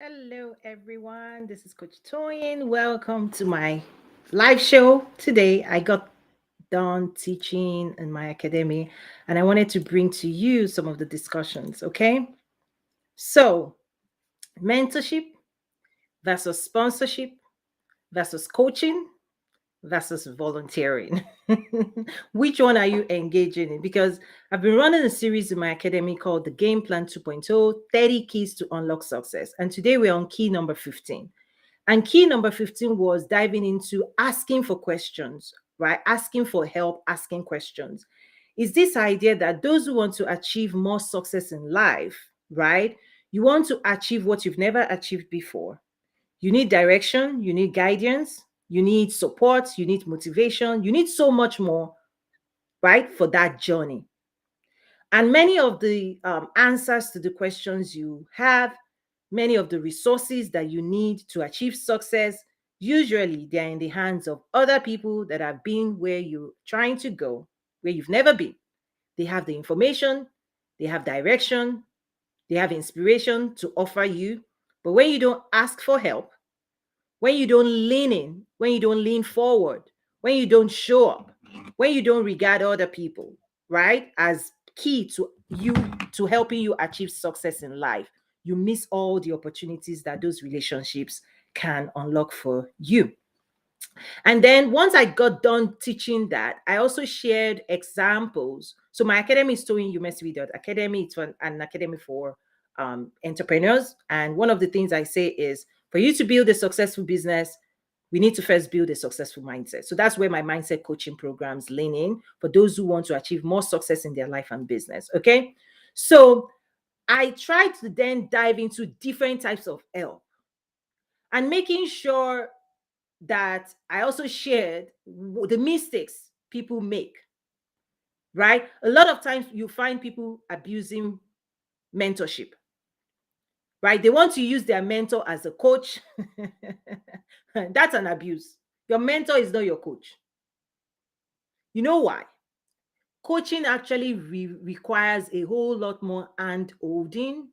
Hello, everyone. This is Coach Toyin. Welcome to my live show. Today, I got done teaching in my academy, and I wanted to bring to you some of the discussions. Okay, so mentorship versus sponsorship versus coaching versus volunteering. Which one are you engaging in? Because I've been running a series in my academy called the Game Plan 2.0 30 Keys to Unlock Success. And today we're on key number 15. And key number 15 was diving into asking for questions, right? Asking for help, asking questions. Is this idea that those who want to achieve more success in life, right? You want to achieve what you've never achieved before. You need direction, you need guidance, you need support, you need motivation, you need so much more, right, for that journey. And many of the answers to the questions you have, many of the resources that you need to achieve success, usually they're in the hands of other people that have been where you're trying to go, where you've never been. They have the information, they have direction, they have inspiration to offer you. But when you don't ask for help, when you don't lean in, when you don't lean forward, when you don't show up, when you don't regard other people, right, as key to you, to helping you achieve success in life, you miss all the opportunities that those relationships can unlock for you. And then once I got done teaching that, I also shared examples. So my academy is Academy. It's an academy for entrepreneurs. And one of the things I say is for you to build a successful business, we need to first build a successful mindset. So that's where my mindset coaching programs lean in for those who want to achieve more success in their life and business. Okay. So I tried to then dive into different types of help and making sure that I also shared the mistakes people make, right? A lot of times you find people abusing mentorship, right? They want to use their mentor as a coach. That's an abuse. Your mentor is not your coach. You know why? Coaching actually requires a whole lot more hand holding.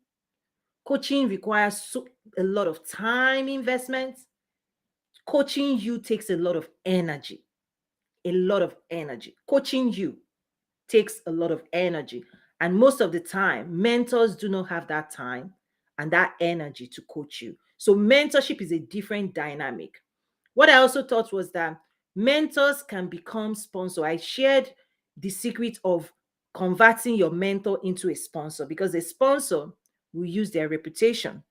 Coaching requires a lot of time investment. Coaching you takes a lot of energy, a lot of energy. Coaching you takes a lot of energy. And most of the time, mentors do not have that time and that energy to coach you. So, mentorship is a different dynamic. What I also thought was that mentors can become sponsor. I shared the secret of converting your mentor into a sponsor because a sponsor will use their reputation.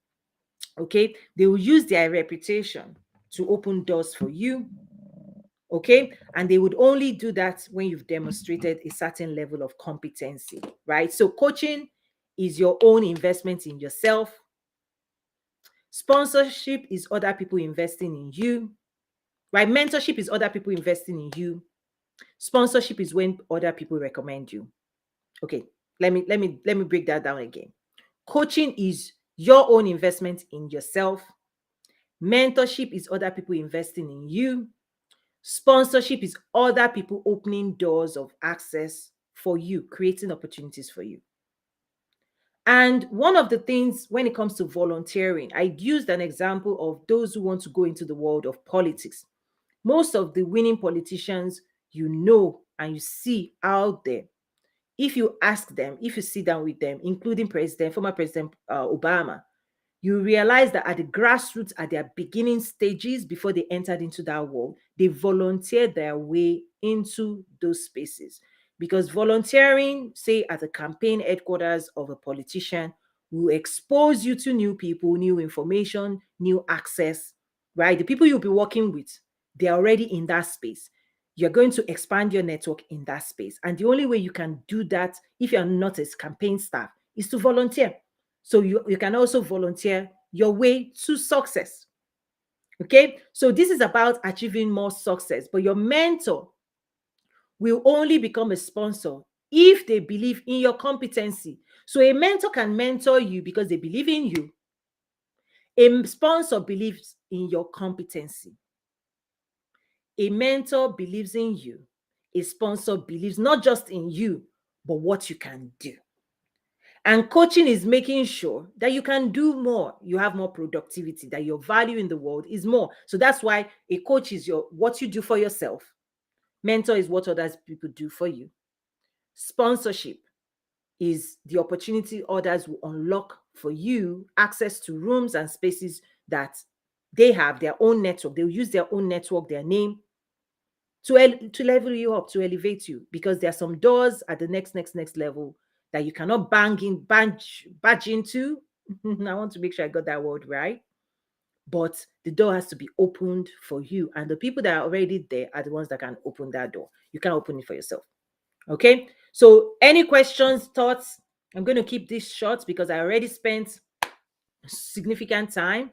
Okay, they will use their reputation to open doors for you. Okay, and they would only do that when you've demonstrated a certain level of competency, right? So coaching is your own investment in yourself. Sponsorship is other people investing in you, right? Mentorship is other people investing in you. Sponsorship is when other people recommend you. Okay, let me break that down again. Coaching is your own investment in yourself. Mentorship is other people investing in you. Sponsorship is other people opening doors of access for you, creating opportunities for you. And one of the things when it comes to volunteering, I used an example of those who want to go into the world of politics. Most of the winning politicians you know and you see out there, if you ask them, if you sit down with them, including former President Obama, you realize that at the grassroots, at their beginning stages, before they entered into that world, they volunteered their way into those spaces. Because volunteering, say at the campaign headquarters of a politician, will expose you to new people, new information, new access, right? The people you'll be working with, they're already in that space. You're going to expand your network in that space. And the only way you can do that, if you're not a campaign staff, is to volunteer. So you can also volunteer your way to success. Okay. So this is about achieving more success, but your mentor will only become a sponsor if they believe in your competency. So a mentor can mentor you because they believe in you. A sponsor believes in your competency. A mentor believes in you. A sponsor believes not just in you, but what you can do. And coaching is making sure that you can do more, you have more productivity, that your value in the world is more. So that's why a coach is your what you do for yourself. Mentor is what others people do for you. Sponsorship is the opportunity others will unlock for you access to rooms and spaces that they have their own network. They'll use their own network, their name to level you up, to elevate you, because there are some doors at the next level that you cannot badge into. I want to make sure I got that word right. But the door has to be opened for you. And the people that are already there are the ones that can open that door. You can't open it for yourself. Okay. So, any questions, thoughts? I'm going to keep this short because I already spent significant time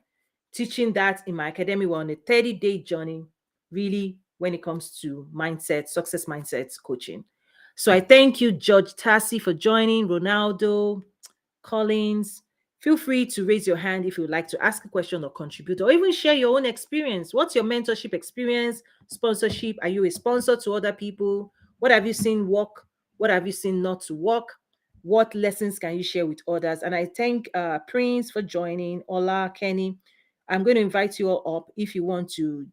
teaching that in my academy. We're on a 30-day journey, really, when it comes to mindset, success mindsets coaching. So, I thank you, George Tassi, for joining, Ronaldo, Collins. Feel free to raise your hand if you would like to ask a question or contribute, or even share your own experience. What's your mentorship experience? Sponsorship? Are you a sponsor to other people? What have you seen work? What have you seen not to work? What lessons can you share with others? And I thank Prince for joining, Ola, Kenny. I'm going to invite you all up if you want to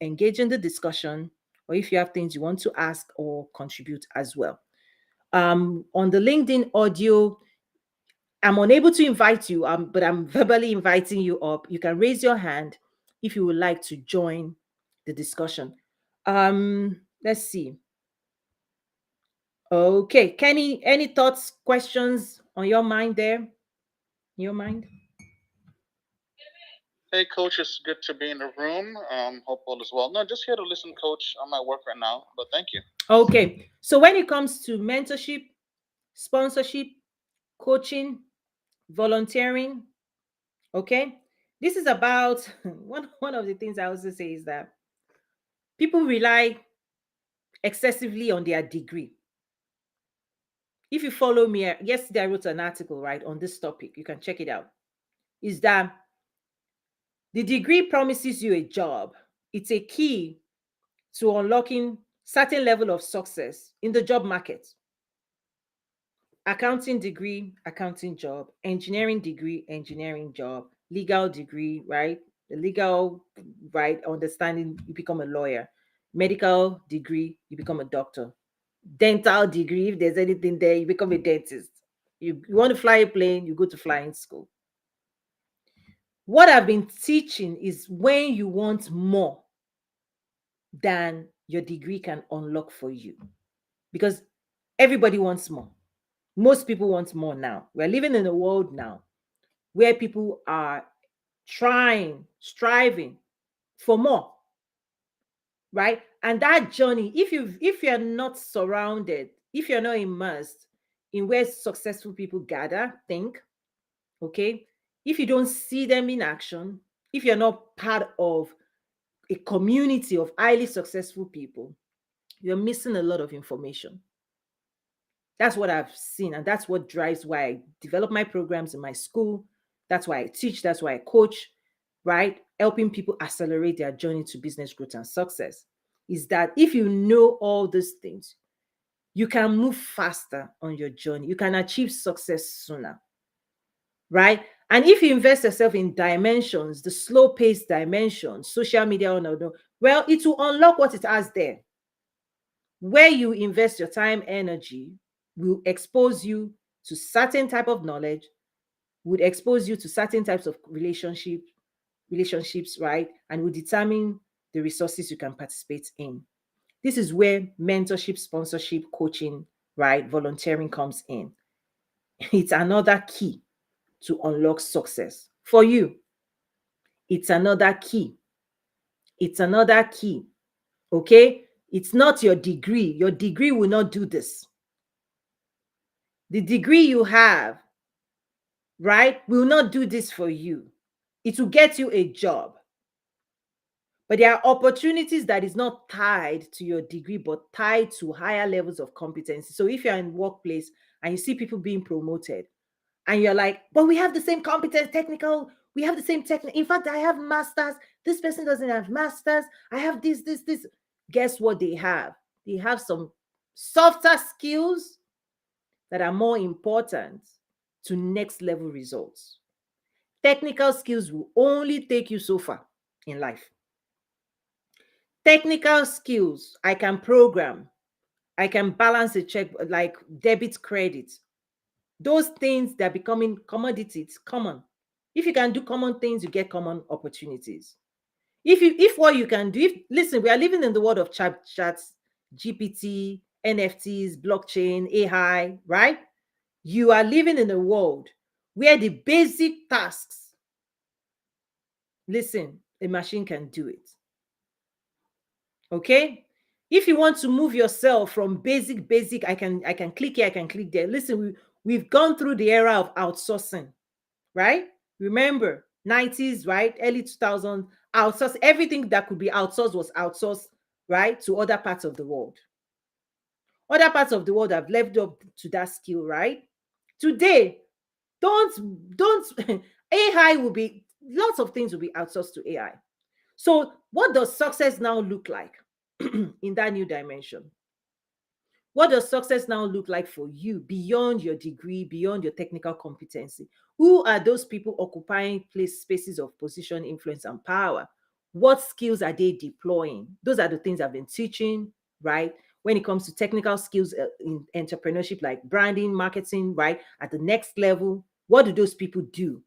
engage in the discussion, or if you have things you want to ask or contribute as well. On the LinkedIn audio, I'm unable to invite you, but I'm verbally inviting you up. You can raise your hand if you would like to join the discussion. Let's see. Okay, Kenny, any thoughts, questions on your mind there? In your mind? Hey, coach, it's good to be in the room. Hope all is well. No, just here to listen, coach. I'm at work right now, but thank you. Okay, so when it comes to mentorship, sponsorship, coaching, volunteering, okay, this is about one of the things I also say is that people rely excessively on their degree. If you follow me, yesterday I wrote an article, right, on this topic. You can check it out. Is that the degree promises you a job? It's a key to unlocking certain level of success in the job market. Accounting degree, accounting job. Engineering degree, engineering job. Legal degree, right? The legal, right, understanding, you become a lawyer. Medical degree, you become a doctor. Dental degree, if there's anything there, you become a dentist. You want to fly a plane, you go to flying school. What I've been teaching is when you want more than your degree can unlock for you, because everybody wants more. Most people want more now. We're living in a world now where people are trying, striving for more, right? And that journey, if you're not surrounded, if you're not immersed in where successful people gather, think, okay, if you don't see them in action, if you're not part of a community of highly successful people, you're missing a lot of information. That's what I've seen, and that's what drives why I develop my programs in my school. That's why I teach, that's why I coach, right? Helping people accelerate their journey to business growth and success. Is that if you know all these things, you can move faster on your journey. You can achieve success sooner, right? And if you invest yourself in dimensions, the slow paced dimensions, social media, or no, well, it will unlock what it has there. Where you invest your time, energy will expose you to certain type of knowledge, would expose you to certain types of relationships, right? And will determine the resources you can participate in. This is where mentorship, sponsorship, coaching, right, volunteering comes in. It's another key to unlock success for you. It's another key. It's another key. Okay? It's not your degree. Your degree will not do this. The degree you have, right, will not do this for you. It will get you a job. But there are opportunities that is not tied to your degree, but tied to higher levels of competency. So if you're in workplace and you see people being promoted, and you're like, but we have the same competence, technical, we have the same technical. In fact, I have masters. This person doesn't have masters. I have this. Guess what they have? They have some softer skills that are more important to next level results. Technical skills will only take you so far in life. Technical skills, I can program, I can balance a check like debit credit. Those things they're becoming commodities, common. If you can do common things, you get common opportunities. If what you can do, if listen, we are living in the world of chats, GPT, NFTs, blockchain, AI, right? You are living in a world where the basic tasks, listen, a machine can do it. Okay? If you want to move yourself from basic, I can click here, I can click there. Listen, we've gone through the era of outsourcing, right? Remember, 90s, right? Early 2000s, outsource everything that could be outsourced was outsourced, right? To other parts of the world. Other parts of the world have lived up to that skill, right? Today, don't AI will be lots of things will be outsourced to AI. So, what does success now look like in that new dimension? What does success now look like for you beyond your degree, beyond your technical competency? Who are those people occupying spaces of position, influence, and power? What skills are they deploying? Those are the things I've been teaching, right? When it comes to technical skills in entrepreneurship, like branding, marketing, right? At the next level, what do those people do?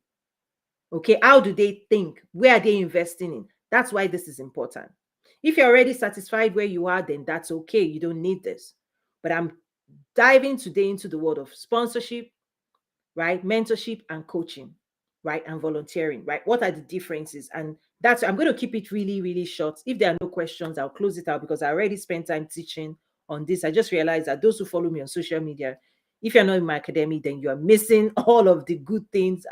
Okay, how do they think? Where are they investing in? That's why this is important. If you're already satisfied where you are, then that's okay. You don't need this. But I'm diving today into the world of sponsorship, right? Mentorship and coaching, right? And volunteering, right? What are the differences? And that's, I'm going to keep it really, really short. If there are no questions, I'll close it out because I already spent time teaching on this. I just realized that those who follow me on social media, if you're not in my academy, then you are missing all of the good things,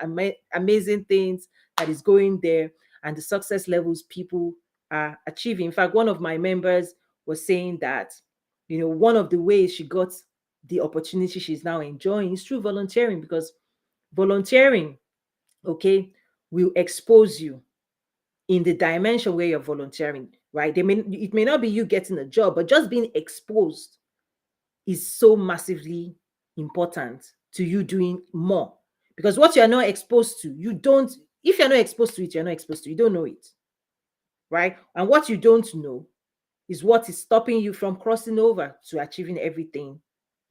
amazing things that is going there and the success levels people are achieving. In fact, one of my members was saying that, one of the ways she got the opportunity she's now enjoying is through volunteering, because volunteering, okay, will expose you in the dimension where you're volunteering, right? It may not be you getting a job, but just being exposed is so massively important to you doing more. Because what you're not exposed to, you don't, if you're not exposed to it, you're not exposed to it, you don't know it, right? And what you don't know is what is stopping you from crossing over to achieving everything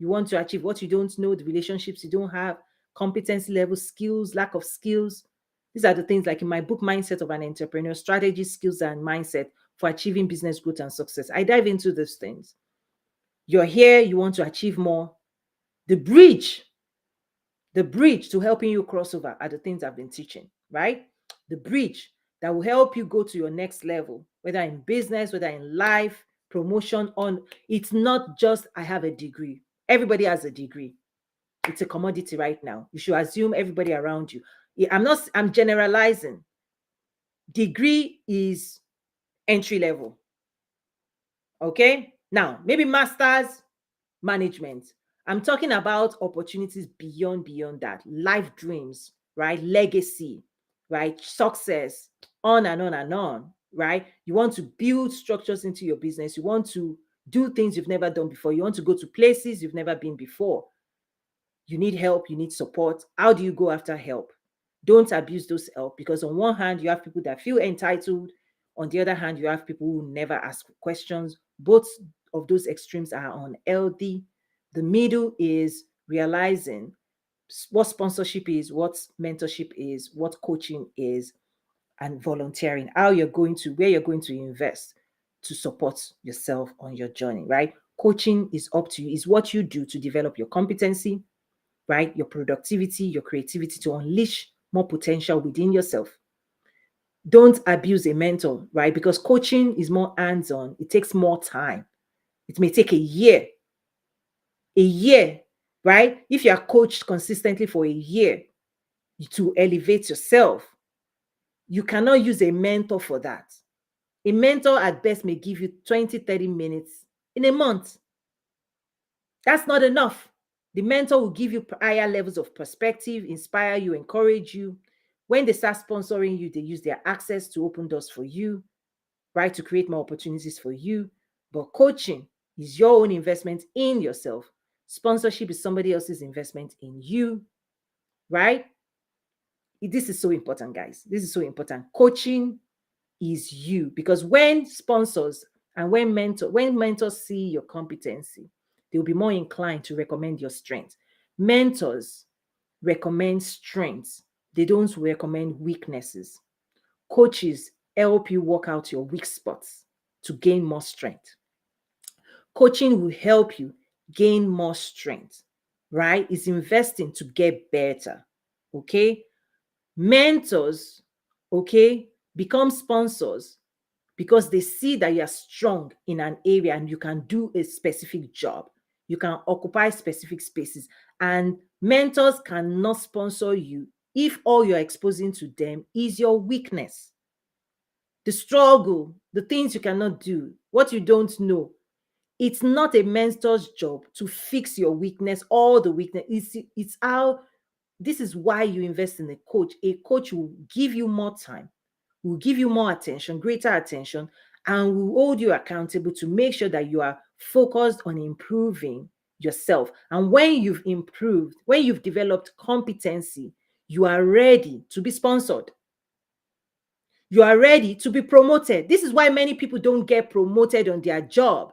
you want to achieve. What you don't know, the relationships you don't have, competency level, skills, lack of skills. These are the things, like in my book, Mindset of an Entrepreneur: Strategy, Skills, and Mindset for Achieving Business Growth and Success. I dive into those things. You're here, you want to achieve more. The bridge, to helping you cross over are the things I've been teaching, right? The bridge that will help you go to your next level, whether in business, whether in life, promotion. On It's not just I have a degree. Everybody has a degree. It's a commodity right now. You should assume everybody around you. I'm generalizing. Degree is entry level. Okay? Now, maybe masters, management. I'm talking about opportunities beyond that. Life dreams, right? Legacy, right? Success, on and on and on, right? You want to build structures into your business. You want to do things you've never done before. You want to go to places you've never been before. You need help, you need support. How do you go after help? Don't abuse those help, because on one hand, you have people that feel entitled. On the other hand, you have people who never ask questions. Both of those extremes are unhealthy. The middle is realizing what sponsorship is, what mentorship is, what coaching is, and volunteering, where you're going to invest to support yourself on your journey, right? Coaching is up to you, is what you do to develop your competency, right? Your productivity, your creativity, to unleash more potential within yourself. Don't abuse a mentor, right? Because coaching is more hands on, it takes more time. It may take a year, right? If you are coached consistently for a year to elevate yourself, you cannot use a mentor for that. A mentor at best may give you 20, 30 minutes in a month. That's not enough. The mentor will give you higher levels of perspective, inspire you, encourage you. When they start sponsoring you, they use their access to open doors for you, right? To create more opportunities for you. But coaching is your own investment in yourself. Sponsorship is somebody else's investment in you. right? This is so important, guys. This is so important. Coaching is you, because when sponsors and when mentors see your competency, they'll be more inclined to recommend your strength. Mentors recommend strengths. They don't recommend weaknesses. Coaches help you work out your weak spots to gain more strength. Coaching will help you gain more strength, right? It's investing to get better. Okay. Mentors, okay, become sponsors because they see that you're strong in an area and you can do a specific job. You can occupy specific spaces. And mentors cannot sponsor you if all you're exposing to them is your weakness, the struggle, the things you cannot do, what you don't know. It's not a mentor's job to fix your weakness, all the weakness. It's how, this is why you invest in a coach. A coach will give you more time, will give you more attention, greater attention, and will hold you accountable to make sure that you are focused on improving yourself. And when you've improved, when you've developed competency, you are ready to be sponsored. You are ready to be promoted. This is why many people don't get promoted on their job,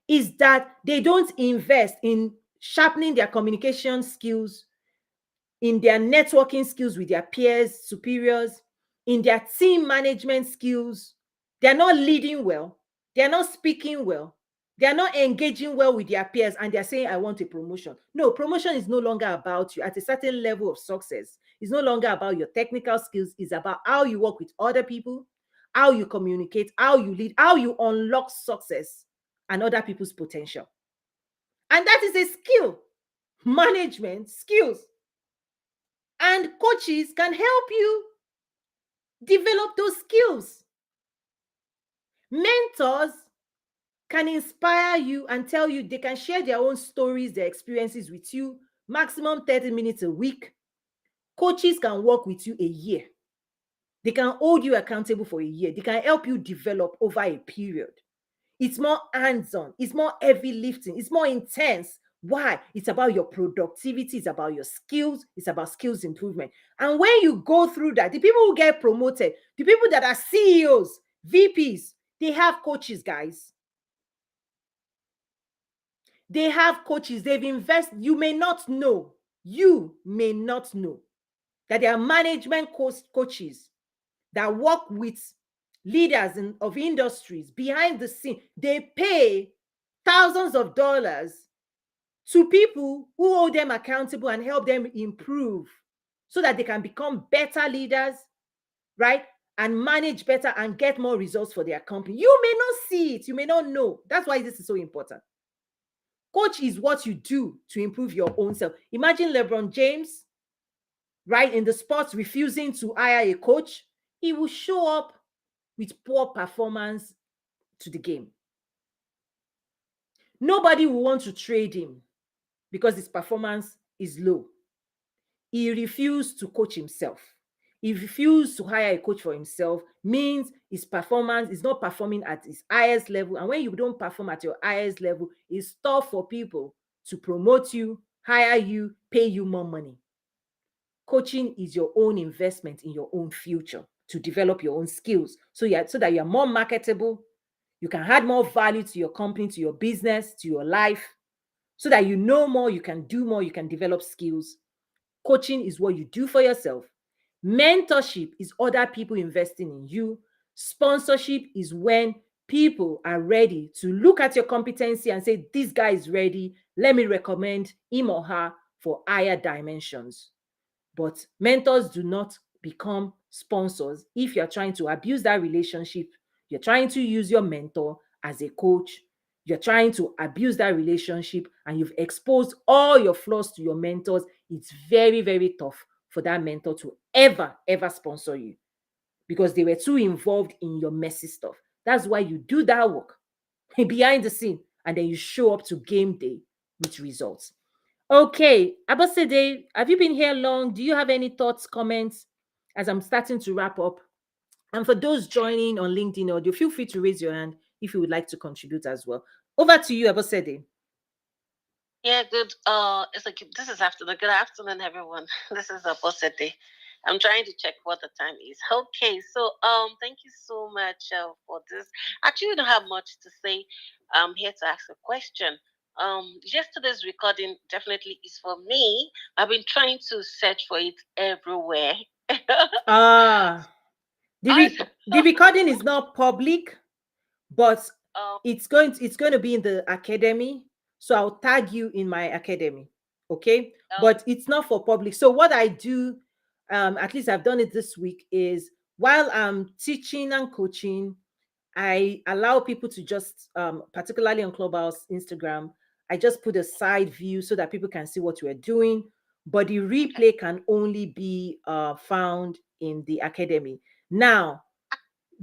is that they don't invest in sharpening their communication skills, in their networking skills with their peers, superiors, in their team management skills. They're not leading well. They're not speaking well. They're not engaging well with their peers, and they're saying, I want a promotion. No, promotion is no longer about you at a certain level of success. It's no longer about your technical skills. It's about how you work with other people, how you communicate, how you lead, how you unlock success and other people's potential. And that is a skill, management skills. And coaches can help you develop those skills. Mentors can inspire you and tell you, they can share their own stories, their experiences with you, maximum 30 minutes a week. Coaches can work with you a year. They can hold you accountable for a year. They can help you develop over a period. It's more hands-on. It's more heavy lifting. It's more intense. Why? It's about your productivity. It's about your skills. It's about skills improvement. And when you go through that, the people who get promoted, the people that are CEOs, VPs, they have coaches, guys. They have coaches. They've invested. You may not know. You may not know that there are management coaches that work with leaders of industries behind the scene. They pay thousands of dollars to people who hold them accountable and help them improve so that they can become better leaders, right? And manage better and get more results for their company. You may not see it. You may not know. That's why this is so important. Coach is what you do to improve your own self. Imagine LeBron James, right, in the sports, refusing to hire a coach. He will show up with poor performance to the game. Nobody will want to trade him because his performance is low. He refused to coach himself. He refused to hire a coach for himself, means his performance is not performing at his highest level. And when you don't perform at your highest level, it's tough for people to promote you, hire you, pay you more money. Coaching is your own investment in your own future to develop your own skills so that you're more marketable, you can add more value to your company, to your business, to your life, so that you know more, you can do more, you can develop skills. Coaching is what you do for yourself. Mentorship is other people investing in you. Sponsorship is when people are ready to look at your competency and say, this guy is ready. Let me recommend him or her for higher dimensions. But mentors do not become sponsors if you're trying to abuse that relationship. You're trying to use your mentor as a coach. You're trying to abuse that relationship and you've exposed all your flaws to your mentors. It's very, very tough for that mentor to ever sponsor you because they were too involved in your messy stuff. That's why you do that work behind the scene and then you show up to game day with results. Okay, Abosede, have you been here long? Do you have any thoughts, comments as I'm starting to wrap up? And for those joining on LinkedIn audio, feel free to raise your hand if you would like to contribute as well. Over to you, Abosede. Yeah, good. It's like this is afternoon. Good afternoon, everyone. This is a Day. I'm trying to check what the time is. Okay, so thank you so much for this. Actually, I don't have much to say. I'm here to ask a question. Yesterday's recording definitely is for me. I've been trying to search for it everywhere. Ah, I the recording is not public, but um it's going to be in the academy. So I'll tag you in my academy. Okay, oh, but it's not for public. So what I do, at least I've done it this week, is while I'm teaching and coaching, I allow people to just, particularly on Clubhouse, Instagram, I just put a side view so that people can see what we're doing. But the okay. replay can only be found in the academy. Now,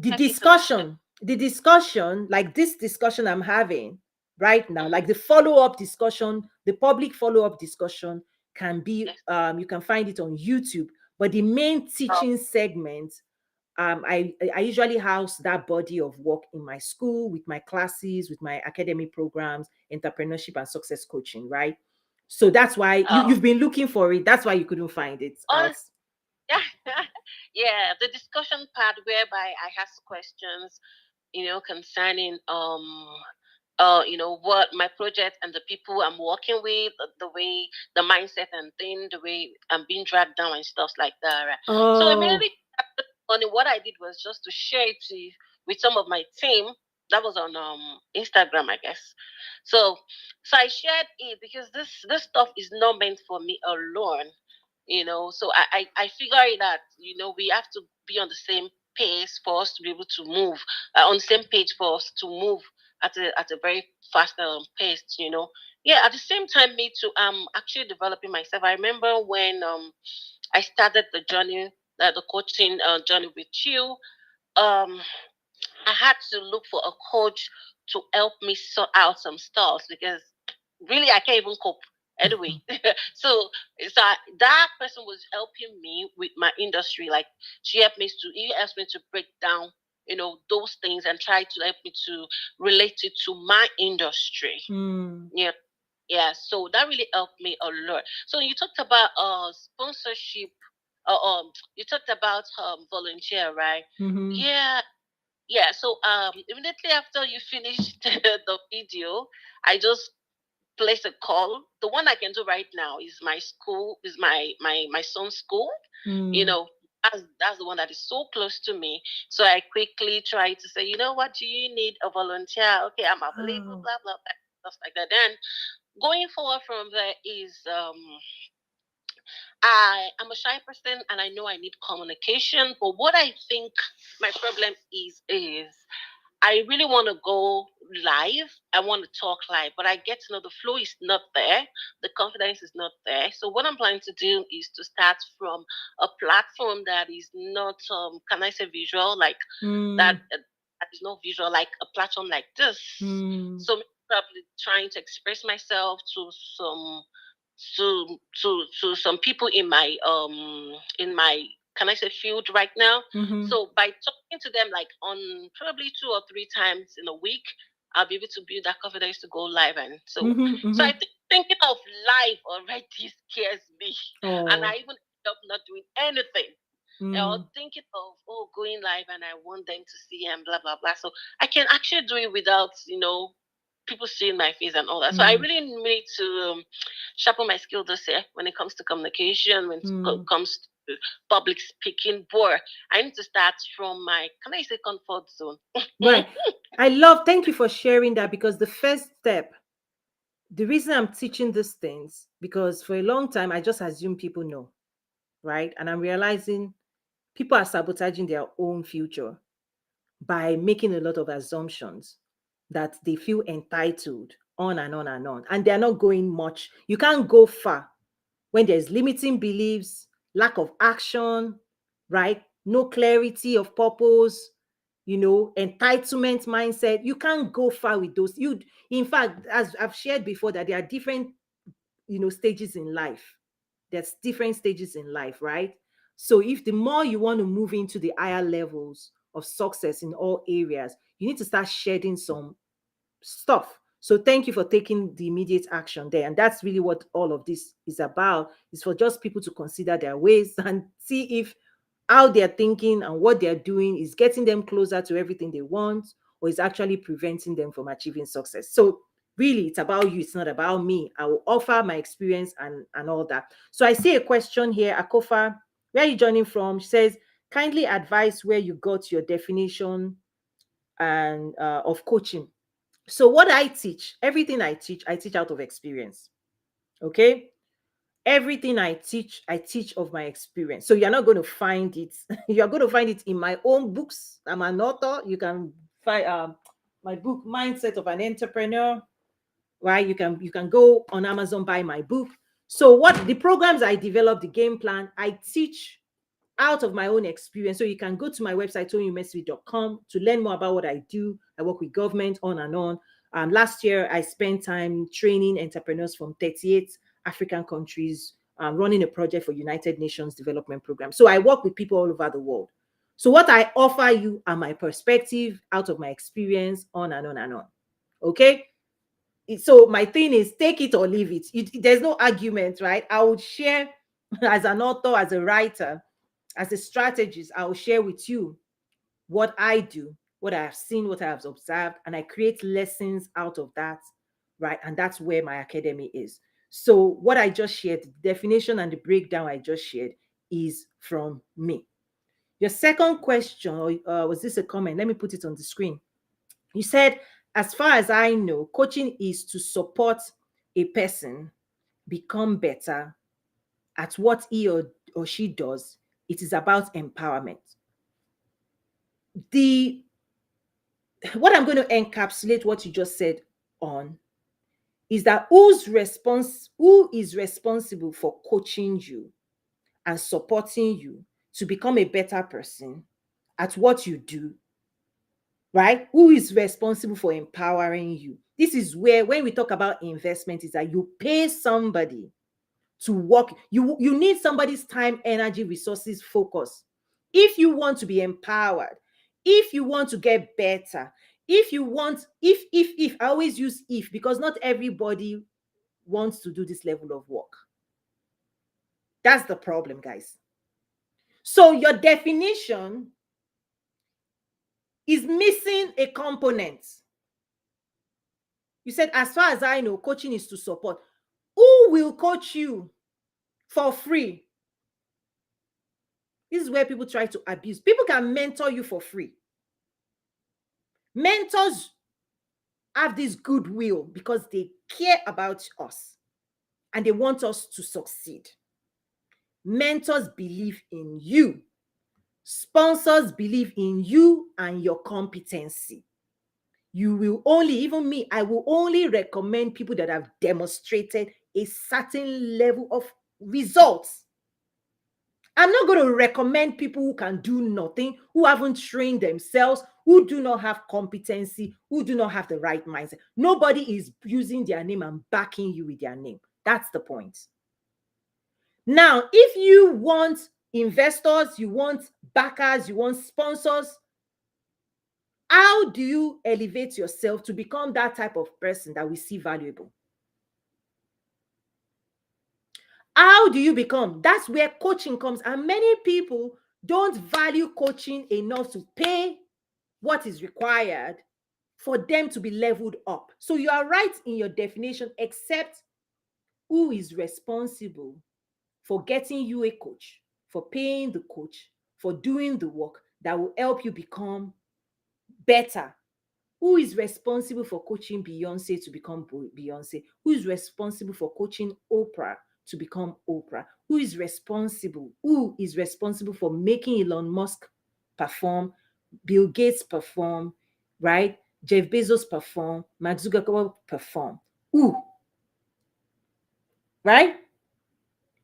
Check it on the the discussion, like this discussion I'm having right now, like the follow-up discussion, the public follow-up discussion can be, yes. you can find it on YouTube. But the main Oh, teaching segment, I usually house that body of work in my school with my classes, with my academy programs, entrepreneurship and success coaching, right? So that's why oh, you've been looking for it. That's why you couldn't find it oh, out. yeah, the discussion part whereby I ask questions, concerning what my project and the people I'm working with, the way the mindset and thing, the way I'm being dragged down and stuff like that. Right? So Oh. immediately after morning, what I did was just to share it with some of my team. That was on Instagram, I guess. So so I shared it because this stuff is not meant for me alone. So I figure it out. We have to be on the same pace for us to be able to move, on the same page for us to move at a very fast pace. Yeah, at the same time, me too, I'm actually developing myself. I remember when I started the journey, the coaching journey with you. um I had to look for a coach to help me sort out some stuff because really I can't even cope anyway. That person was helping me with my industry. Like he helped me to break down, those things and try to help me to relate it to my industry. Mm, Yeah. Yeah. So that really helped me a lot. So you talked about sponsorship. You talked about volunteer, right? mm-hmm, Yeah, yeah. So immediately after you finished the video, I just place a call. The one I can do right now is my school, is my son's school. You mm. know, that's the one that is so close to me. So I quickly try to say, what do you need a volunteer? Okay, I'm available, Oh. blah blah blah, stuff like that. Then going forward from there is I am a shy person and I know I need communication. But what I think my problem is I really want to go live. I want to talk live, but I get to know the flow is not there. The confidence is not there. So what I'm planning to do is to start from a platform that is not, can I say visual, like that, Mm, that is not visual, like a platform like this. mm, So probably trying to express myself to some people in my, can I say, field right now. mm-hmm, So by talking to them like on probably 2 or 3 times in a week, I'll be able to build that confidence to go live. And mm-hmm, so I mm-hmm. think thinking of live already scares me, and I Oh. even end up not doing anything. Or Mm, thinking of going live and I want them to see and blah blah blah. So I can actually do it without people seeing my face and all that. So I mm, really need to sharpen my skill this year when it comes to communication, when it mm. comes to public speaking. Boy, I need to start from my, can I say, comfort zone. Right. Thank you for sharing that, because the first step, the reason I'm teaching these things, because for a long time I just assume people know, right? And I'm realizing people are sabotaging their own future by making a lot of assumptions that they feel entitled, on and on and on. And they're not going much. You can't go far when there's limiting beliefs, lack of action, right? No clarity of purpose, entitlement mindset. You can't go far with those. In fact, as I've shared before, that there are different, stages in life. There's different stages in life, right? So if the more you want to move into the higher levels of success in all areas, you need to start shedding some stuff So thank you for taking the immediate action there. And that's really what all of this is about, is for just people to consider their ways and see if how they're thinking and what they're doing is getting them closer to everything they want, or is actually preventing them from achieving success. So really, it's about you, it's not about me. I will offer my experience and all that. So I see a question here. Akofa, where are you joining from? She says, kindly advise where you got your definition and of coaching. So what I teach, everything I teach out of experience. Okay, everything I teach of my experience. So you're not going to find it. You're going to find it in my own books. I'm an author. You can find my book, Mindset of an Entrepreneur. Right? You can go on Amazon, buy my book. So what the programs I developed, the game plan, I teach out of my own experience. So you can go to my website, tonyumesri.com, to learn more about what I do. I work with government, on and on. Last year, I spent time training entrepreneurs from 38 African countries, running a project for United Nations Development Program. So I work with people all over the world. So what I offer you are my perspective out of my experience, on and on and on. Okay. So my thing is, take it or leave it. There's no argument, right? I would share as an author, as a writer, as a strategist, I'll share with you what I do, what I have seen, what I have observed, and I create lessons out of that, right? And that's where my academy is. So what I just shared, the definition and the breakdown I just shared, is from me. Your second question, or was this a comment? Let me put it on the screen. You said, as far as I know, coaching is to support a person become better at what he or she does. It is about empowerment. The What I'm going to encapsulate what you just said on is that who is responsible for coaching you and supporting you to become a better person at what you do, right? Who is responsible for empowering you? This is where, when we talk about investment, is that you pay somebody to work. You need somebody's time, energy, resources, focus. If you want to be empowered, if you want to get better, if you want, if I always use if, because not everybody wants to do this level of work. That's the problem, guys. So your definition is missing a component. You said, as far as I know, coaching is to support. Who will coach you for free? This is where people try to abuse. People can mentor you for free. Mentors have this goodwill because they care about us and they want us to succeed. Mentors believe in you. Sponsors believe in you and your competency. You will only, even me, I will only recommend people that have demonstrated a certain level of results. I'm not going to recommend people who can do nothing, who haven't trained themselves, who do not have competency, who do not have the right mindset. Nobody is using their name and backing you with their name. That's the point. Now, if you want investors, you want backers, you want sponsors, how do you elevate yourself to become that type of person that we see valuable? How do you become? That's where coaching comes. And many people don't value coaching enough to pay what is required for them to be leveled up. So you are right in your definition, except who is responsible for getting you a coach, for paying the coach, for doing the work that will help you become better. Who is responsible for coaching Beyonce to become Beyonce? Who is responsible for coaching Oprah to become Oprah? Who is responsible? Who is responsible for making Elon Musk perform, Bill Gates perform, right? Jeff Bezos perform, Mark Zuckerberg perform? Who? Right?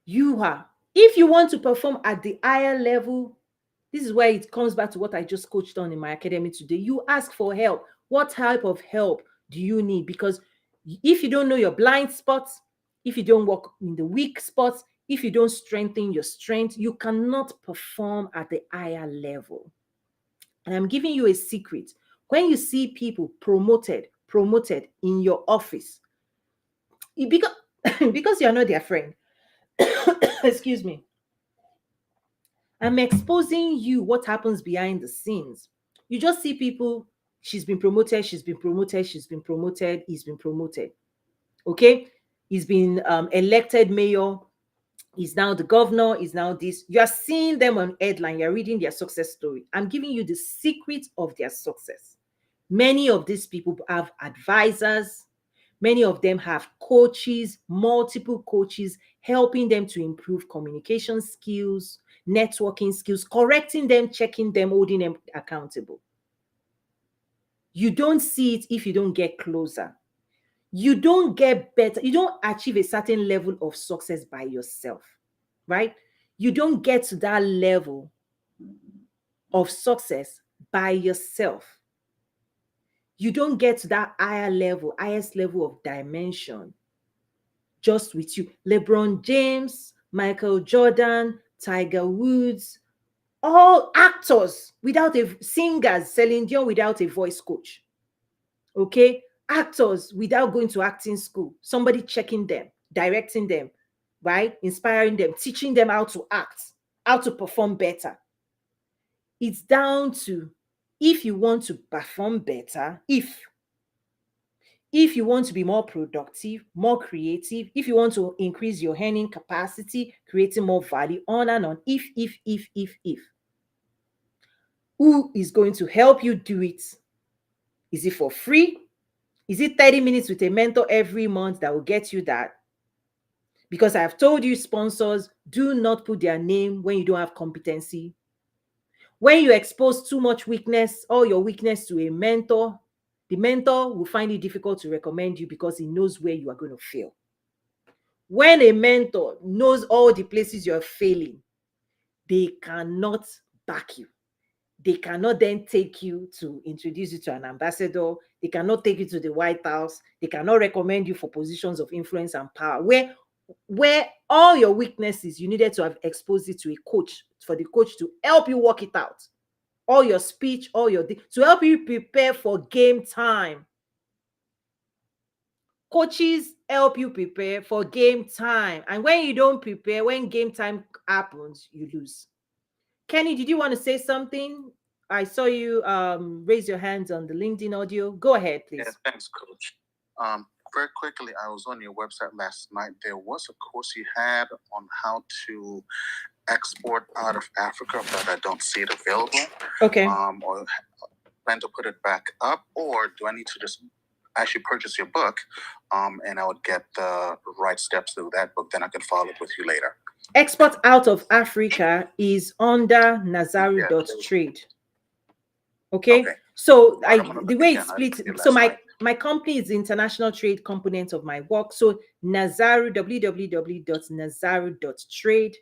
You are. If you want to perform at the higher level, this is where it comes back to what I just coached on in my academy today. You ask for help. What type of help do you need? Because if you don't know your blind spots, if you don't work in the weak spots, if you don't strengthen your strength, you cannot perform at the higher level. And I'm giving you a secret. When you see people promoted, promoted in your office, because because you're not their friend. Excuse me. I'm exposing you what happens behind the scenes. You just see people, she's been promoted, she's been promoted, she's been promoted, he's been promoted. Okay? He's been elected mayor, he's now the governor, he's now this. You are seeing them on headline, you're reading their success story. I'm giving you the secret of their success. Many of these people have advisors, many of them have coaches, multiple coaches, helping them to improve communication skills, networking skills, correcting them, checking them, holding them accountable. You don't see it if you don't get closer. You don't get better. You don't achieve a certain level of success by yourself, right? You don't get to that level of success by yourself. You don't get to that higher level, highest level of dimension just with you. LeBron James, Michael Jordan, Tiger Woods, all actors without a singers, Celine Dion without a voice coach. Okay? Actors without going to acting school, somebody checking them, directing them, right? Inspiring them, teaching them how to act, how to perform better. It's down to, if you want to perform better, if you want to be more productive, more creative, if you want to increase your earning capacity, creating more value, on and on. If. Who is going to help you do it? Is it for free? Is it 30 minutes with a mentor every month that will get you that? Because I've told you, sponsors, do not put their name when you don't have competency. When you expose too much weakness, all your weakness to a mentor, the mentor will find it difficult to recommend you because he knows where you are going to fail. When a mentor knows all the places you're failing, they cannot back you. They cannot then take you to introduce you to an ambassador. They cannot take you to the White House. They cannot recommend you for positions of influence and power. Where all your weaknesses, you needed to have exposed it to a coach, for the coach to help you work it out. All your speech, to help you prepare for game time. Coaches help you prepare for game time. And when you don't prepare, when game time happens, you lose. Kenny, did you want to say something? I saw you raise your hands on the LinkedIn audio. Go ahead, please. Yeah, thanks, Coach. Very quickly, I was on your website last night. There was a course you had on how to export out of Africa, but I don't see it available. Okay. Or plan to put it back up, or do I need to just actually purchase your book, and I would get the right steps through that book? Then I can follow up with you later. Export out of Africa is under Nazaru.trade. Okay. So the way it's split, so my company is the international trade component of my work. So Nazaru, www.nazaru.trade.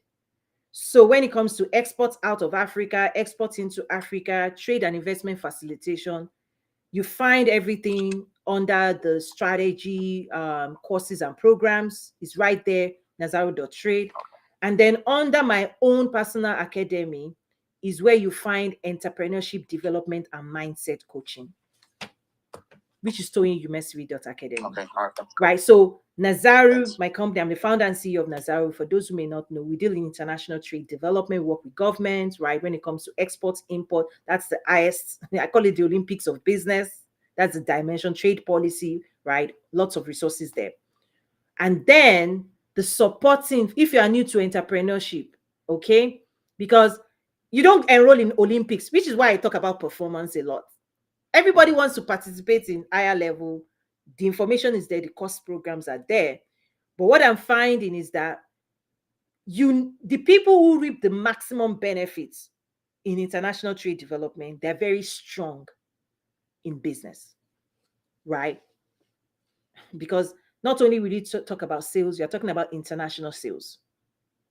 So when it comes to exports out of Africa, exports into Africa, trade and investment facilitation, you find everything under the strategy courses and programs. It's right there, Nazaru.trade. And then under my own personal academy is where you find entrepreneurship development and mindset coaching, which is toyinumesiri.academy. Okay, right. So Nazaru, my company, I'm the founder and CEO of Nazaru. For those who may not know, we deal in international trade development, work with governments, right? When it comes to exports, import, that's the highest, I call it the Olympics of business. That's the dimension, trade policy, right? Lots of resources there. And then the supporting, if you are new to entrepreneurship, okay? Because you don't enroll in Olympics, which is why I talk about performance a lot. Everybody wants to participate in higher level. The information is there, the course programs are there. But what I'm finding is that the people who reap the maximum benefits in international trade development, they're very strong in business, right? Because not only will you talk about sales, you're talking about international sales,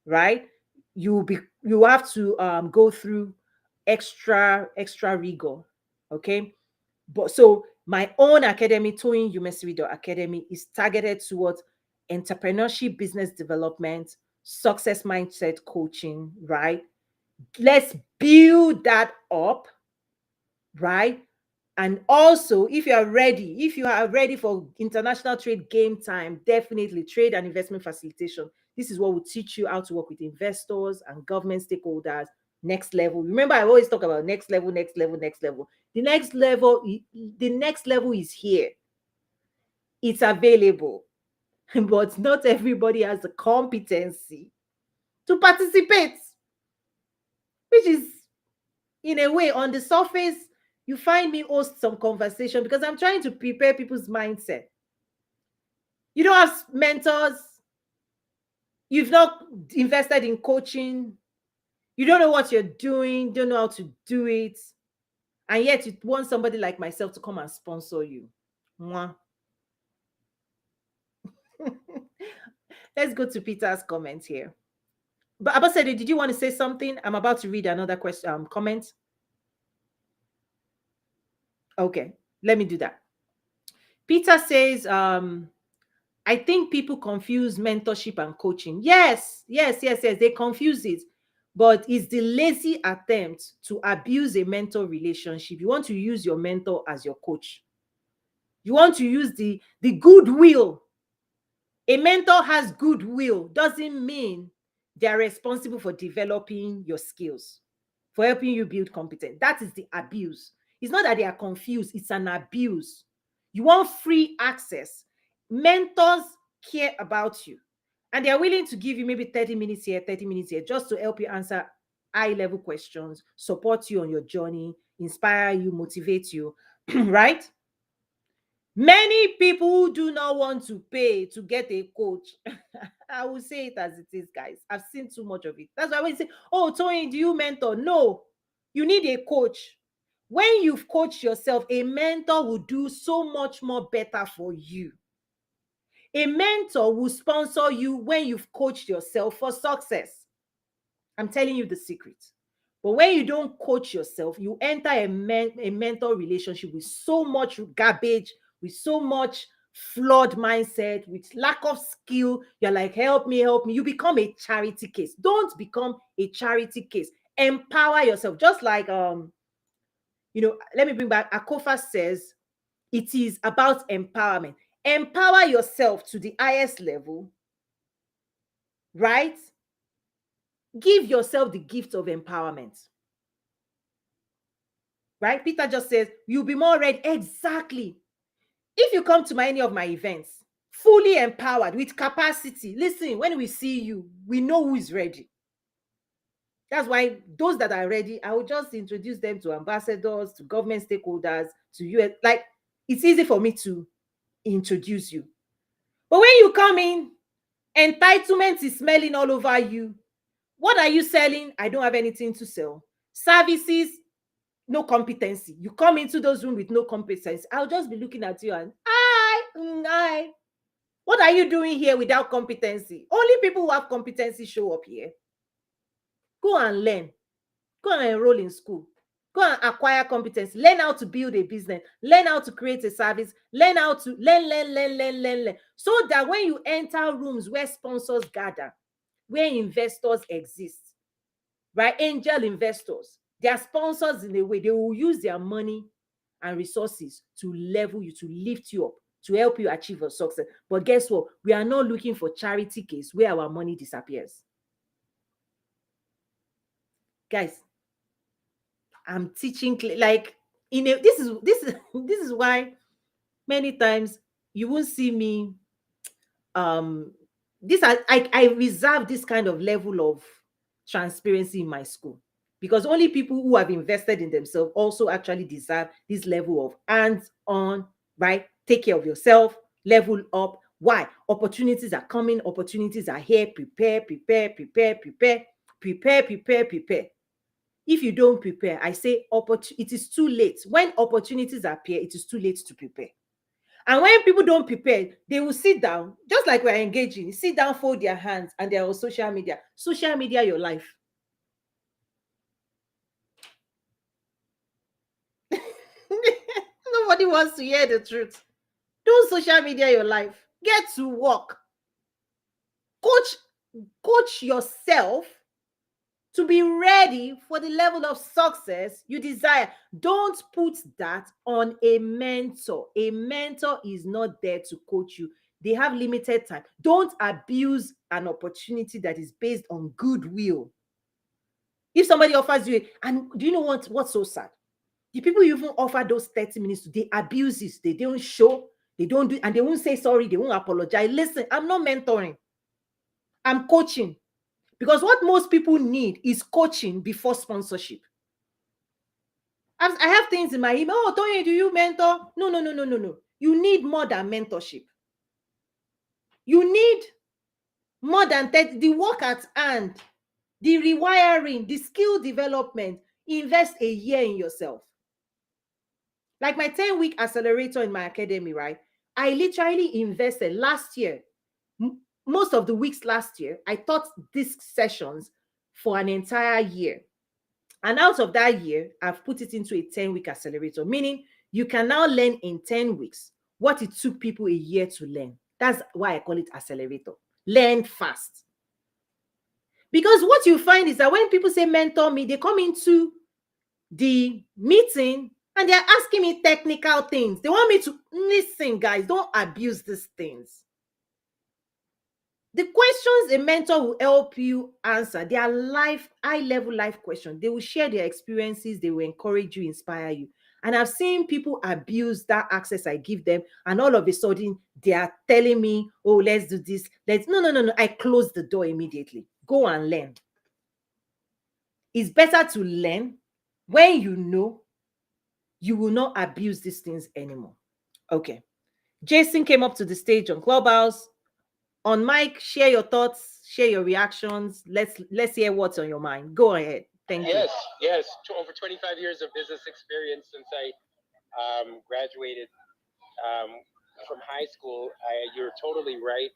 right? You have to go through extra rigor, okay? But so my own academy, Academy, is targeted towards entrepreneurship, business development, success mindset coaching, right? Let's build that up, right? And also, if you are ready for international trade game time, definitely trade and investment facilitation. This is what will teach you how to work with investors and government stakeholders. Next level. Remember, I always talk about next level, next level, next level. The next level is here. It's available, but not everybody has the competency to participate, which is, in a way, on the surface, you find me host some conversation because I'm trying to prepare people's mindset. You don't have mentors, you've not invested in coaching, you don't know what you're doing, don't know how to do it, and yet you want somebody like myself to come and sponsor you. Mwah. Let's go to Peter's comment here. But Abasede, did you want to say something? I'm about to read another question, comment. Okay, let me do that. Peter says, I think people confuse mentorship and coaching. Yes. They confuse it. But it's the lazy attempt to abuse a mentor relationship. You want to use your mentor as your coach. You want to use the goodwill. A mentor has goodwill, doesn't mean they're responsible for developing your skills, for helping you build competence. That is the abuse. It's not that they are confused, it's an abuse. You want free access. Mentors care about you, and they are willing to give you maybe 30 minutes here, 30 minutes here, just to help you answer high level questions, support you on your journey, inspire you, motivate you, right? Many people do not want to pay to get a coach. I will say it as it is, guys. I've seen too much of it. That's why when you say, oh, Tony, do you mentor? No, you need a coach. When you've coached yourself, a mentor will do so much more better for you. A mentor will sponsor you when you've coached yourself for success. I'm telling you the secret. But when you don't coach yourself, you enter a mentor relationship with so much garbage, with so much flawed mindset, with lack of skill. You're like, help me, help me. You become a charity case. Don't become a charity case. Empower yourself. Just like let me bring back Akofa says, it is about empowerment. Empower yourself to the highest level, right? Give yourself the gift of empowerment. Right? Peter just says, you'll be more ready. Exactly. If you come to any of my events, fully empowered with capacity, listen, when we see you, we know who is ready. That's why those that are ready, I will just introduce them to ambassadors, to government stakeholders, to you. Like, it's easy for me to introduce you. But when you come in, entitlement is smelling all over you. What are you selling? I don't have anything to sell. Services, no competency. You come into those rooms with no competence. I'll just be looking at you and I. What are you doing here without competency? Only people who have competency show up here. Go and learn. Go and enroll in school. Go and acquire competence. Learn how to build a business. Learn how to create a service. Learn how to learn. So that when you enter rooms where sponsors gather, where investors exist, right? Angel investors, they are sponsors in a way. They will use their money and resources to level you, to lift you up, to help you achieve your success. But guess what? We are not looking for charity case where our money disappears. Guys, I'm teaching like this is why many times you won't see me this I reserve this kind of level of transparency in my school, because only people who have invested in themselves also actually deserve this level of hands-on, right? Take care of yourself, level up. Why? Opportunities are coming, opportunities are here. Prepare. If you don't prepare, I say it is too late. When opportunities appear, it is too late to prepare. And when people don't prepare, they will sit down, just like we're engaging, sit down, fold their hands, and they're on social media. Social media, your life. Nobody wants to hear the truth. Don't social media your life. Get to work. Coach yourself to be ready for the level of success you desire. Don't put that on a mentor. A mentor is not there to coach you. They have limited time. Don't abuse an opportunity that is based on goodwill. If somebody offers you, and do you know what's so sad? The people you even offer those 30 minutes to, they abuse it. They don't show, they don't do, and they won't say sorry, they won't apologize. Listen, I'm not mentoring, I'm coaching. Because what most people need is coaching before sponsorship. I have things in my email. Oh, Tony, do you mentor? No, no, no, no, no, no. You need more than mentorship. You need more than 30, the work at hand, the rewiring, the skill development. Invest a year in yourself. Like my 10-week accelerator in my academy, right? I literally invested last year, most of the weeks last year, I taught these sessions for an entire year. And out of that year, I've put it into a 10-week accelerator, meaning you can now learn in 10 weeks what it took people a year to learn. That's why I call it accelerator. Learn fast. Because what you find is that when people say mentor me, they come into the meeting and they're asking me technical things. They want me to listen, guys, don't abuse these things. The questions a mentor will help you answer, they are high-level life questions. They will share their experiences, they will encourage you, inspire you. And I've seen people abuse that access I give them, and all of a sudden they are telling me, oh, let's do this. No, no, no, no. I close the door immediately. Go and learn. It's better to learn when you know you will not abuse these things anymore. Okay. Jason came up to the stage on Clubhouse. On mic, share your thoughts, share your reactions. Let's hear what's on your mind. Go ahead. Thank you. Yes. Over 25 years of business experience since I graduated from high school. You're totally right.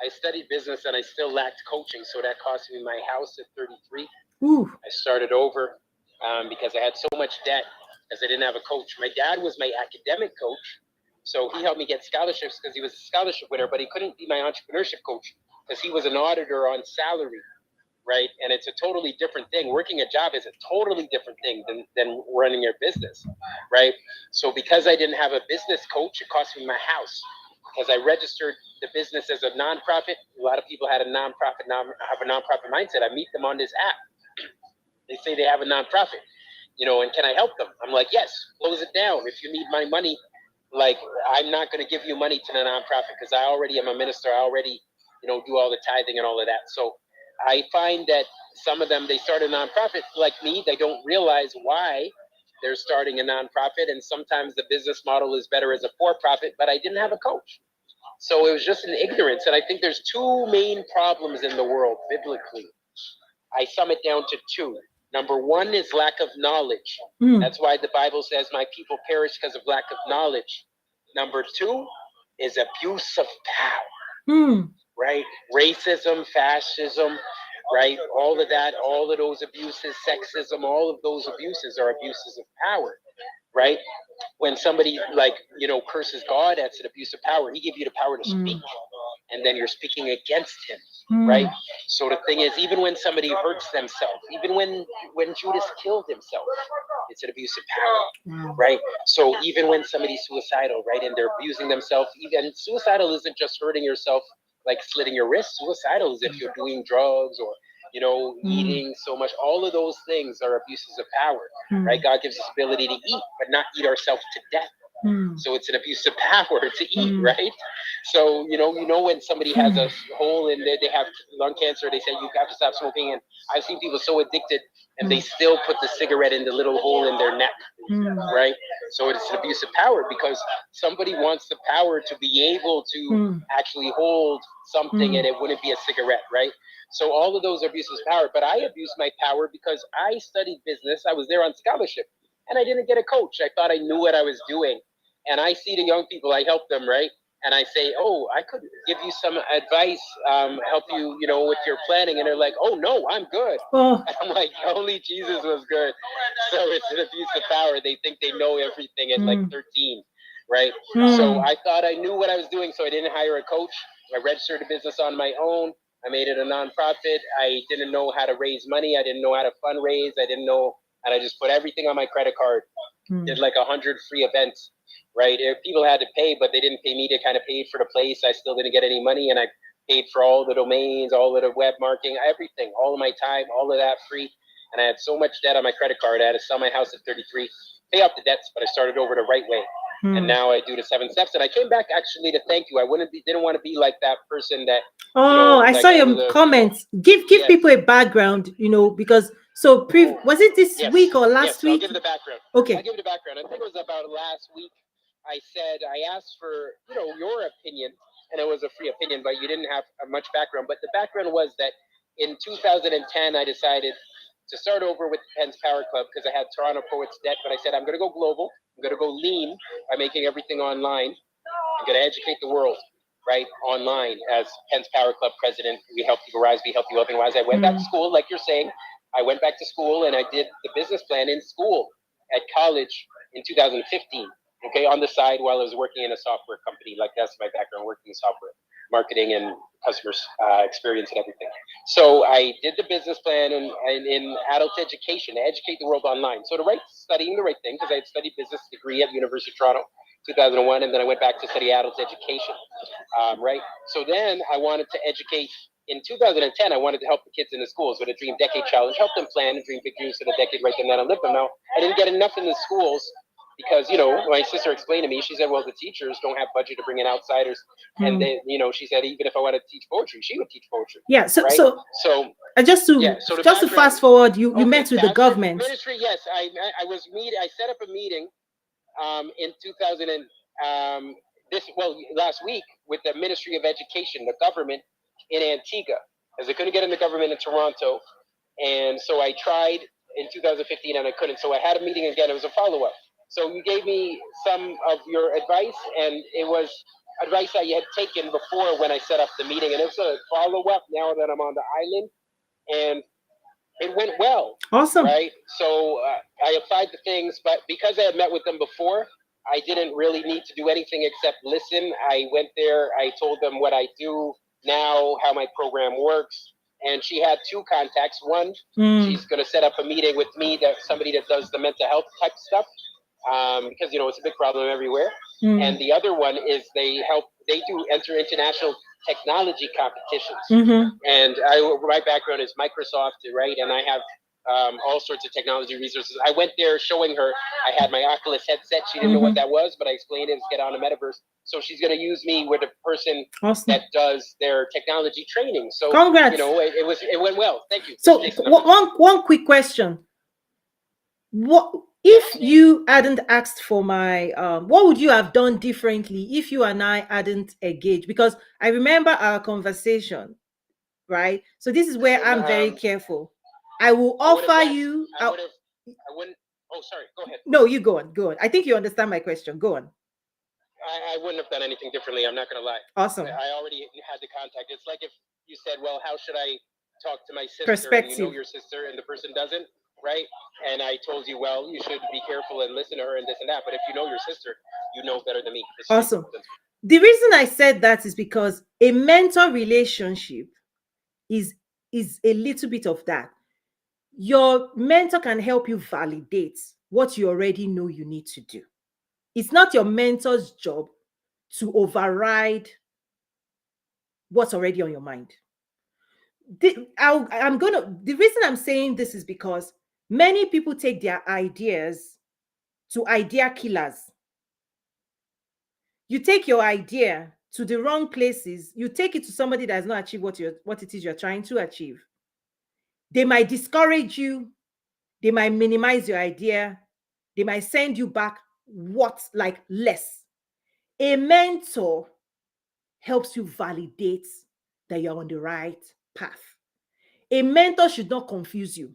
I studied business and I still lacked coaching, so that cost me my house at 33. Ooh. I started over because I had so much debt because I didn't have a coach. My dad was my academic coach, so he helped me get scholarships because he was a scholarship winner, but he couldn't be my entrepreneurship coach because he was an auditor on salary, right? And it's a totally different thing. Working a job is a totally different thing than running your business, right? So because I didn't have a business coach, it cost me my house because I registered the business as a nonprofit. A lot of people had a nonprofit mindset. I meet them on this app. They say they have a nonprofit, and can I help them? I'm like, yes, close it down. If you need my money, like, I'm not going to give you money to the nonprofit because I already am a minister. I already, do all the tithing and all of that. So I find that some of them, they start a nonprofit like me. They don't realize why they're starting a nonprofit. And sometimes the business model is better as a for-profit, but I didn't have a coach. So it was just an ignorance. And I think there's two main problems in the world biblically. I sum it down to two. Number one is lack of knowledge. That's why the Bible says my people perish because of lack of knowledge. Number two is abuse of power, right? Racism, fascism, right? All of that, all of those abuses, sexism, all of those abuses are abuses of power, right? When somebody curses God, that's an abuse of power. He gave you the power to speak, and then you're speaking against him, right? So the thing is, even when somebody hurts themselves, even when Judas killed himself, it's an abuse of power, right? So even when somebody's suicidal, right, and they're abusing themselves, even suicidal isn't just hurting yourself, like slitting your wrist. Suicidal is if you're doing drugs or eating so much. All of those things are abuses of power, right? God gives us ability to eat, but not eat ourselves to death. So it's an abuse of power to eat, right? So, when somebody has a hole in there, they have lung cancer, they say you have to stop smoking. And I've seen people so addicted and they still put the cigarette in the little hole in their neck, right? So it's an abuse of power because somebody wants the power to be able to actually hold something and it wouldn't be a cigarette, right? So all of those are abuses of power. But I abused my power because I studied business. I was there on scholarship and I didn't get a coach. I thought I knew what I was doing. And I see the young people, I help them, right? And I say, oh, I could give you some advice, help you, with your planning. And they're like, oh, no, I'm good. And I'm like, only Jesus was good. So it's an abuse of power. They think they know everything at like 13, right? So I thought I knew what I was doing. So I didn't hire a coach. I registered a business on my own. I made it a nonprofit. I didn't know how to raise money. I didn't know how to fundraise. I didn't know, and I just put everything on my credit card. Did like 100 free events, right? If people had to pay, but they didn't pay me to kind of pay for the place. I still didn't get any money, and I paid for all the domains, all of the web marketing, everything, all of my time, all of that free. And I had so much debt on my credit card. I had to sell my house at 33, pay off the debts, but I started over the right way. And now I do the 7 steps. And I came back actually to thank you. I didn't want to be like that person that. Oh, I like saw your comments. Give Yes. people a background, because so was it this Yes. week or last Yes, I'll week? give the background. Okay. I'll give you the background. I think it was about last week. I asked for your opinion, and it was a free opinion, but you didn't have much background. But the background was that in 2010, I decided to start over with Penn's Power Club because I had Toronto Poets debt. But I said I'm going to go global. I'm going to go lean by making everything online. I'm going to educate the world, right, online. As Penn's Power Club president, we help people rise, we help you otherwise. I went back to school, like you're saying. I went back to school and I did the business plan in school at college in 2015. Okay, on the side while I was working in a software company. Like that's my background, working in software marketing and customers experience and everything. So I did the business plan in adult education to educate the world online. So studying the right thing, because I had studied business degree at University of Toronto, 2001, and then I went back to study adult education, right? So then I wanted to educate. In 2010, I wanted to help the kids in the schools with a Dream Decade Challenge, help them plan and dream big dreams for the decade right then and live them. Now, I didn't get enough in the schools because, my sister explained to me, she said, well, the teachers don't have budget to bring in outsiders. And they, she said, even if I wanted to teach poetry, she would teach poetry. Yeah. So, right? so just to fast forward, you met with the government. Ministry, yes. I set up a meeting in 2000 and last week with the Ministry of Education, the government in Antigua, as I couldn't get in the government in Toronto, and so I tried in 2015 and I couldn't. So I had a meeting again. It was a follow-up. So you gave me some of your advice, and it was advice I had taken before when I set up the meeting, and it was a follow-up now that I'm on the island, and it went well. Awesome. Right? So I applied the things, but because I had met with them before, I didn't really need to do anything except listen. I went there. I told them what I do now, how my program works. And she had two contacts. One, she's going to set up a meeting with me, somebody that does the mental health type stuff, because, it's a big problem everywhere. And the other one is they do enter international technology competitions. And my background is Microsoft, right? And I have all sorts of technology resources. I went there showing her. I had my Oculus headset. She didn't know what that was, but I explained it. It's get on a metaverse. So she's going to use me with a person that does their technology training. So congrats. It went well. Thank you. So one quick question. What if you hadn't asked for my what would you have done differently if you and I hadn't engaged? Because I remember our conversation, right? So this is where I'm very careful. I will offer you. I wouldn't. Oh, sorry. Go ahead. No, you go on. Go on. I think you understand my question. Go on. I wouldn't have done anything differently. I'm not going to lie. Awesome. I already had the contact. It's like if you said, well, how should I talk to my sister? Perspective. And you know your sister and the person doesn't, right? And I told you, well, you should be careful and listen to her and this and that. But if you know your sister, you know better than me. Awesome. The reason I said that is because a mentor relationship is a little bit of that. Your mentor can help you validate what you already know you need to do. It's not your mentor's job to override what's already on your mind. The reason I'm saying this is because many people take their ideas to idea killers. You take your idea to the wrong places. You take it to somebody that has not achieved what it is you're trying to achieve. They might discourage you. They might minimize your idea. They might send you back less. A mentor helps you validate that you're on the right path. A mentor should not confuse you.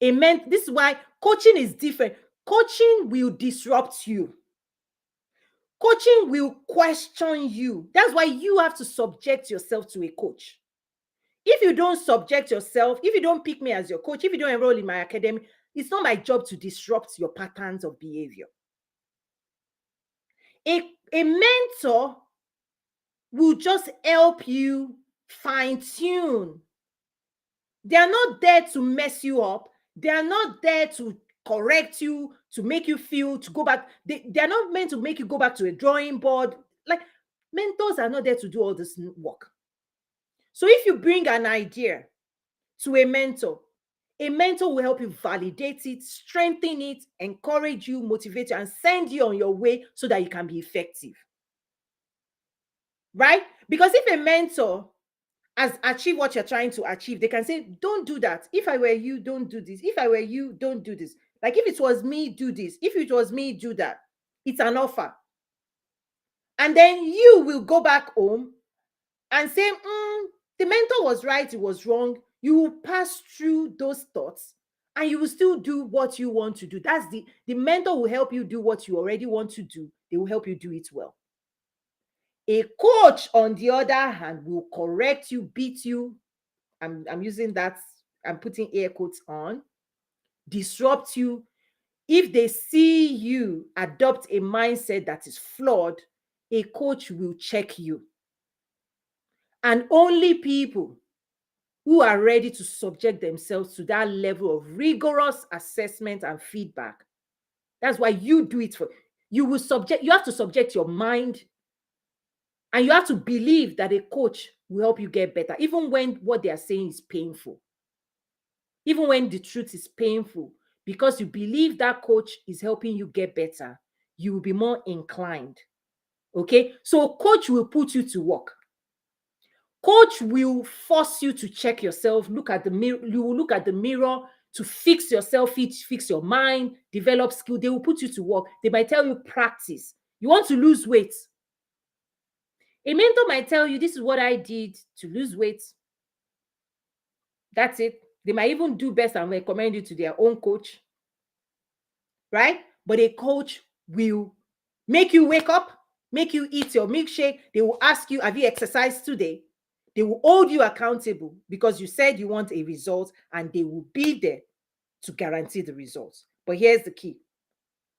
This is why coaching is different. Coaching will disrupt you. Coaching will question you. That's why you have to subject yourself to a coach. If you don't subject yourself, if you don't pick me as your coach, if you don't enroll in my academy, it's not my job to disrupt your patterns of behavior. A mentor will just help you fine tune. They are not there to mess you up. They are not there to correct you, to make you feel, to go back. They are not meant to make you go back to a drawing board. Like, mentors are not there to do all this work. So if you bring an idea to a mentor will help you validate it, strengthen it, encourage you, motivate you, and send you on your way so that you can be effective. Right? Because if a mentor has achieved what you're trying to achieve, they can say, don't do that. If I were you, don't do this. If I were you, don't do this. Like, if it was me, do this. If it was me, do that. It's an offer. And then you will go back home and say, the mentor was right, it was wrong. You will pass through those thoughts and you will still do what you want to do. That's the mentor will help you do what you already want to do. They will help you do it well. A coach, on the other hand, will correct you, beat you. I'm using that, I'm putting air quotes on, disrupt you. If they see you adopt a mindset that is flawed, a coach will check you. And only people who are ready to subject themselves to that level of rigorous assessment and feedback. That's why you do it for you have to subject your mind, and you have to believe that a coach will help you get better, even when what they are saying is painful. Even when the truth is painful, because you believe that coach is helping you get better, you will be more inclined. Okay? So coach will put you to work. Coach will force you to check yourself, look at the mirror. You will look at the mirror to fix yourself, fix your mind, develop skill. They will put you to work. They might tell you practice. You want to lose weight. A mentor might tell you, this is what I did to lose weight. That's it. They might even do best and recommend you to their own coach. Right? But a coach will make you wake up, make you eat your milkshake. They will ask you, have you exercised today? They will hold you accountable because you said you want a result, and they will be there to guarantee the results. But here's the key.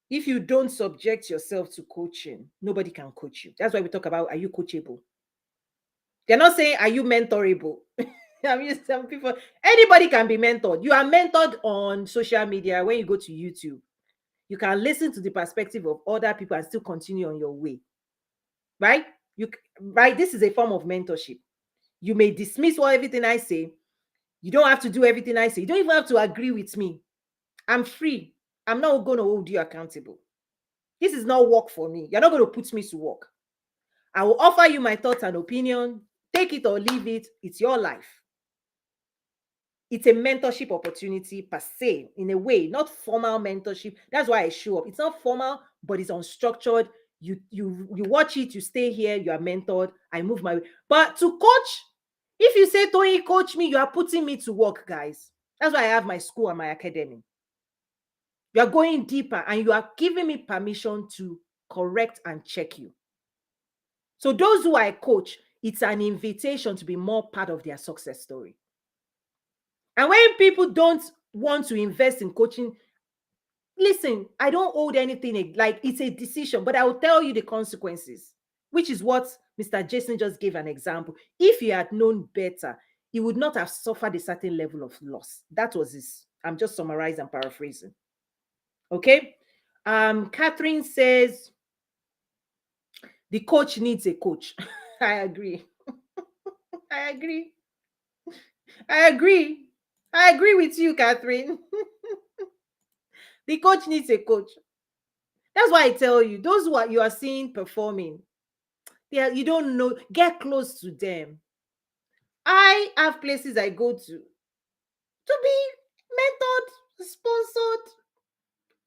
If you don't subject yourself to coaching, nobody can coach you. That's why we talk about, are you coachable? They're not saying, are you mentorable? I mean, some people, anybody can be mentored. You are mentored on social media. When you go to YouTube, you can listen to the perspective of other people and still continue on your way. Right? Right? This is a form of mentorship. You may dismiss everything I say. You don't have to do everything I say. You don't even have to agree with me. I'm free. I'm not going to hold you accountable. This is not work for me. You're not going to put me to work. I will offer you my thoughts and opinion. Take it or leave it. It's your life. It's a mentorship opportunity per se, in a way, not formal mentorship. That's why I show up. It's not formal, but it's unstructured. You watch it, you stay here, you are mentored. I move my way. But to coach, if you say, Tony, coach me, you are putting me to work, guys. That's why I have my school and my academy. You are going deeper and you are giving me permission to correct and check you. So those who I coach, it's an invitation to be more part of their success story. And when people don't want to invest in coaching, listen, I don't hold anything, like, it's a decision, but I will tell you the consequences, which is what Mr. Jason just gave an example. If he had known better, he would not have suffered a certain level of loss. That was his. I'm just summarizing and paraphrasing. Okay. Catherine says the coach needs a coach. I agree. I agree. I agree. I agree with you, Catherine. The coach needs a coach. That's why I tell you, those who you are seeing performing, you don't know, get close to them. I have places I go to be mentored, sponsored,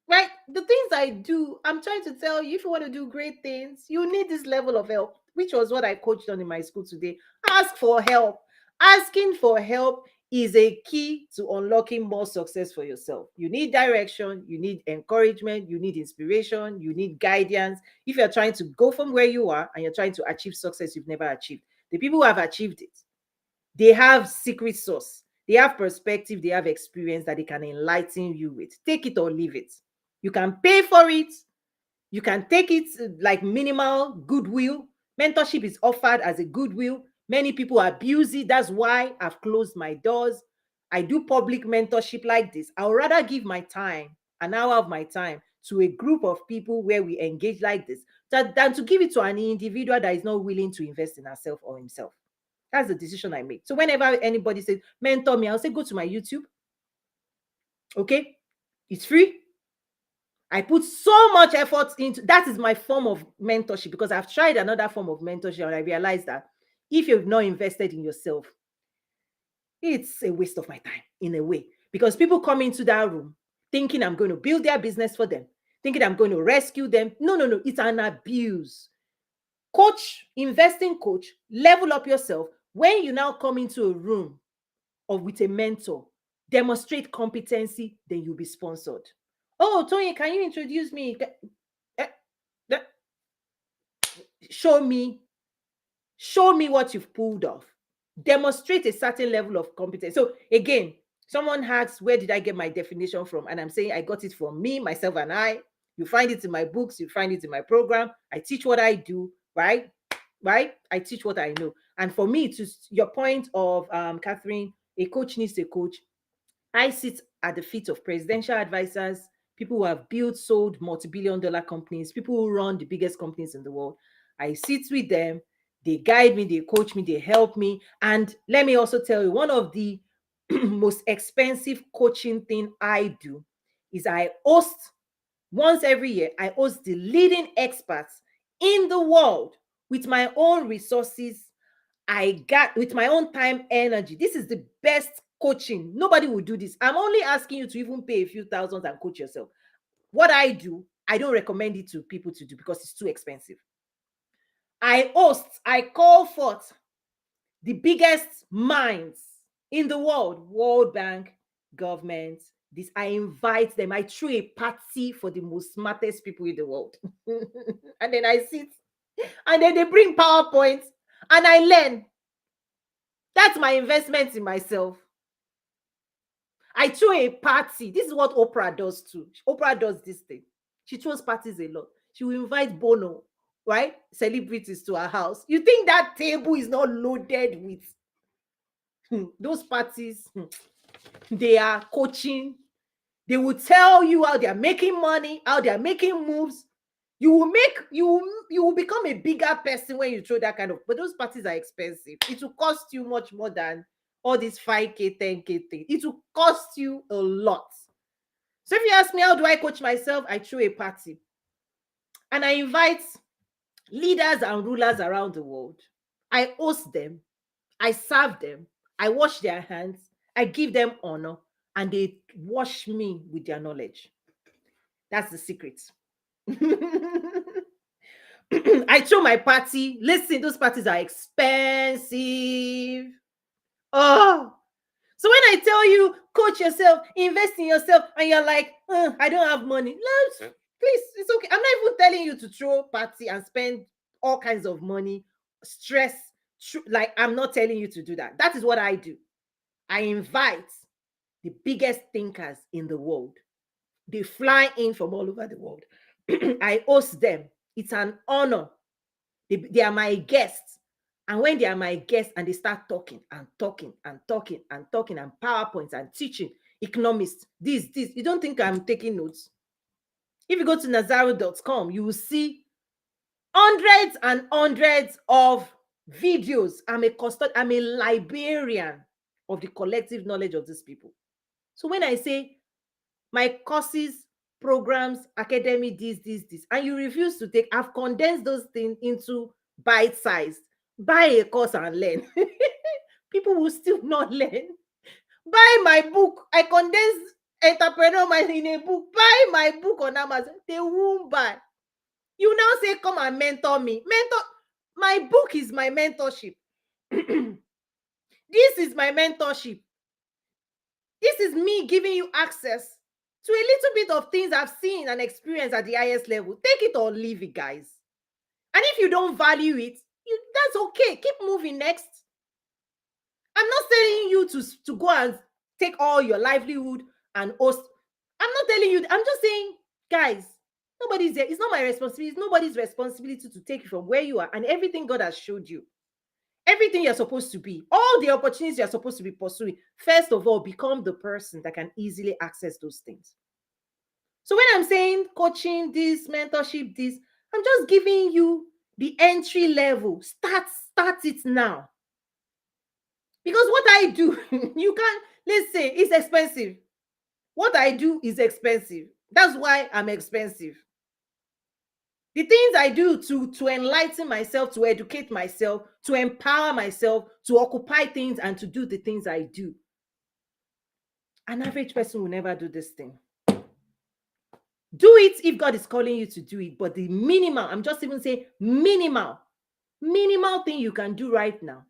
right? The things I do, I'm trying to tell you, if you want to do great things, you need this level of help, which was what I coached on in my school today. Ask for help. Asking for help is a key to unlocking more success for yourself. You need direction, you need encouragement, you need inspiration, you need guidance. If you're trying to go from where you are and you're trying to achieve success you've never achieved, the people who have achieved it, they have secret sauce, they have perspective, they have experience that they can enlighten you with. Take it or leave it. You can pay for it. You can take it like minimal goodwill. Mentorship is offered as a goodwill. Many people abuse it. That's why I've closed my doors. I do public mentorship like this. I would rather give my time, an hour of my time, to a group of people where we engage like this than to give it to an individual that is not willing to invest in herself or himself. That's the decision I make. So whenever anybody says, mentor me, I'll say, go to my YouTube. Okay? It's free. I put so much effort into that. Is my form of mentorship, because I've tried another form of mentorship and I realized that if you've not invested in yourself, it's a waste of my time in a way, because people come into that room thinking I'm going to build their business for them, thinking I'm going to rescue them. No, no, no. It's an abuse. Coach, investing coach, level up yourself. When you now come into a room or with a mentor, demonstrate competency, then you'll be sponsored. Oh, Tony, can you introduce me? Eh, eh, Show me what you've pulled off. Demonstrate a certain level of competence. So again, someone asks, where did I get my definition from? And I'm saying I got it from me, myself, and I. You find it in my books, you find it in my program. I teach what I do, right? Right? I teach what I know. And for me, to your point of Catherine, a coach needs a coach. I sit at the feet of presidential advisors, people who have built, sold multi-billion-dollar companies, people who run the biggest companies in the world. I sit with them, they guide me, they coach me, they help me. And let me also tell you, one of the most expensive coaching thing I do is I host, once every year, I host the leading experts in the world with my own resources. I got with my own time, energy. This is the best coaching. Nobody will do this. I'm only asking you to even pay a few thousands and coach yourself. What I do, I don't recommend it to people to do because it's too expensive. I host, I call forth the biggest minds in the world, World Bank, government. This, I invite them. I throw a party for the most smartest people in the world. And then I sit, and then they bring PowerPoints, and I learn. That's my investment in myself. I throw a party. This is what Oprah does too. Oprah does this thing. She throws parties a lot. She will invite Bono, right? Celebrities to her house. You think that table is not loaded with those parties? They are coaching. They will tell you how they are making money, how they are making moves. You will become a bigger person when you throw that kind of, but those parties are expensive. It will cost you much more than all these 5K, 10K thing. It will cost you a lot. So if you ask me, how do I coach myself? I throw a party and I invite leaders and rulers around the world. I host them, I serve them, I wash their hands, I give them honor, and they wash me with their knowledge. That's the secret. I throw my party. Listen, those parties are expensive. Oh, so when I tell you, coach yourself, invest in yourself, and you're like, I don't have money. Please, it's okay. I'm not even telling you to throw party and spend all kinds of money, stress. Like, I'm not telling you to do that. That is what I do. I invite the biggest thinkers in the world. They fly in from all over the world. I host them. It's an honor. They are my guests. And when they are my guests and they start talking and talking and talking and talking and PowerPoints and teaching, economists, this, you don't think I'm taking notes? If you go to nazaro.com, you will see hundreds and hundreds of videos. I'm a librarian of the collective knowledge of these people. So when I say my courses, programs, academy, this, and you refuse to take, I've condensed those things into bite-sized. Buy a course and learn. People will still not learn. Buy my book. I condensed entrepreneur mind in a book. Buy my book on Amazon. They won't buy. You now say, come and mentor me. My book is my mentorship. This is my mentorship. This is me giving you access to a little bit of things I've seen and experienced at the highest level. Take it or leave it, guys. And if you don't value it, that's okay. Keep moving next. I'm not telling you to go and take all your livelihood and host. I'm not telling you. I'm just saying, guys, nobody's there. It's not my responsibility. It's nobody's responsibility to take you from where you are and everything God has showed you. everything you're supposed to be, all the opportunities you're supposed to be pursuing, first of all, become the person that can easily access those things. So when I'm saying coaching, this mentorship, this, I'm just giving you the entry level. Start it now. Because what I do, you can't, let's say it's expensive. What I do is expensive. That's why I'm expensive. The things I do to enlighten myself, to educate myself, to empower myself, to occupy things and to do the things I do. An average person will never do this thing. Do it if God is calling you to do it. But the minimal, I'm just even saying minimal thing you can do right now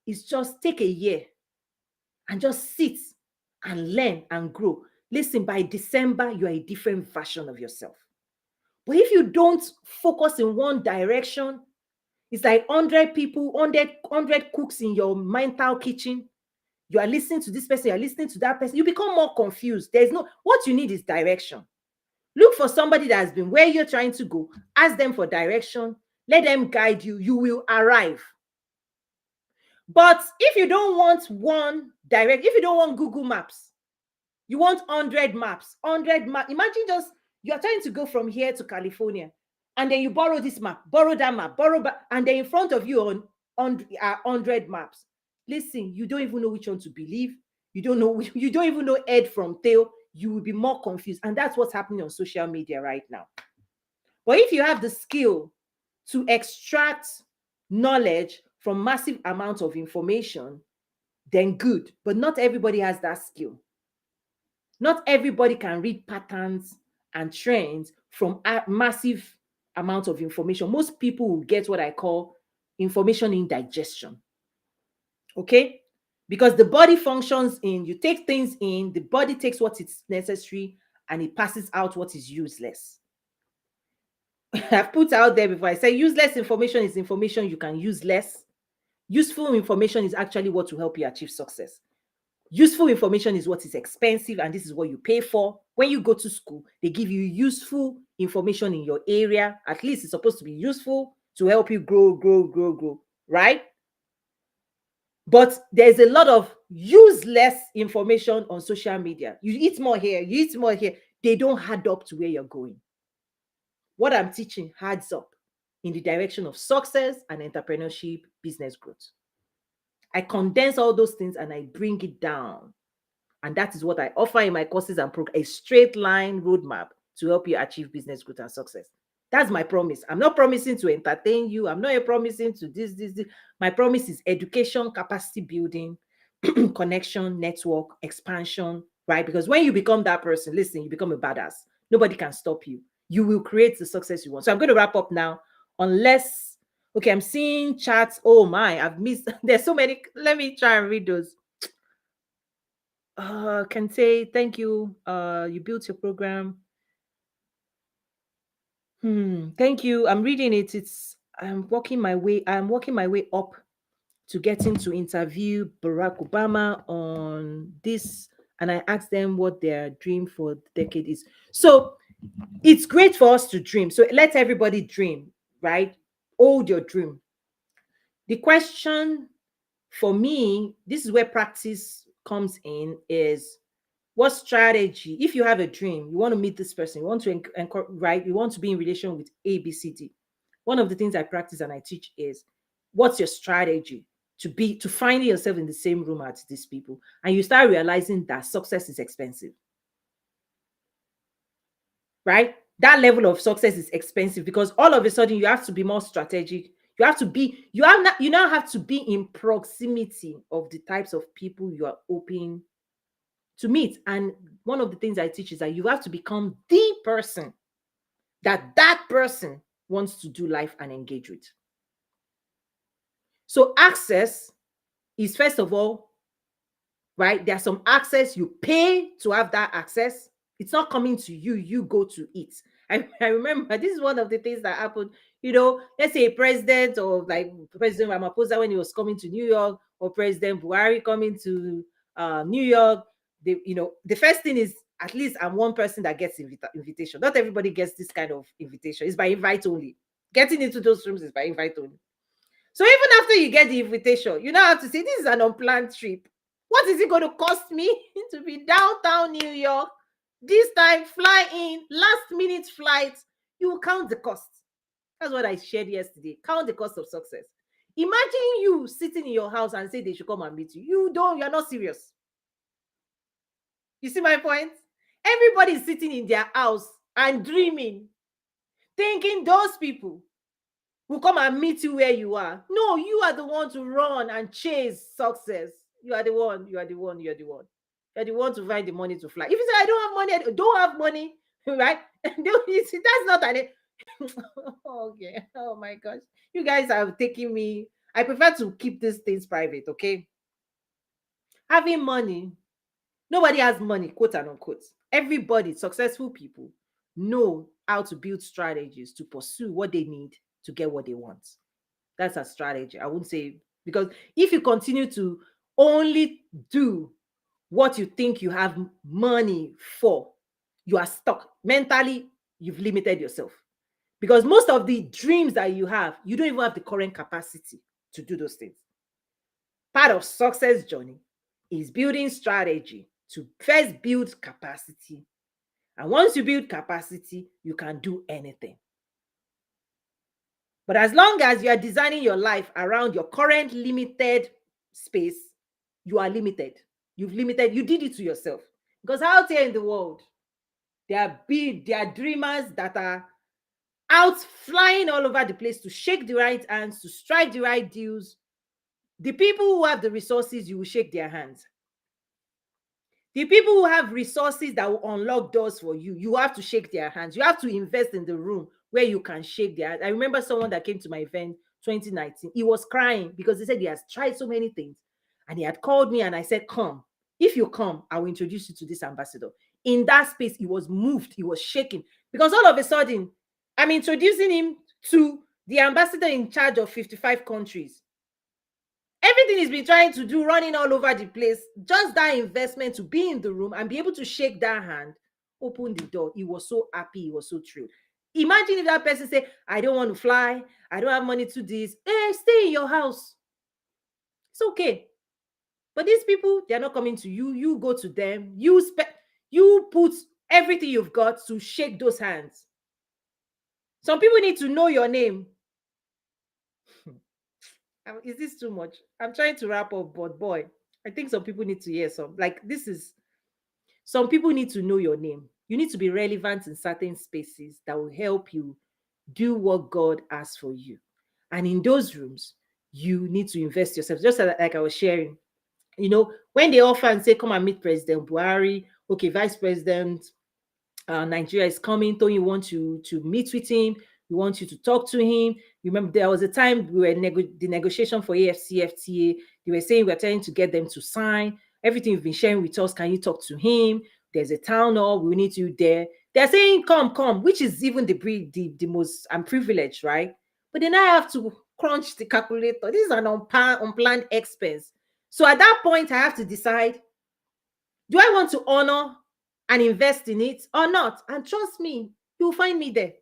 is just take a year and just sit and learn and grow. Listen, by December, you are a different version of yourself. But if you don't focus in one direction, it's like 100 people, 100 cooks in your mental kitchen. You are listening to this person, you are listening to that person. You become more confused. There's no, what you need is direction. Look for somebody that has been where you're trying to go. Ask them for direction. Let them guide you. You will arrive. But if you don't want if you don't want Google Maps, you want 100 maps, 100 map. Imagine just you're trying to go from here to California, and then you borrow this map, borrow that map, and then in front of you on 100 maps. Listen, you don't even know which one to believe. You don't know. You don't even know head from tail. You will be more confused, and that's what's happening on social media right now. But if you have the skill to extract knowledge from massive amounts of information, then good. But not everybody has that skill. Not everybody can read patterns and trends from a massive amounts of information. Most people will get what I call information indigestion. Okay? Because the body functions in, you take things in, the body takes what is necessary and it passes out what is useless. I've put out there before, I say useless information is information you can use less. Useful information is actually what will help you achieve success. Useful information is what is expensive, and this is what you pay for. When you go to school, they give you useful information in your area. At least it's supposed to be useful to help you grow, right? But there's a lot of useless information on social media. You eat more here, you eat more here. They don't add up to where you're going. What I'm teaching adds up in the direction of success and entrepreneurship, business growth. I condense all those things and I bring it down. And that is what I offer in my courses and a straight line roadmap to help you achieve business growth and success. That's my promise. I'm not promising to entertain you. I'm not promising to this. My promise is education, capacity building, connection, network, expansion, right? Because when you become that person, listen, you become a badass. Nobody can stop you. You will create the success you want. So I'm going to wrap up now. Unless, okay, I'm seeing chats. Oh my, I've missed. There's so many. Let me try and read those. Can say thank you. You built your program. Thank you. I'm reading it. I'm working my way up to getting to interview Barack Obama on this. And I asked them what their dream for the decade is. So it's great for us to dream. So let everybody dream, right? Hold your dream. The question for me, this is where practice comes in, is what strategy, if you have a dream, you want to meet this person, you want to right, you want to be in relation with ABCD. One of the things I practice and I teach is, what's your strategy to find yourself in the same room as these people? And you start realizing that success is expensive, right? That level of success is expensive because all of a sudden you have to be more strategic. You now have to be in proximity of the types of people you are hoping to meet. And one of the things I teach is that you have to become the person that person wants to do life and engage with. So access is, first of all, right? There's some access you pay to have that access. It's not coming to you, you go to it. I remember this is one of the things that happened. Let's say a president, or like President Ramaphosa when he was coming to New York, or President Buhari coming to New York. The first thing is, at least I'm one person that gets invitation. Not everybody gets this kind of invitation. It's by invite only. Getting into those rooms is by invite only. So even after you get the invitation, you now have to say, this is an unplanned trip. What is it going to cost me to be downtown New York? This time, fly in, last minute flight. You will count the cost. That's what I shared yesterday. Count the cost of success. Imagine you sitting in your house and say they should come and meet you. You're not serious. You see my point? Everybody's sitting in their house and dreaming, thinking those people will come and meet you where you are. No, you are the one to run and chase success. You are the one. You are the one. You are the one. You're the one to find the money to fly. If you say I don't have money, I don't have money, right? You see, that's not an. Okay. Oh my gosh, you guys are taking me. I prefer to keep these things private. Okay. Having money. Nobody has money, quote and unquote. Everybody, successful people, know how to build strategies to pursue what they need to get what they want. That's a strategy. I wouldn't say, because if you continue to only do what you think you have money for, you are stuck. Mentally, you've limited yourself. Because most of the dreams that you have, you don't even have the current capacity to do those things. Part of success journey is building strategy to first build capacity. And once you build capacity, you can do anything. But as long as you are designing your life around your current limited space, you are limited. You did it to yourself. Because out here in the world, there are dreamers that are out flying all over the place to shake the right hands, to strike the right deals. The people who have the resources, you will shake their hands. The people who have resources that will unlock doors for you, you have to shake their hands. You have to invest in the room where you can shake their hands. I remember someone that came to my event 2019. He was crying because he said he has tried so many things. And he had called me and I said, come. If you come, I will introduce you to this ambassador. In that space, he was moved. He was shaking. Because all of a sudden, I'm introducing him to the ambassador in charge of 55 countries. Everything he's been trying to do, running all over the place, just that investment to be in the room and be able to shake that hand, open the door. He was so happy. He was so thrilled. Imagine if that person say, I don't want to fly. I don't have money to this. Hey, stay in your house. It's okay. But these people, they're not coming to you. You go to them. You put everything you've got to shake those hands. Some people need to know your name. Is this too much? I'm trying to wrap up, but boy, I think some people need to hear some people need to know your name. You need to be relevant in certain spaces that will help you do what God has for you. And in those rooms, you need to invest yourself. Just like I was sharing, when they offer and say, come and meet President Buhari, okay, Vice President Nigeria is coming. Tony, you want to meet with him. We want you to talk to him. You remember there was a time we were the negotiation for AFCFTA. They were saying we're trying to get them to sign. Everything you've been sharing with us, can you talk to him? There's a town hall. We need you there. They're saying, come, which is even the most, I'm privileged, right? But then I have to crunch the calculator. This is an unplanned expense. So at that point, I have to decide, do I want to honor and invest in it or not? And trust me, you'll find me there.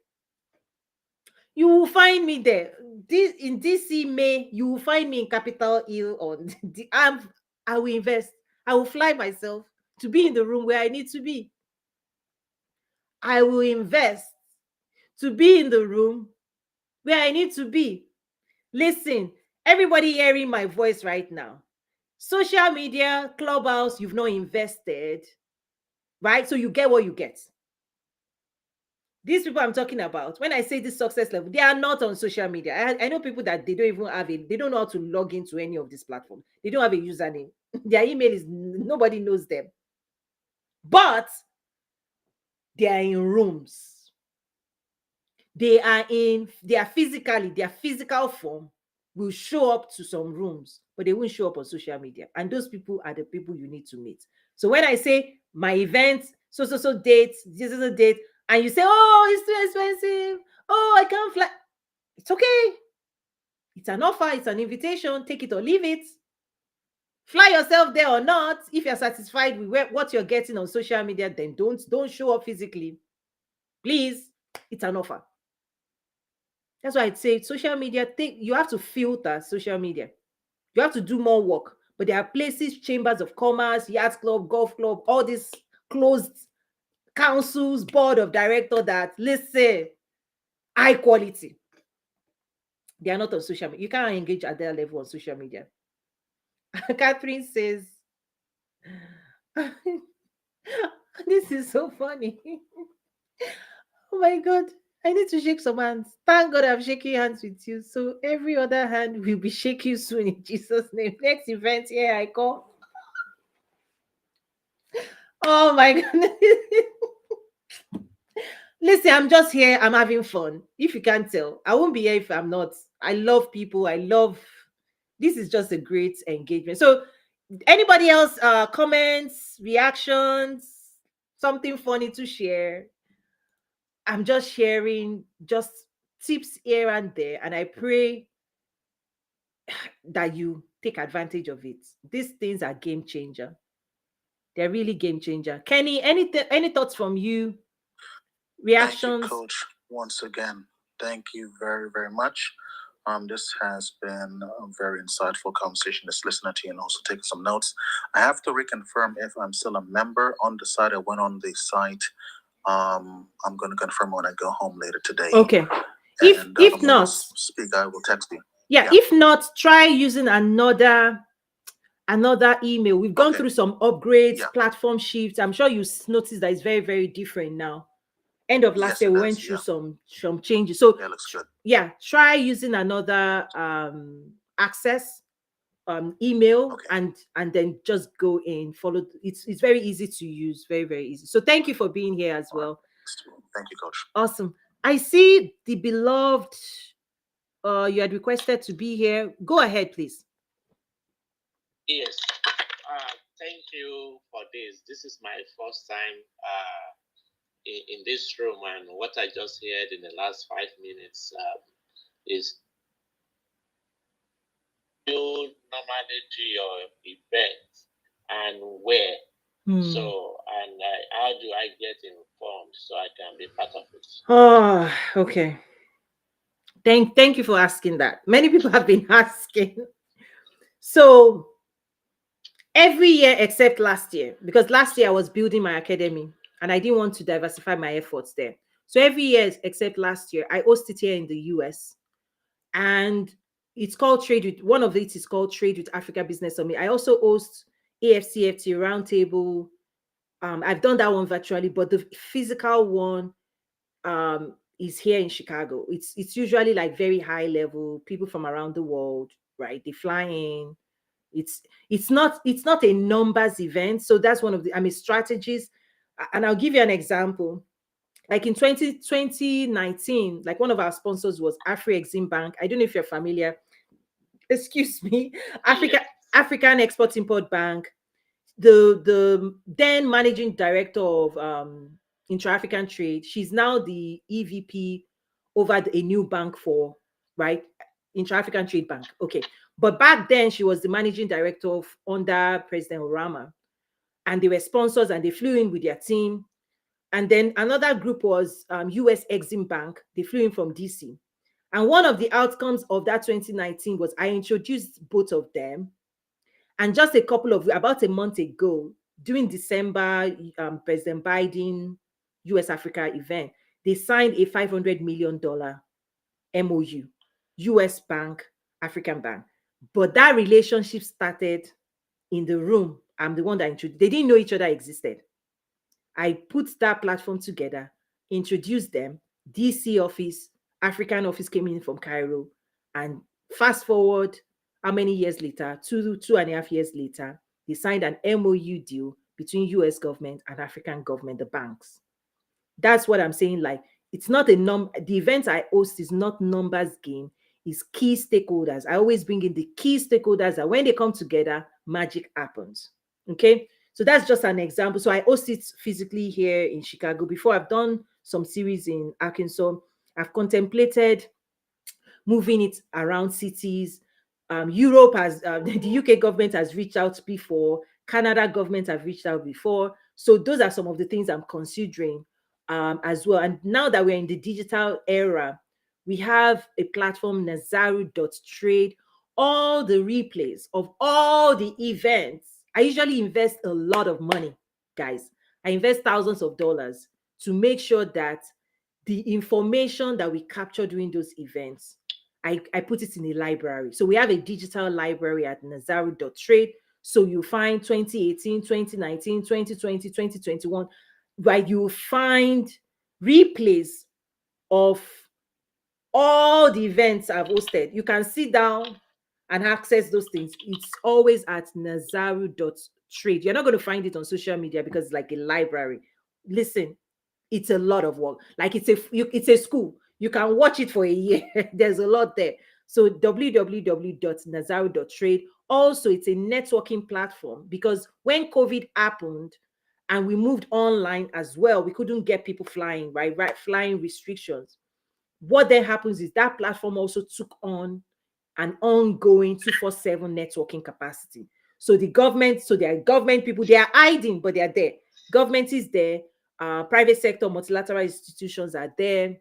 You will find me there. In DC May, you will find me in Capitol Hill on I will invest. I will fly myself to be in the room where I need to be. I will invest to be in the room where I need to be. Listen, everybody hearing my voice right now. Social media, Clubhouse, you've not invested, right? So you get what you get. These people I'm talking about, when I say this success level, they are not on social media. I know people that they don't even have it. They don't know how to log into any of these platforms. They don't have a username. Their email is, nobody knows them. But they are in rooms. Their physical form will show up to some rooms, but they won't show up on social media. And those people are the people you need to meet. So when I say my event, so dates, this is a date, and you say, oh, it's too expensive. Oh, I can't fly. It's okay. It's an offer. It's an invitation. Take it or leave it. Fly yourself there or not. If you're satisfied with what you're getting on social media, then don't show up physically. Please, it's an offer. That's why I'd say social media, you have to filter social media. You have to do more work. But there are places, chambers of commerce, yacht club, golf club, all these closed councils, board of director that listen, high quality. They are not on social media. You can't engage at their level on social media. Catherine says, this is so funny. Oh my God. I need to shake some hands. Thank God I'm shaking hands with you. So every other hand will be shaking soon in Jesus' name. Next event here I come. Oh my goodness. Listen, I'm just here. I'm having fun. If you can't tell, I won't be here if I'm not. I love people. I love this is just a great engagement. So anybody else comments, reactions, something funny to share? I'm just sharing just tips here and there, and I pray that you take advantage of it. These things are game changer. They're really game changer. Kenny, any thoughts from you? Thank you, Reactions? Coach. Once again, thank you very, very much. This has been a very insightful conversation. Just listening to you and also taking some notes. I have to reconfirm if I'm still a member on the site. I went on the site. I'm going to confirm when I go home later today. Okay. And if not, speak, I will text you. Yeah, if not, try using another email. We've gone through some upgrades, platform shifts. I'm sure you noticed that it's very, very different now. End of last year, we went through some changes. So yeah, looks good. Yeah, try using another access email and then just go in, follow. It's very easy to use, very, very easy. So thank you for being here as well. Thank you, Coach. Awesome. I see the beloved you had requested to be here. Go ahead, please. Yes. Thank you for this. This is my first time in this room, and what I just heard in the last 5 minutes is you normally do your event and where. So, and how do I get informed so I can be part of it? Oh, okay. Thank you for asking that. Many people have been asking. So every year except last year, because last year I was building my academy and I didn't want to diversify my efforts there. So every year except last year, I host it here in the US. And it's called Trade with, one of it is called Trade with Africa Business Summit. I also host AFCFT Roundtable. I've done that one virtually, but the physical one is here in Chicago. It's usually like very high level, people from around the world, right? They fly in. It's not a numbers event. So that's one of the strategies. And I'll give you an example. Like in 2019, like one of our sponsors was Afri-Exim Bank. I don't know if you're familiar. Excuse me. African Export Import Bank. The then managing director of intra-African trade, she's now the EVP over a new bank for, right, intra-African trade bank. Okay, but back then she was the managing director of under President Obama, and they were sponsors and they flew in with their team. And then another group was US Exim Bank. They flew in from DC. And one of the outcomes of that 2019 was I introduced both of them. And just about a month ago, during December, President Biden US Africa event, they signed a $500 million MOU, US Bank, African Bank. But that relationship started in the room. I'm the one that introduced. They didn't know each other existed. I put that platform together, introduced them. DC office, African office came in from Cairo. And fast forward, how many years later? 2.5 years later, they signed an MOU deal between US government and African government, the banks. That's what I'm saying. Like, it's not the event I host is not numbers game, it's key stakeholders. I always bring in the key stakeholders that when they come together, magic happens. Okay. So that's just an example. So I host it physically here in Chicago. Before, I've done some series in Arkansas. I've contemplated moving it around cities. Europe has, the UK government has reached out before. Canada government have reached out before. So those are some of the things I'm considering as well. And now that we're in the digital era, We have a platform, Nazaru.trade, all the replays of all the events. I usually invest a lot of money, guys. I invest thousands of dollars to make sure that the information that we capture during those events, I put it in a library. So we have a digital library at Nazaru.trade. So you find 2018, 2019, 2020, 2021, where you find replays of all the events I've hosted. You can sit down and access those things. It's always at Nazaru.trade. You're not going to find it on social media because it's like a library. Listen, it's a lot of work. Like it's a school. You can watch it for a year. There's a lot there. So www.nazaru.trade. Also, it's a networking platform because when COVID happened and we moved online as well, we couldn't get people flying, right? Flying restrictions. What then happens is that platform also took on an ongoing 247 networking capacity. So the government, so there are government people, they are hiding, but they are there. Government is there, private sector, multilateral institutions are there,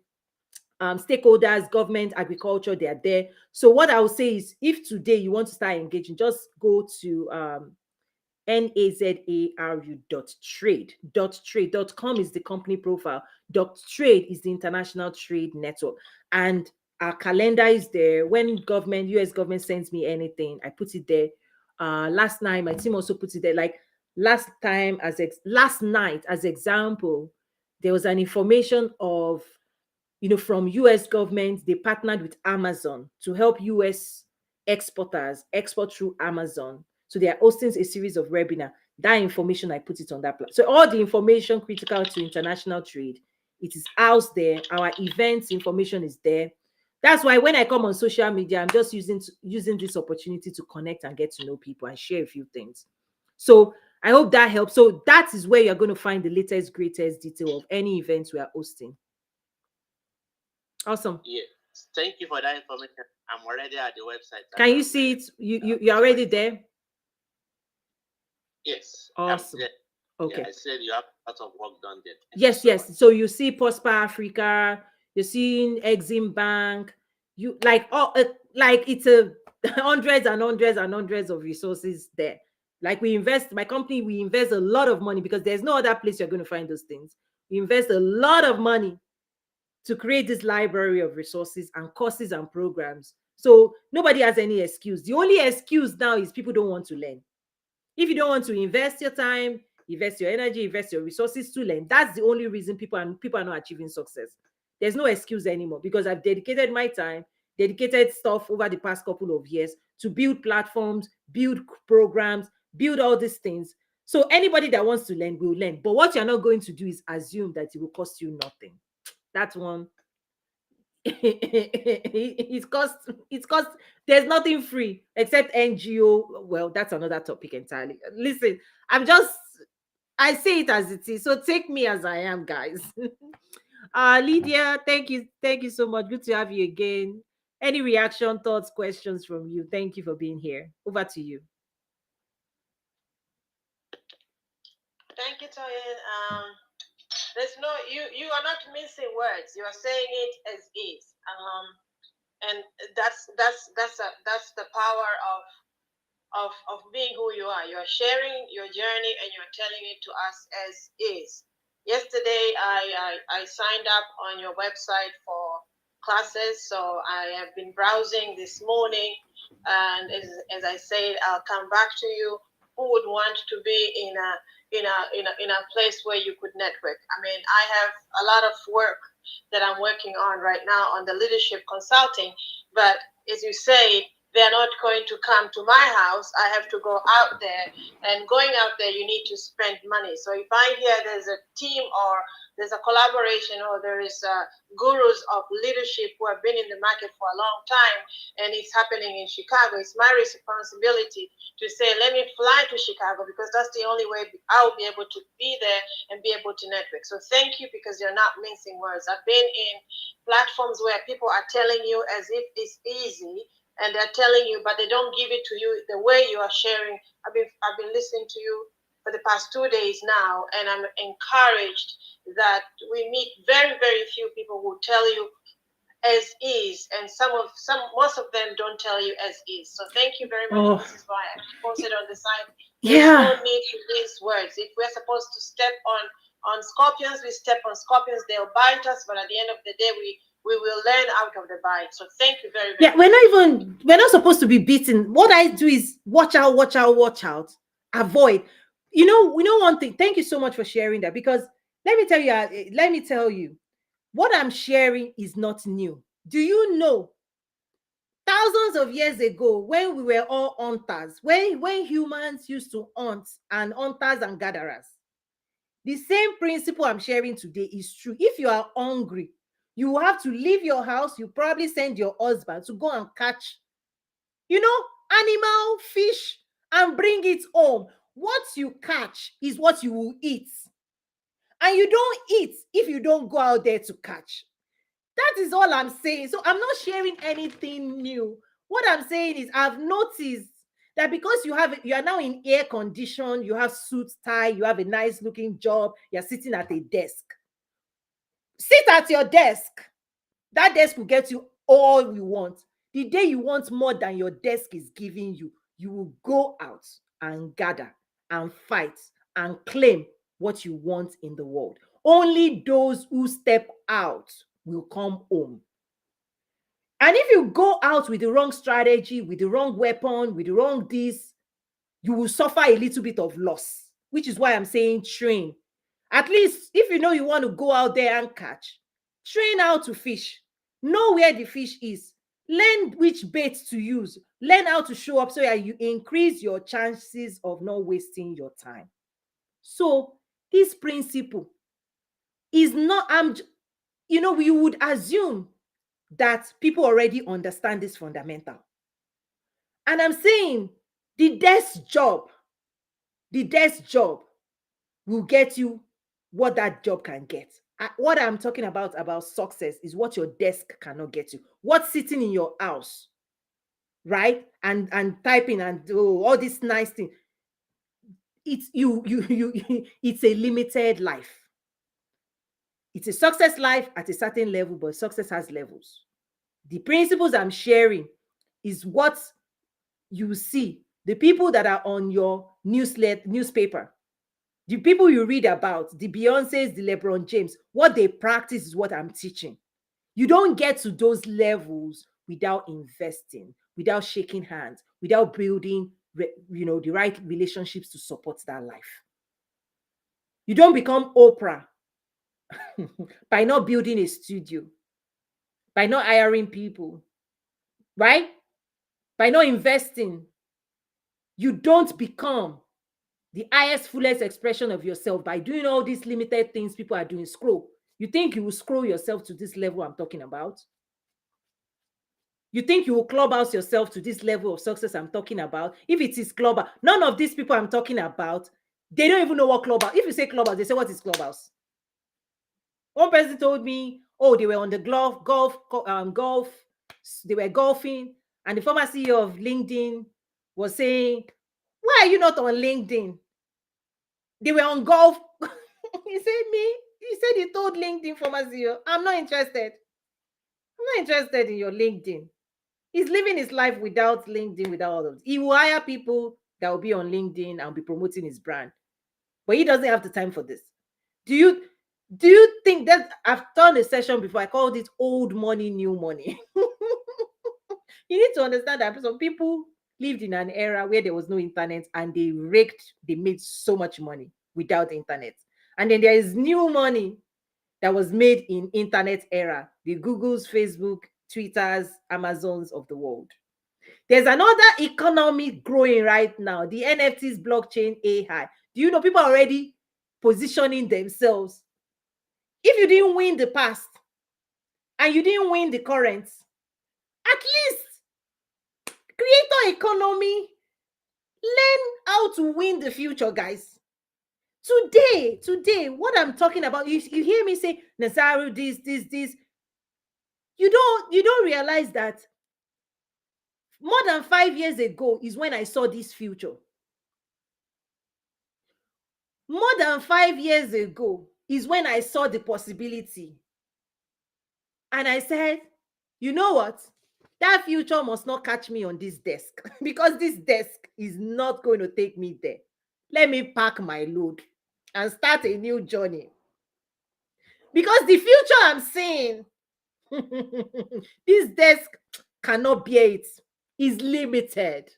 stakeholders, government, agriculture, they are there. So what I would say is if today you want to start engaging, just go to Nazaru.trade. .trade.com is the company profile. .trade is the international trade network. And our calendar is there. When government, US government sends me anything, I put it there. Last night, my team also put it there. Like last night, as example, there was an information of from US government, they partnered with Amazon to help US exporters export through Amazon. So they are hosting a series of webinar. That information, I put it on that platform. So all the information critical to international trade, it is housed there. Our events information is there. That's why when I come on social media, I'm just using this opportunity to connect and get to know people and share a few things. So I hope that helps. So that is where you're going to find the latest, greatest detail of any events we are hosting. Awesome. Yes. Thank you for that information. I'm already at the website. Can you see it? You're already there? Yes. Awesome. Okay. Yeah, I said you have a lot of work done there. Yes. So you see Prosper Africa, you're seeing Exim Bank, you like like it's a hundreds and hundreds and hundreds of resources there. Like my company, we invest a lot of money because there's no other place you're going to find those things. We invest a lot of money to create this library of resources and courses and programs. So nobody has any excuse. The only excuse now is people don't want to learn. If you don't want to invest your time, invest your energy, invest your resources to learn, that's the only reason people are not achieving success. There's no excuse anymore because I've dedicated my time, dedicated stuff over the past couple of years to build platforms, build programs, build all these things. So anybody that wants to learn will learn. But what you're not going to do is assume that it will cost you nothing. That's one. It's cost. There's nothing free except NGO. Well, that's another topic entirely. Listen, I say it as it is, so take me as I am, guys. Lydia, thank you so much. Good to have you again. Any reaction, thoughts, questions from you? Thank you for being here. Over to you. Thank you, Toyin. There's no you are not missing words. You are saying it as is. And that's the power of being who you are. You're sharing your journey and you're telling it to us as is. Yesterday, I signed up on your website for classes, so I have been browsing this morning, and as I said, I'll come back to you. Who would want to be in a place where you could network? I mean, I have a lot of work that I'm working on right now on the leadership consulting, but as you say, they're not going to come to my house. I have to go out there, and going out there, you need to spend money. So if I hear there's a team or there's a collaboration or there is gurus of leadership who have been in the market for a long time and it's happening in Chicago, it's my responsibility to say, let me fly to Chicago because that's the only way I'll be able to be there and be able to network. So thank you because you're not mincing words. I've been in platforms where people are telling you as if it's easy, and they're telling you, but they don't give it to you the way you are sharing. I've been listening to you for the past 2 days now, and I'm encouraged that we meet very, very few people who tell you as is, and most of them don't tell you as is. So thank you very much. Oh, This is why I posted on the side. There's yeah. no need to mince words. If we're supposed to step on scorpions, we step on scorpions. They'll bite us, but at the end of the day, we will learn out of the bite. So thank you very Yeah, very much. we're not supposed to be beaten. What I do is watch out, watch out, watch out, avoid. We know one thing. Thank you so much for sharing that, because let me tell you, what I'm sharing is not new. Do you know, thousands of years ago, when we were all hunters, when humans used to hunt, and hunters and gatherers, the same principle I'm sharing today is true. If you are hungry, you will have to leave your house. You probably send your husband to go and catch, animal, fish, and bring it home. What you catch is what you will eat. And you don't eat if you don't go out there to catch. That is all I'm saying. So I'm not sharing anything new. What I'm saying is, I've noticed that because you are now in air condition, you have suit tie, you have a nice looking job, you're sitting at a desk. Sit at your desk. That desk will get you all you want. The day you want more than your desk is giving you, you will go out and gather and fight and claim what you want in the world. Only those who step out will come home. And if you go out with the wrong strategy, with the wrong weapon, with the wrong this, you will suffer a little bit of loss, which is why I'm saying train. At least if you know you want to go out there and catch, train how to fish. Know where the fish is. Learn which bait to use. Learn how to show up so that you increase your chances of not wasting your time. So this principle is not, we would assume that people already understand this fundamental. And I'm saying the desk job will get you what that job can get. What I'm talking about success is what your desk cannot get you. What's sitting in your house, right? And typing and all this nice thing. It's it's a limited life. It's a success life at a certain level, but success has levels. The principles I'm sharing is what you see. The people that are on your newspaper, the people you read about, the Beyoncés, the LeBron James, what they practice is what I'm teaching. You don't get to those levels without investing, without shaking hands, without building, the right relationships to support that life. You don't become Oprah by not building a studio, by not hiring people, right? By not investing. You don't become the highest, fullest expression of yourself by doing all these limited things people are doing. Scroll. You think you will scroll yourself to this level I'm talking about? You think you will clubhouse yourself to this level of success I'm talking about? If it is clubhouse, none of these people I'm talking about, they don't even know what clubhouse. If you say clubhouse, they say, what is clubhouse? One person told me, oh, they were on the golf, they were golfing, and the former CEO of LinkedIn was saying, why are you not on LinkedIn? They were on golf. He said, me? He said he told LinkedIn former CEO, I'm not interested. I'm not interested in your LinkedIn. He's living his life without LinkedIn, without all of it. He will hire people that will be on LinkedIn and be promoting his brand. But he doesn't have the time for this. Do you think that I've done a session before? I called it old money, new money. You need to understand that some people lived in an era where there was no internet and they made so much money without the internet. And then there is new money that was made in internet era, the Googles, Facebook, Twitters, Amazons of the world. There's another economy growing right now, the NFTs, blockchain, AI. Do you know people are already positioning themselves? If you didn't win the past and you didn't win the current, at least creator economy, learn how to win the future, guys. Today, what I'm talking about, you hear me say, Nazaru, this. You don't realize that more than 5 years ago is when I saw this future. More than 5 years ago is when I saw the possibility. And I said, You know what? That future must not catch me on this desk because this desk is not going to take me there. Let me pack my load and start a new journey. Because the future I'm seeing, this desk cannot bear it. Is limited.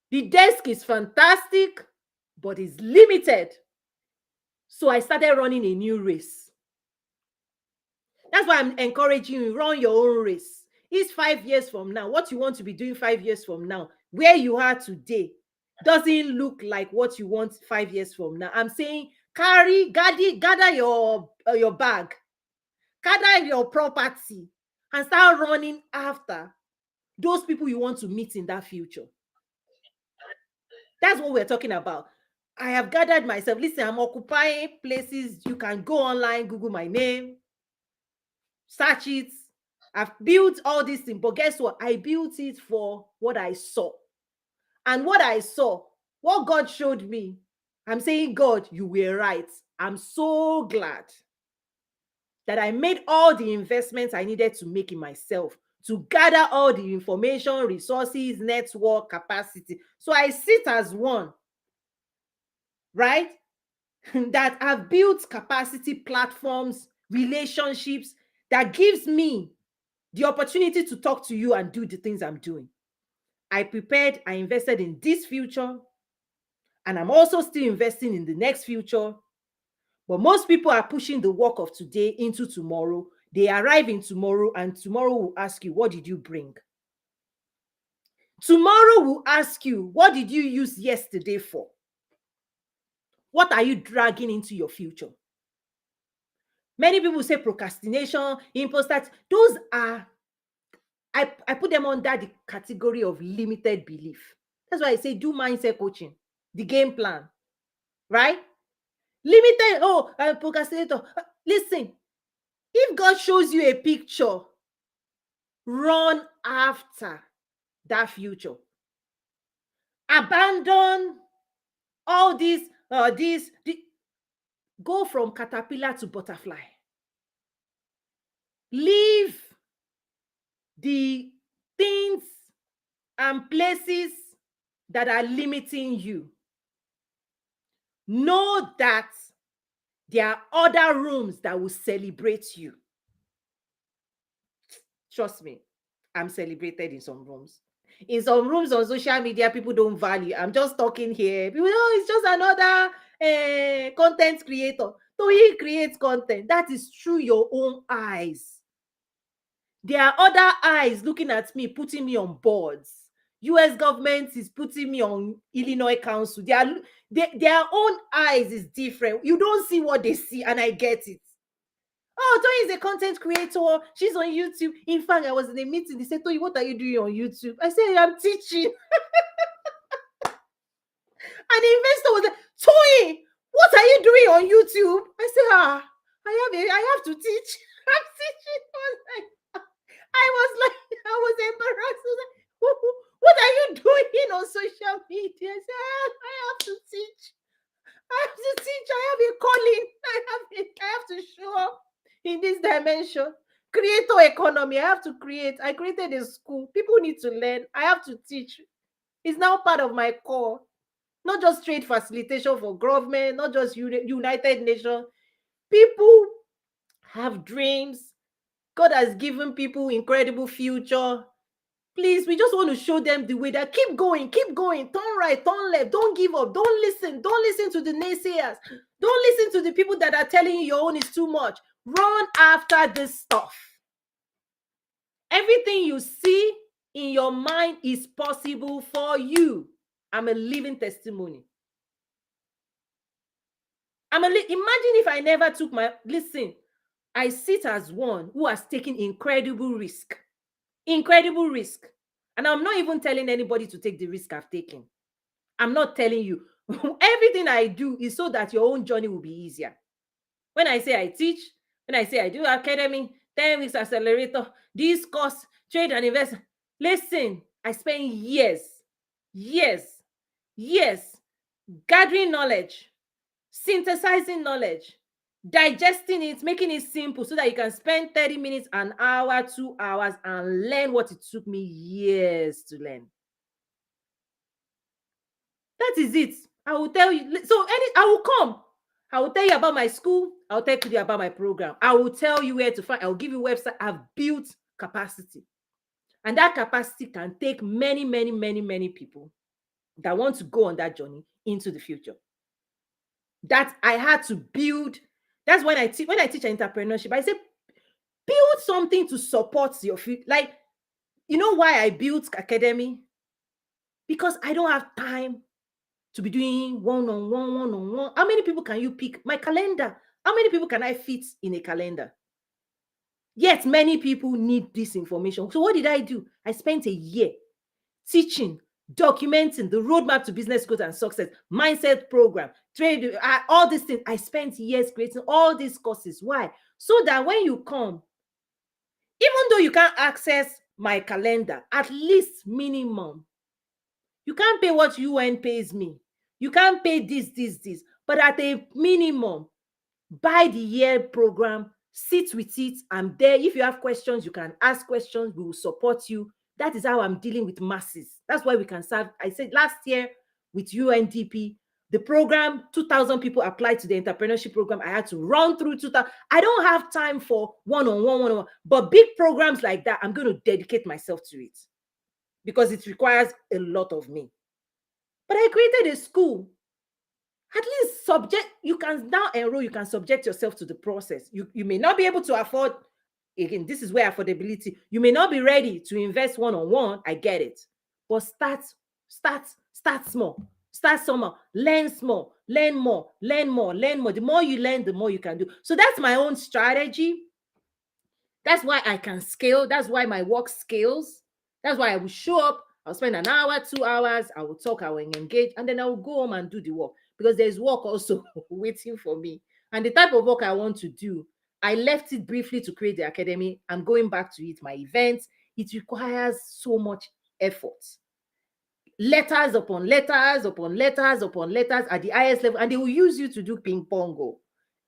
The desk is fantastic, but is limited. So I started running a new race. That's why I'm encouraging you, run your own race. It's 5 years from now. What you want to be doing 5 years from now, where you are today, doesn't look like what you want 5 years from now. I'm saying gather your bag, gather your property, and start running after those people you want to meet in that future. That's what we're talking about. I have gathered myself. Listen, I'm occupying places. You can go online, Google my name, search it. I've built all these things, but guess what? I built it for what I saw. And what I saw, what God showed me, I'm saying, God, you were right. I'm so glad that I made all the investments I needed to make in myself to gather all the information, resources, network, capacity. So I sit as one, right? That have built capacity, platforms, relationships that gives me the opportunity to talk to you and do the things I'm doing. I prepared, I invested in this future, and I'm also still investing in the next future. But most people are pushing the work of today into tomorrow. They arrive in tomorrow, and tomorrow will ask you, what did you bring? Tomorrow will ask you, what did you use yesterday for? What are you dragging into your future? Many people say procrastination, imposter. Those are, I put them under the category of limited belief. That's why I say do mindset coaching, the game plan, right? Limited, procrastinator. Listen, if God shows you a picture, run after that future. Abandon all go from caterpillar to butterfly. Leave the things and places that are limiting you. Know that there are other rooms that will celebrate you. Trust me, I'm celebrated in some rooms. In some rooms on social media, people don't value. I'm just talking here. People, oh, it's just another content creator. So he creates content. That is through your own eyes. There are other eyes looking at me, putting me on boards. US government is putting me on Illinois Council. Their own eyes is different. You don't see what they see, and I get it. Oh, Toyi is a content creator. She's on YouTube. In fact, I was in a meeting. They said, Toyi, what are you doing on YouTube? I said, I'm teaching. And the investor was like, Toyi, what are you doing on YouTube? I said, I have to teach. I'm teaching. I was embarrassed. I was like, what are you doing on social media? I said, I have to teach. I have to teach. I have a calling. I have to show up in this dimension. Creator economy. I have to create. I created a school. People need to learn. I have to teach. It's now part of my core. Not just trade facilitation for government, not just United Nations. People have dreams. God has given people incredible future. Please, we just want to show them the way that keep going, turn right, turn left, don't give up, don't listen to the naysayers, don't listen to the people that are telling you your own is too much. Run after this stuff. Everything you see in your mind is possible for you. I'm a living testimony. Imagine if I never took listen, I sit as one who has taken incredible risk. And I'm not even telling anybody to take the risk I've taken. I'm not telling you. Everything I do is so that your own journey will be easier. When I say I teach, when I say I do academy, 10 weeks accelerator, this course, trade and invest. Listen, I spent years gathering knowledge, synthesizing knowledge, digesting it, making it simple so that you can spend 30 minutes, an hour, 2 hours, and learn what it took me years to learn. That is it. I will tell you. So I will come. I will tell you about my school. I'll tell you about my program. I will tell you where to find. I will give you website. I've built capacity. And that capacity can take many, many, many, many people that want to go on that journey into the future. That I had to build. That's when I teach entrepreneurship. I say build something to support your future. Like, you know why I built academy? Because I don't have time to be doing one-on-one, one-on-one. How many people can you pick? My calendar. How many people can I fit in a calendar? Yet many people need this information. So what did I do? I spent a year teaching, documenting the roadmap to business growth and success, mindset program, trade, all these things. I spent years creating all these courses. Why? So that when you come, even though you can't access my calendar, at least minimum, you can't pay what UN pays me. You can't pay this. But at a minimum, buy the year program, sit with it. I'm there. If you have questions, you can ask questions. We will support you. That is how I'm dealing with masses. That's why we can serve. I said last year with UNDP, the program, 2,000 people applied to the entrepreneurship program. I had to run through 2,000. I don't have time for one-on-one. But big programs like that, I'm going to dedicate myself to it because it requires a lot of me. But I created a school. At least you can now enroll, you can subject yourself to the process. You may not be able to afford, again, this is where affordability, you may not be ready to invest one-on-one, I get it. But start small. Start small, learn small, learn more. The more you learn, the more you can do. So that's my own strategy. That's why I can scale. That's why my work scales. That's why I will show up. I'll spend an hour, 2 hours. I will talk. I will engage. And then I will go home and do the work because there's work also waiting for me. And the type of work I want to do, I left it briefly to create the academy. I'm going back to it, my events. It requires so much effort. Letters upon letters upon letters upon letters at the highest level. And they will use you to do ping pong.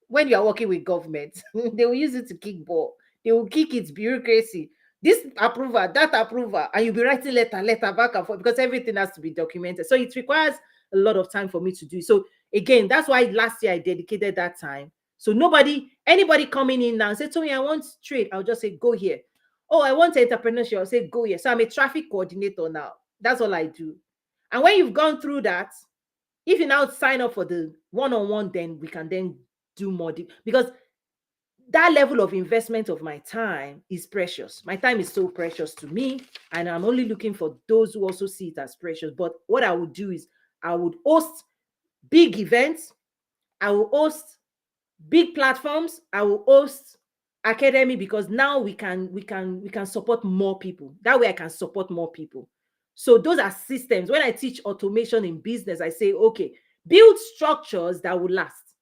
When you are working with government, they will use it to kick ball. They will kick its bureaucracy. This approval, that approval, and you'll be writing letter back and forth because everything has to be documented. So it requires a lot of time for me to do. So again, that's why last year I dedicated that time. So anybody coming in now and say, Tony, I want trade, I'll just say, go here. Oh, I want entrepreneurship, I'll say, go here. So I'm a traffic coordinator now. That's all I do. And when you've gone through that, if you now sign up for the one-on-one, then we can then do more because that level of investment of my time is precious. My time is so precious to me, and I'm only looking for those who also see it as precious. But what I would do is I would host big events, I will host big platforms, I will host academy because now we can support more people. That way I can support more people. So those are systems. When I teach automation in business, I say, okay, build structures that will last.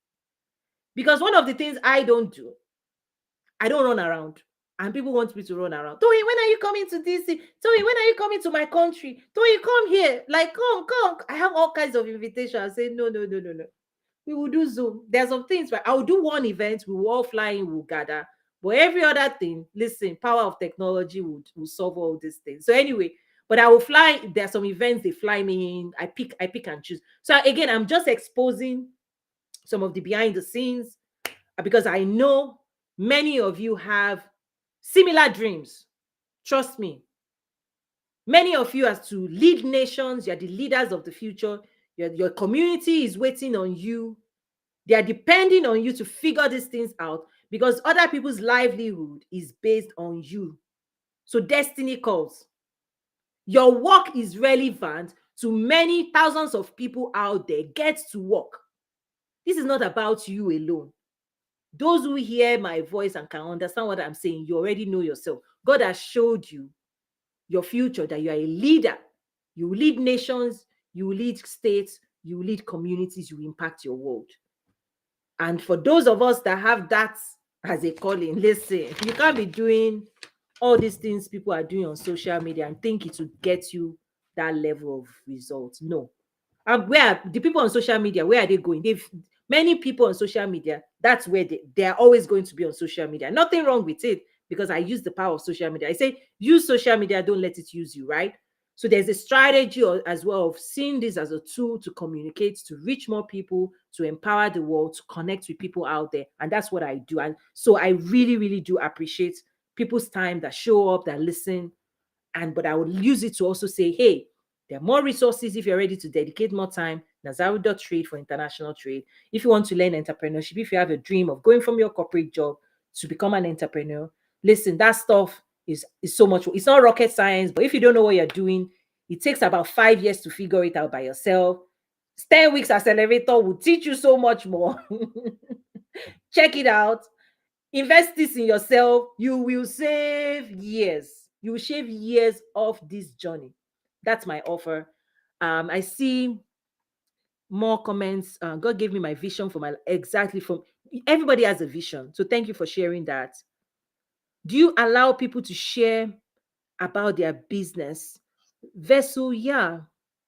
Because one of the things I don't do, I don't run around. And people want me to run around. Tony, when are you coming to DC? Tony, when are you coming to my country? Tony, come here. Like, come. I have all kinds of invitations. I say, no. We will do Zoom. There's some things, right? I will do one event. We will all fly in, we'll gather. But every other thing, listen, power of technology will solve all these things. So anyway, but I will fly. There are some events they fly me in. I pick and choose. So again, I'm just exposing some of the behind the scenes because I know many of you have similar dreams. Trust me. Many of you as to lead nations, you're the leaders of the future. Your community is waiting on you. They are depending on you to figure these things out because other people's livelihood is based on you. So destiny calls. Your work is relevant to many thousands of people out there. Get to work. This is not about you alone. Those who hear my voice and can understand what I'm saying, you already know yourself. God has showed you your future, that you are a leader. You will lead nations, you will lead states, you will lead communities, you will impact your world. And for those of us that have that as a calling, listen, you can't be doing all these things people are doing on social media and think it will get you that level of results. No. Where the people on social media, where are they going? Many people on social media, that's where they are always going to be on social media. Nothing wrong with it, because I use the power of social media. I say use social media, don't let it use you, right? So there's a strategy as well of seeing this as a tool to communicate, to reach more people, to empower the world, to connect with people out there. And that's what I do. And so I really, really do appreciate people's time that show up, that listen. And but I would use it to also say, hey, there are more resources if you're ready to dedicate more time. Nazaru.trade for international trade. If you want to learn entrepreneurship, if you have a dream of going from your corporate job to become an entrepreneur, listen, that stuff is so much. It's not rocket science, but if you don't know what you're doing, it takes about 5 years to figure it out by yourself. 10 weeks accelerator will teach you so much more. Check it out. Invest this in yourself. You will save years. You will shave years off this journey. That's my offer. I see more comments. God gave me my vision for my exactly from everybody has a vision. So thank you for sharing that. Do you allow people to share about their business? Vessel, yeah.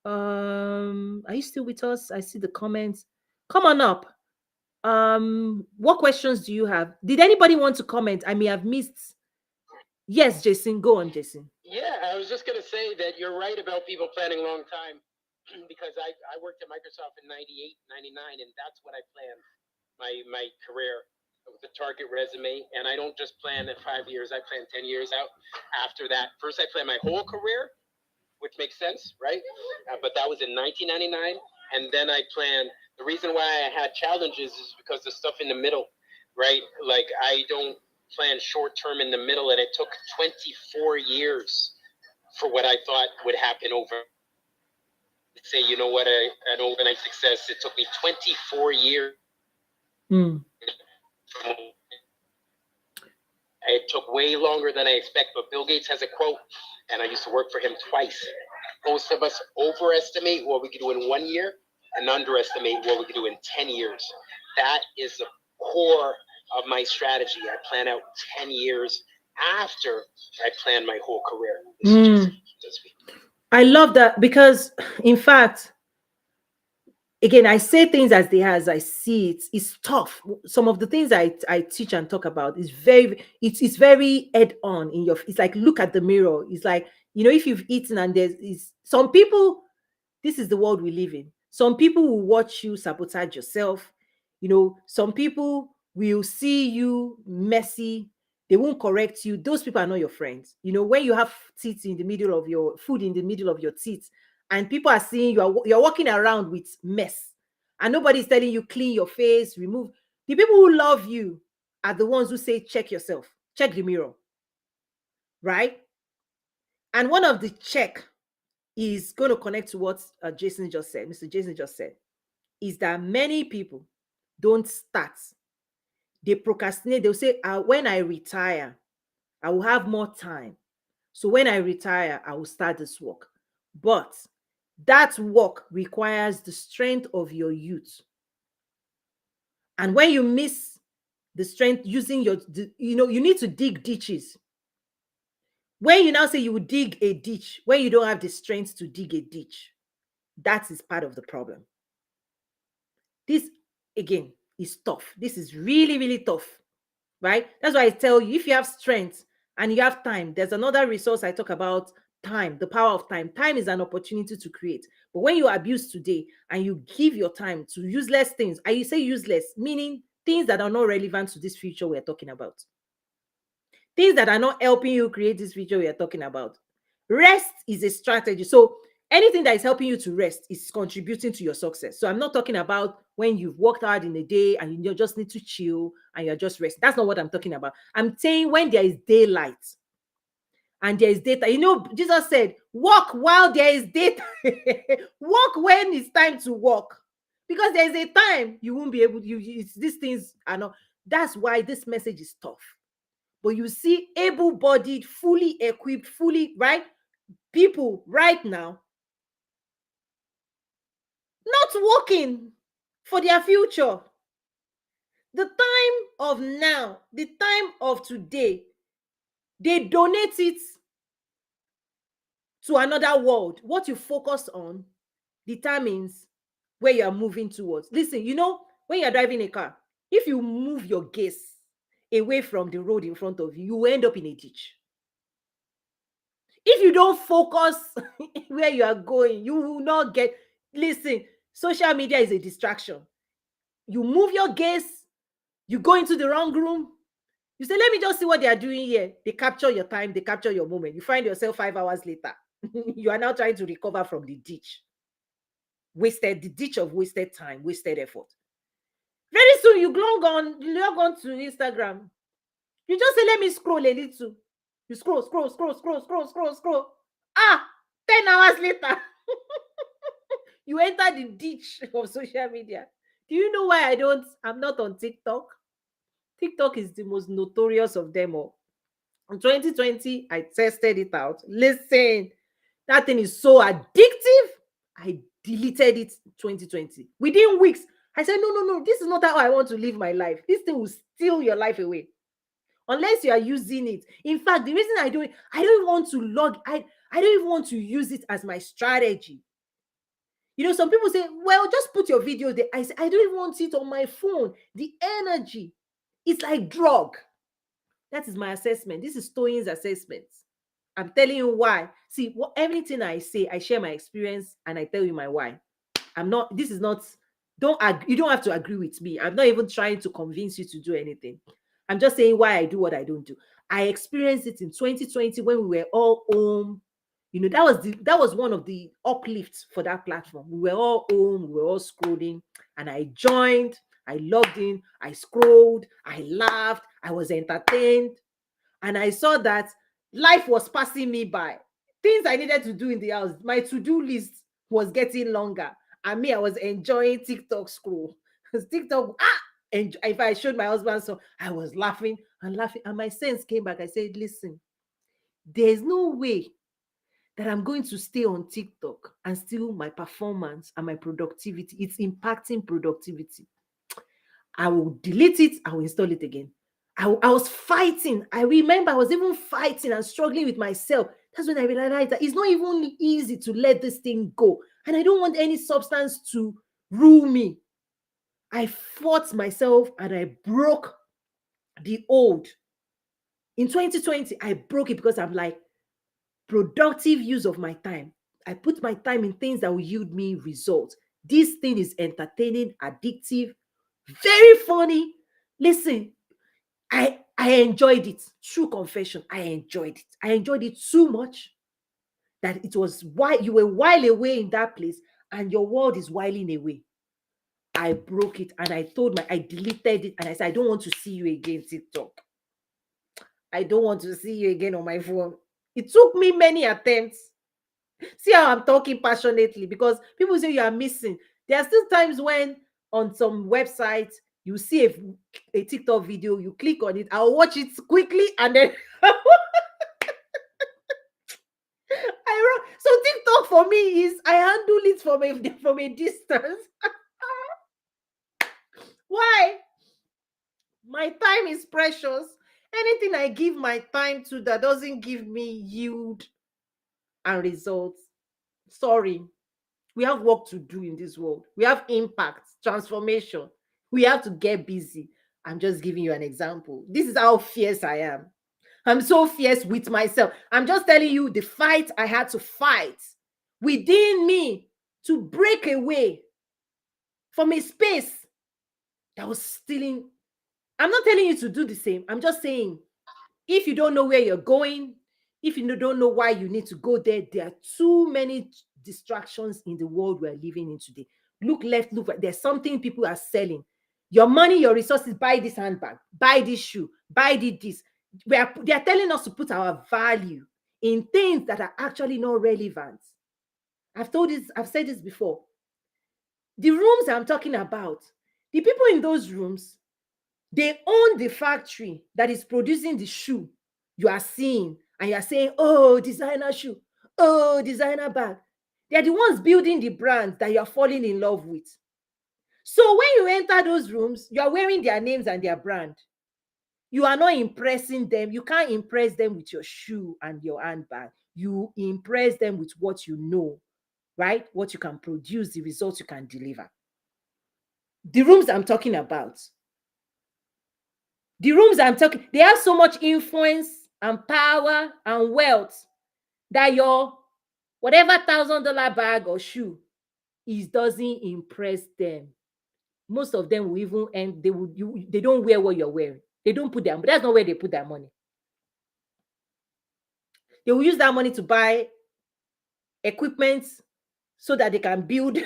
Are you still with us? I see the comments. Come on up. What questions do you have? Did anybody want to comment? I may have missed. Yes, Jason, go on, Jason. Yeah, I was just going to say that you're right about people planning long time because I worked at Microsoft in 98, 99, and that's when I planned my career with a target resume. And I don't just plan in 5 years, I plan 10 years out after that. First, I plan my whole career, which makes sense, right? But that was in 1999. And then I planned, the reason why I had challenges is because the stuff in the middle, right? Like I don't plan short term in the middle, and it took 24 years for what I thought would happen over. Say, you know what, an overnight success. It took me 24 years. It took way longer than I expect, but Bill Gates has a quote, and I used to work for him twice. Most of us overestimate what we can do in 1 year and underestimate what we can do in 10 years. That is the core of my strategy. I plan out 10 years after I plan my whole career. I love that because, in fact, again, I say things as I see it. It's tough. Some of the things I teach and talk about is it's very head on in your. It's like look at the mirror. It's like, if you've eaten and there's some people. This is the world we live in. Some people will watch you sabotage yourself. Some people will see you messy. They won't correct you. Those people are not your friends. When you have teeth in the middle of your food in the middle of your teeth, and people are seeing you're walking around with mess, and nobody's telling you clean your face, remove. The people who love you are the ones who say check yourself, check the mirror, right? And one of the check is going to connect to what Jason just said, Mr. Jason just said, is that many people don't start. They procrastinate. They'll say, when I retire, I will have more time. So when I retire, I will start this work. But that work requires the strength of your youth. And when you miss the strength using you need to dig ditches. When you now say you will dig a ditch, when you don't have the strength to dig a ditch, that is part of the problem. This, again, is tough. This is really, really tough, right? That's why I tell you, if you have strength and you have time, there's another resource I talk about, time, the power of time. Time is an opportunity to create. But when you abuse today and you give your time to useless things, and you say useless, meaning things that are not relevant to this future we're talking about, things that are not helping you create this future we are talking about. Rest is a strategy. So anything that is helping you to rest is contributing to your success. So I'm not talking about when you've worked hard in a day and you just need to chill and you're just resting. That's not what I'm talking about. I'm saying when there is daylight and there is data. Jesus said, walk while there is data. Walk when it's time to walk. Because there's a time you won't be able to, these things are not. That's why this message is tough. But you see able-bodied, fully equipped, right? People right now not working for their future. The time of now, the time of today, they donate it to another world. What you focus on determines where you are moving towards. Listen, When you're driving a car, if you move your gaze away from the road in front of you, you will end up in a ditch. If you don't focus where you are going, you will not get. Listen, social media is a distraction. You move your gaze, you go into the wrong room, you say, let me just see what they are doing here. They capture your time, they capture your moment. You find yourself 5 hours later. You are now trying to recover from the ditch. The ditch of wasted time, wasted effort. Very soon you log on to Instagram. You just say, let me scroll a little. You scroll, scroll, scroll, scroll, scroll, scroll, scroll. Ah, 10 hours later, you enter the ditch of social media. Do you know why I'm not on TikTok? TikTok is the most notorious of them all. In 2020, I tested it out. Listen, that thing is so addictive. I deleted it 2020. Within weeks, I said, no, no, no, this is not how I want to live my life. This thing will steal your life away unless you are using it. In fact, the reason I don't even want to I don't even want to use it as my strategy. Some people say, well, just put your video there. I say, I don't even want it on my phone. The energy, it's like drug. That is my assessment. This is Toyin's assessment. I'm telling you why. See, everything I say, I share my experience and I tell you my why. This is not, you don't have to agree with me. I'm not even trying to convince you to do anything. I'm just saying why I do what I don't do. I experienced it in 2020 when we were all home. That was one of the uplifts for that platform. We were all home, we were all scrolling, and I joined, I logged in, I scrolled, I laughed, I was entertained, and I saw that life was passing me by. Things I needed to do in the house, my to-do list was getting longer. And me, I was enjoying TikTok scroll. Because TikTok, and if I showed my husband, so I was laughing and laughing. And my sense came back. I said, listen, there's no way that I'm going to stay on TikTok and still my performance and my productivity. It's impacting productivity. I will delete it. I will install it again. I was fighting. I remember I was even fighting and struggling with myself. That's when I realized that it's not even easy to let this thing go. And I don't want any substance to rule me. I fought myself and I broke the old. In 2020, I broke it because I'm like, productive use of my time. I put my time in things that will yield me results. This thing is entertaining, addictive, very funny. Listen, I enjoyed it. True confession, I enjoyed it. I enjoyed it so much that it was why you were while away in that place and your world is whiling away. I broke it and I deleted it and I said, I don't want to see you again, TikTok. I don't want to see you again on my phone. It took me many attempts. See how I'm talking passionately because people say you are missing. There are still times when on some websites you see a TikTok video, you click on it, I'll watch it quickly and then I run. So TikTok for me is I handle it from a distance. Why? My time is precious. Anything I give my time to that doesn't give me yield and results, sorry. We have work to do in this world. We have impact, transformation. We have to get busy. I'm just giving you an example. This is how fierce I am. I'm so fierce with myself. I'm just telling you the fight I had to fight within me to break away from a space that was stealing. I'm not telling you to do the same. I'm just saying, if you don't know where you're going, if you don't know why you need to go there, there are too many distractions in the world we're living in today. Look left, look right. There's something people are selling. Your money, your resources, buy this handbag, buy this shoe, buy this. They are telling us to put our value in things that are actually not relevant. I've said this before. The rooms I'm talking about, the people in those rooms, they own the factory that is producing the shoe you are seeing, and you are saying, oh, designer shoe, oh, designer bag. They are the ones building the brand that you are falling in love with. So when you enter those rooms, you are wearing their names and their brand. You are not impressing them. You can't impress them with your shoe and your handbag. You impress them with what you know, right? What you can produce, the results you can deliver. The rooms I'm talking about, they have so much influence and power and wealth that your whatever $1,000 bag or shoe is doesn't impress them. Most of them will even end, they don't wear what you're wearing. They don't put their, that's not where they put their money. They will use that money to buy equipment so that they can build,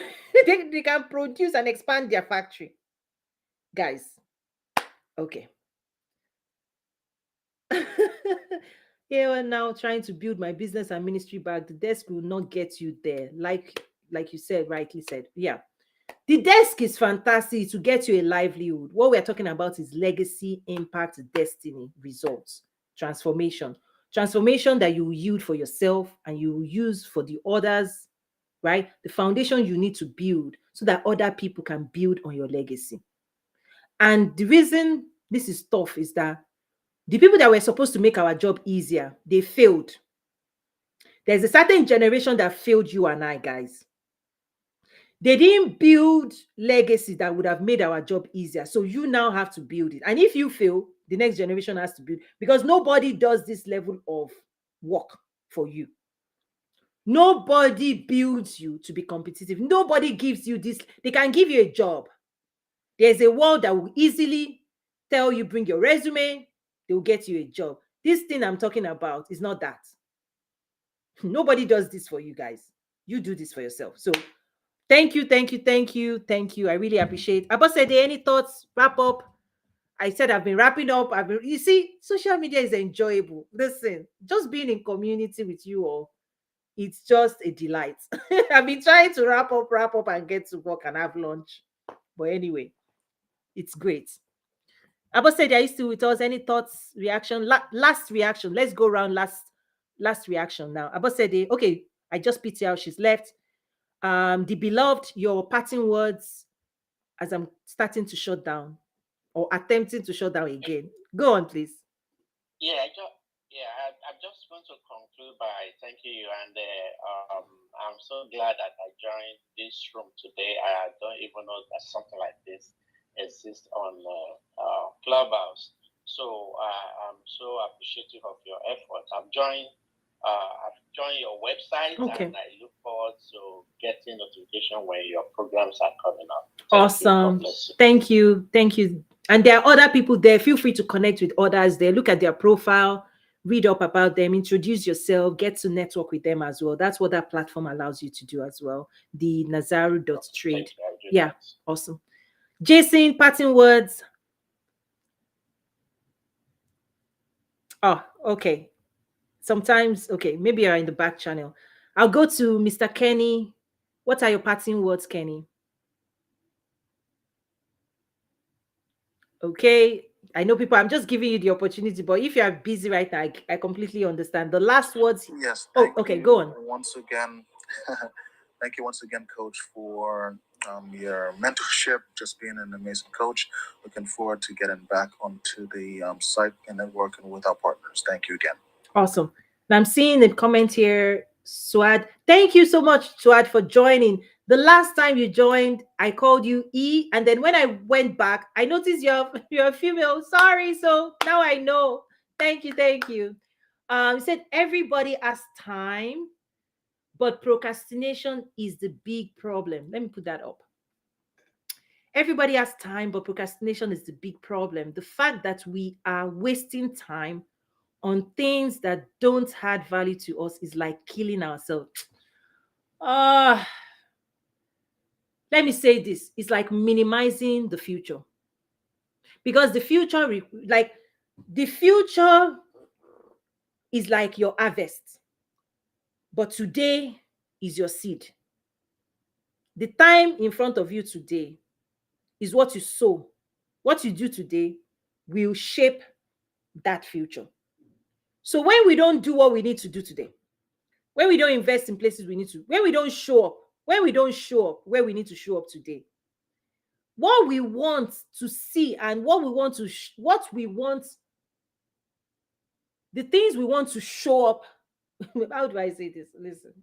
they can produce and expand their factory. Guys, okay. Here and now trying to build my business and ministry back. The desk will not get you there. Like you said, rightly said. Yeah. The desk is fantastic to get you a livelihood. What we're talking about is legacy, impact, destiny, results, transformation. Transformation that you will yield for yourself and you will use for the others, right? The foundation you need to build so that other people can build on your legacy. And the reason this is tough is that the people that were supposed to make our job easier, they failed. There's a certain generation that failed you and I, guys. They didn't build legacy that would have made our job easier. So you now have to build it. And if you fail, the next generation has to build, because nobody does this level of work for you. Nobody builds you to be competitive. Nobody gives you this. They can give you a job. There's a world that will easily tell you, bring your resume, they will get you a job. This thing I'm talking about is not that. Nobody does this for you guys. You do this for yourself. So thank you, thank you, thank you, thank you. I really appreciate. Abosede, any thoughts? Wrap up. I said I've been wrapping up. You see, social media is enjoyable. Listen, just being in community with you all, it's just a delight. I've been trying to wrap up, and get to work and have lunch. But anyway, it's great. Abosede, are you still with us? Any thoughts, reaction? Last reaction. Let's go around last reaction now. Abosede, okay, I just pity how she's left. The beloved, your parting words as I'm starting to shut down or attempting to shut down again. Go on, please. I just want to conclude by thanking you, and I'm so glad that I joined this room today. I don't even know that something like this exists on Clubhouse. So I'm so appreciative of your efforts. I've joined your website, Okay. and I look forward to getting notification when your programs are coming up. Awesome. Thank you. Thank you. And there are other people there. Feel free to connect with others there. Look at their profile, read up about them, introduce yourself, get to network with them as well. That's what that platform allows you to do as well. The Nazaru.trade. Yeah, awesome. Jason, parting words. Oh, okay. Sometimes, okay, maybe you're in the back channel. I'll go to Mr. Kenny. What are your parting words, Kenny? Okay. I know people, I'm just giving you the opportunity, but if you are busy right now, I completely understand. The last words. Yes. Okay, go on. Once again, thank you once again, Coach, for your mentorship. Just being an amazing coach. Looking forward to getting back onto the site and networking with our partners. Thank you again. Awesome. Now I'm seeing the comment here, Swad. Thank you so much, Swad, for joining. The last time you joined, I called you E, and then when I went back, I noticed you're a female. Sorry, so now I know. Thank you, thank you. You said everybody has time, but procrastination is the big problem. Let me put that up. Everybody has time, but procrastination is the big problem. The fact that we are wasting time on things that don't add value to us is like killing ourselves. Uh, Let me say this, it's like minimizing the future. Because the future is like your harvest, but today is your seed. The time in front of you today is what you sow. What you do today will shape that future. So when we don't do what we need to do today, when we don't invest in places we need to, when we don't show up, when we don't show up where we need to show up today, what we want to see and what we want to, the things we want to show up, how do I say this? Listen.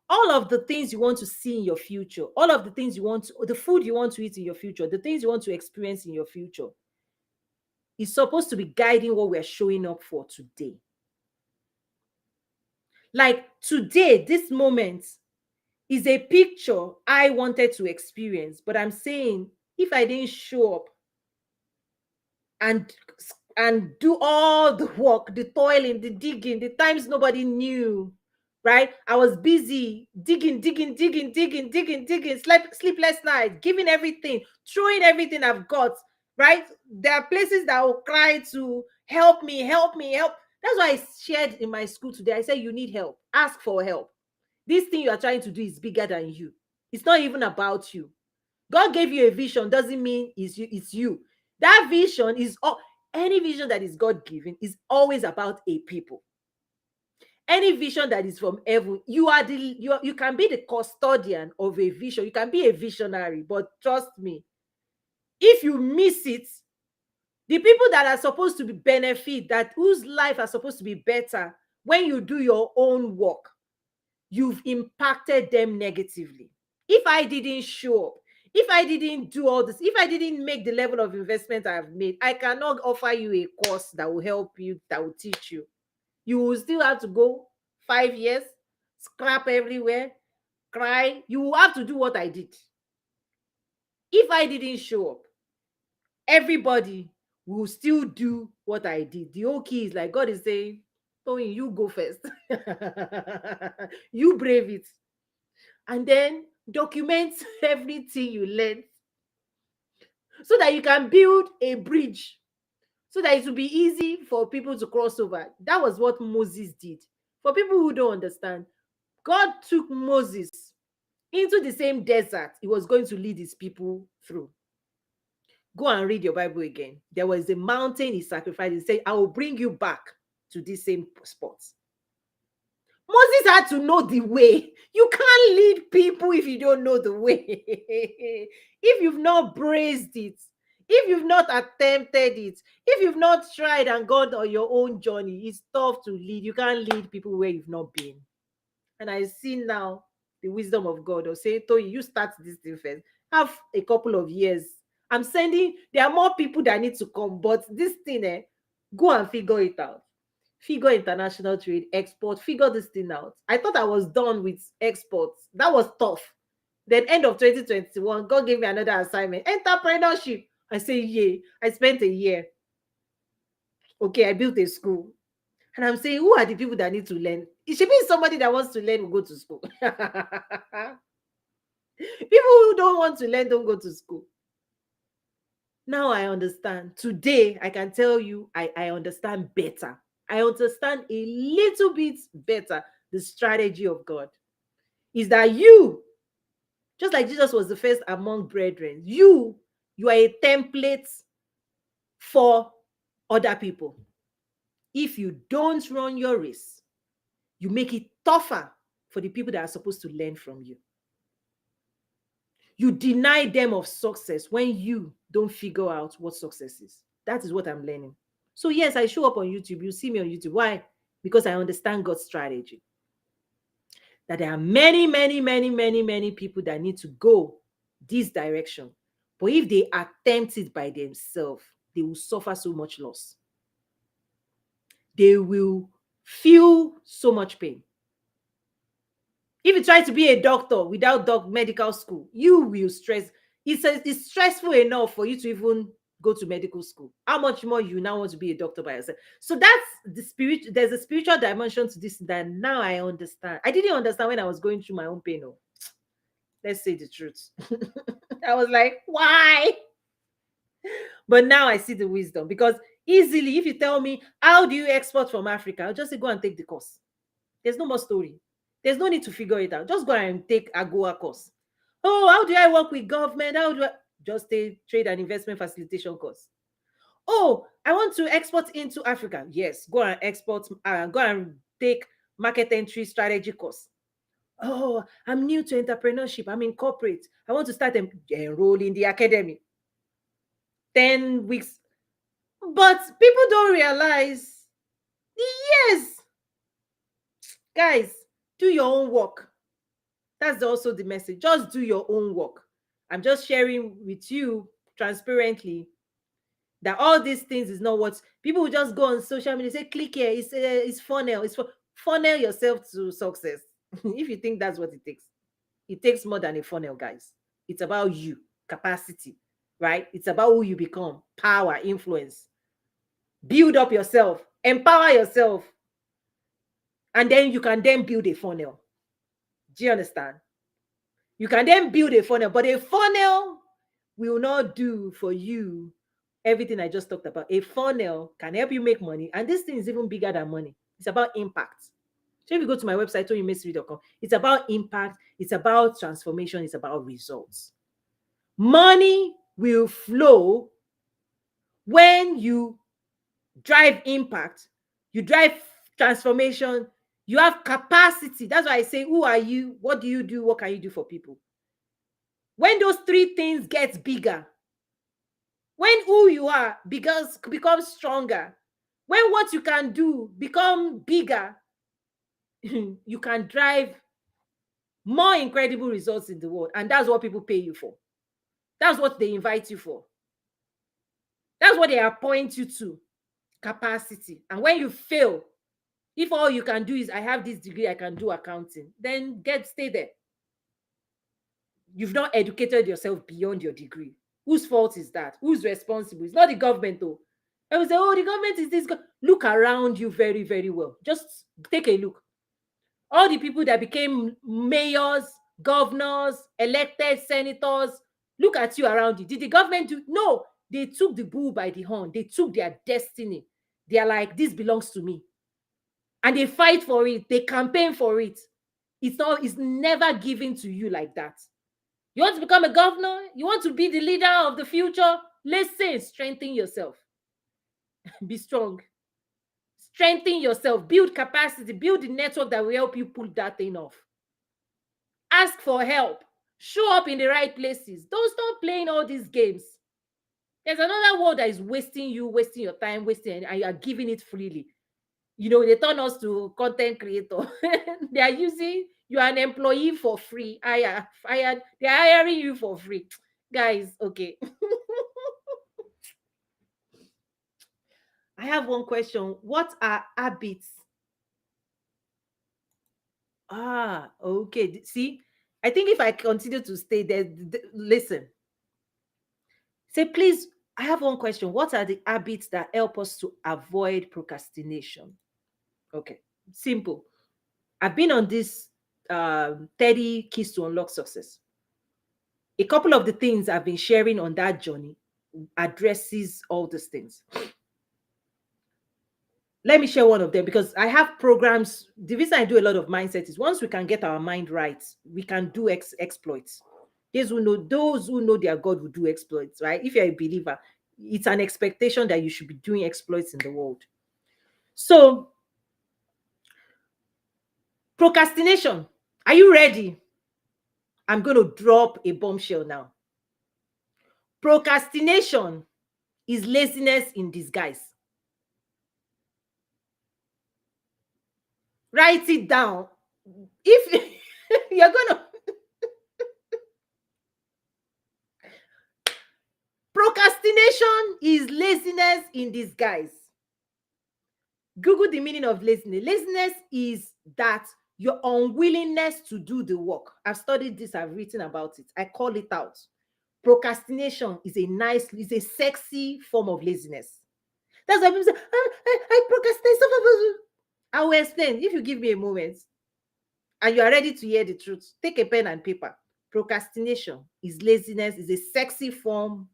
All of the things you want to see in your future, all of the things you want to, the food you want to eat in your future, the things you want to experience in your future is supposed to be guiding what we're showing up for today. Like today, this moment is a picture I wanted to experience, but I'm saying if I didn't show up and do all the work, the toiling, the digging, the times nobody knew, right? I was busy digging, sleepless nights, giving everything, throwing everything I've got, right? There are places that will cry to help me, help me, help. That's why I shared in my school today. I said, you need help, ask for help. This thing you are trying to do is bigger than you. It's not even about you. God gave you a vision, doesn't mean it's you. That vision is all. Any vision that is God given is always about a people. Any vision that is from heaven, you can be the custodian of a vision. You can be a visionary, but trust me, if you miss it, the people that are supposed to be benefit, that whose life are supposed to be better when you do your own work, you've impacted them negatively. If I didn't show up, if I didn't do all this, if I didn't make the level of investment I've made, I cannot offer you a course that will help you, that will teach you. You will still have to go 5 years, scrap everywhere, cry. You will have to do what I did. If I didn't show up, everybody will still do what I did. The whole key is like God is saying, Tony, you go first. You brave it. And then document everything you learned so that you can build a bridge, so that it will be easy for people to cross over. That was what Moses did. For people who don't understand, God took Moses into the same desert he was going to lead his people through. Go and read your Bible again. There was a mountain he sacrificed. He said, I will bring you back to this same spot. Moses had to know the way. You can't lead people if you don't know the way. If you've not braced it, if you've not attempted it, if you've not tried and gone on your own journey, it's tough to lead. You can't lead people where you've not been. And I see now the wisdom of God. Or say, Toyi, you start this thing first. Have a couple of years. I'm sending, there are more people that need to come, but this thing, go and figure it out. Figure international trade, export, figure this thing out. I thought I was done with exports. That was tough. Then end of 2021, God gave me another assignment. Entrepreneurship. I say, yeah. I spent a year. Okay, I built a school. And I'm saying, who are the people that need to learn? It should be somebody that wants to learn will go to school. People who don't want to learn don't go to school. Now I understand. Today, I can tell you, I understand better. I understand a little bit better the strategy of God. Is that you, just like Jesus was the first among brethren, you are a template for other people. If you don't run your race, you make it tougher for the people that are supposed to learn from you. You deny them of success when you don't figure out what success is. That is what I'm learning. So yes, I show up on YouTube. You see me on YouTube. Why? Because I understand God's strategy. That there are many, many, many, many, many people that need to go this direction. But if they attempt it by themselves, they will suffer so much loss. They will feel so much pain. If you try to be a doctor without medical school, you will stress. It's stressful enough for you to even go to medical school. How much more you now want to be a doctor by yourself? So that's the spirit. There's a spiritual dimension to this that now I understand. I didn't understand when I was going through my own pain. Oh. Let's say the truth. I was like, why? But now I see the wisdom, because easily, if you tell me, how do you export from Africa? I'll just say, go and take the course. There's no more story. There's no need to figure it out. Just go and take a Goa course. Oh, how do I work with government? How do I just take trade and investment facilitation course? Oh, I want to export into Africa. Yes, go and export, go and take market entry strategy course. Oh, I'm new to entrepreneurship. I'm in corporate. I want to start enroll in the academy. 10 weeks. But people don't realize the years. Guys, do your own work. That's also the message. Just do your own work. I'm just sharing with you transparently that all these things is not what people will just go on social media say click here. It's funnel. Funnel yourself to success. If you think that's what it takes more than a funnel, guys. It's about you, capacity, right? It's about who you become, power, influence. Build up yourself, empower yourself, and then you can then build a funnel. Do you understand? You can then build a funnel, but a funnel will not do for you everything I just talked about. A funnel can help you make money, and this thing is even bigger than money. It's about impact. So if you go to my website, toyinmesiri.com, it's about impact, it's about transformation, it's about results. Money will flow when you drive impact, you drive transformation, you have capacity. That's why I say, who are you? What do you do? What can you do for people? When those three things get bigger, when who you are becomes stronger, when what you can do become bigger, you can drive more incredible results in the world. And that's what people pay you for. That's what they invite you for. That's what they appoint you to. Capacity. And when you fail, if all you can do is I have this degree, I can do accounting, then stay there. You've not educated yourself beyond your degree. Whose fault is that? Who's responsible? It's not the government, though. I will say, oh, the government is this. Look around you very, very well. Just take a look. All the people that became mayors, governors, elected senators, look at you around you. Did the government do? No, they took the bull by the horn. They took their destiny. They are like, this belongs to me. And they fight for it. They campaign for it. It's never given to you like that. You want to become a governor? You want to be the leader of the future? Listen, strengthen yourself. Be strong. Strengthen yourself. Build capacity. Build the network that will help you pull that thing off. Ask for help. Show up in the right places. Don't stop playing all these games. There's another world that is wasting you, wasting your time, and you are giving it freely. You know, they turn us to content creator. They are using you are an employee for free. They're hiring you for free. Guys, okay. I have one question. What are habits? Okay. See, I think if I continue to stay there, listen. Say, please, I have one question. What are the habits that help us to avoid procrastination? Okay, simple. I've been on this 30 keys to unlock success. A couple of the things I've been sharing on that journey addresses all these things. Let me share one of them because I have programs. The reason I do a lot of mindset is once we can get our mind right, we can do exploits. Those who know their God will do exploits, right? If you're a believer, it's an expectation that you should be doing exploits in the world. So, procrastination. Are you ready? I'm going to drop a bombshell now. Procrastination is laziness in disguise. Write it down. If you're going to procrastination is laziness in disguise. Google the meaning of laziness. Laziness is that your unwillingness to do the work. I've studied this, I've written about it. I call it out. Procrastination is a sexy form of laziness. That's why people say, I procrastinate. I will explain if you give me a moment and you are ready to hear the truth. Take a pen and paper. Procrastination is laziness, is a sexy form,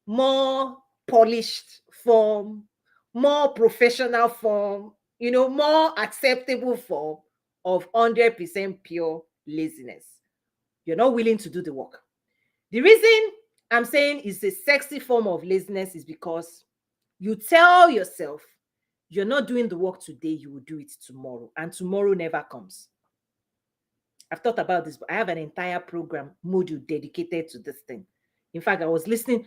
more polished form, more professional form, more acceptable form of 100% pure laziness. You're not willing to do the work. The reason I'm saying it's a sexy form of laziness is because you tell yourself you're not doing the work today, you will do it tomorrow, and tomorrow never comes. I've thought about this, but I have an entire program module dedicated to this thing. In fact, I was listening.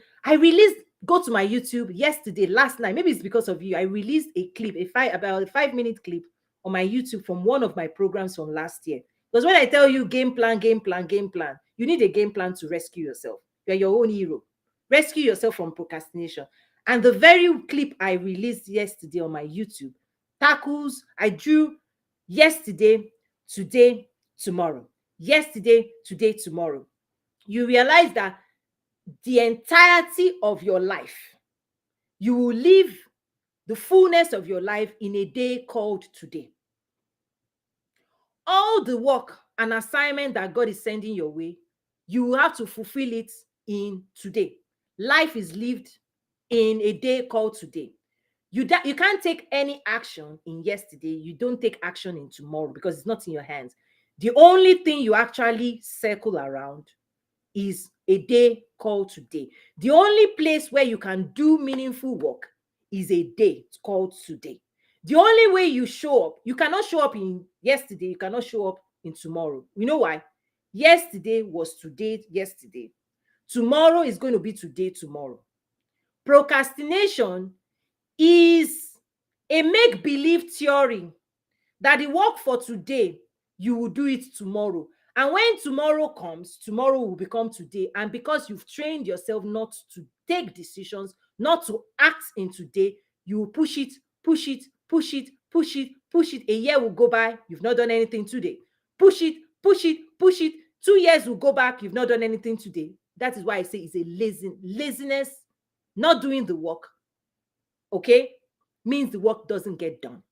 Go to my YouTube yesterday, last night. Maybe it's because of you. I released a clip, about a 5-minute clip on my YouTube from one of my programs from last year. It Because when I tell you game plan, game plan, game plan, you need a game plan to rescue yourself. You're your own hero. Rescue yourself from procrastination. And the very clip I released yesterday on my YouTube tackles, I drew yesterday, today, tomorrow. Yesterday, today, tomorrow. You realize that the entirety of your life, you will live the fullness of your life in a day called today. All the work and assignment that God is sending your way, you will have to fulfill it in today. Life is lived in a day called today. You can't take any action in yesterday. You don't take action in tomorrow because it's not in your hands. The only thing you actually circle around is a day called today. The only place where you can do meaningful work is a day called today. The only way you show up, you cannot show up in yesterday, you cannot show up in tomorrow. You know why? Yesterday was today, yesterday. Tomorrow is going to be today, tomorrow. Procrastination is a make-believe theory that the work for today, you will do it tomorrow. And when tomorrow comes, tomorrow will become today. And because you've trained yourself not to take decisions, not to act in today, you will push it, push it, push it, push it, push it. A year will go by, you've not done anything today. Push it, push it, push it. 2 years will go back, you've not done anything today. That is why I say it's a laziness, not doing the work, okay, means the work doesn't get done.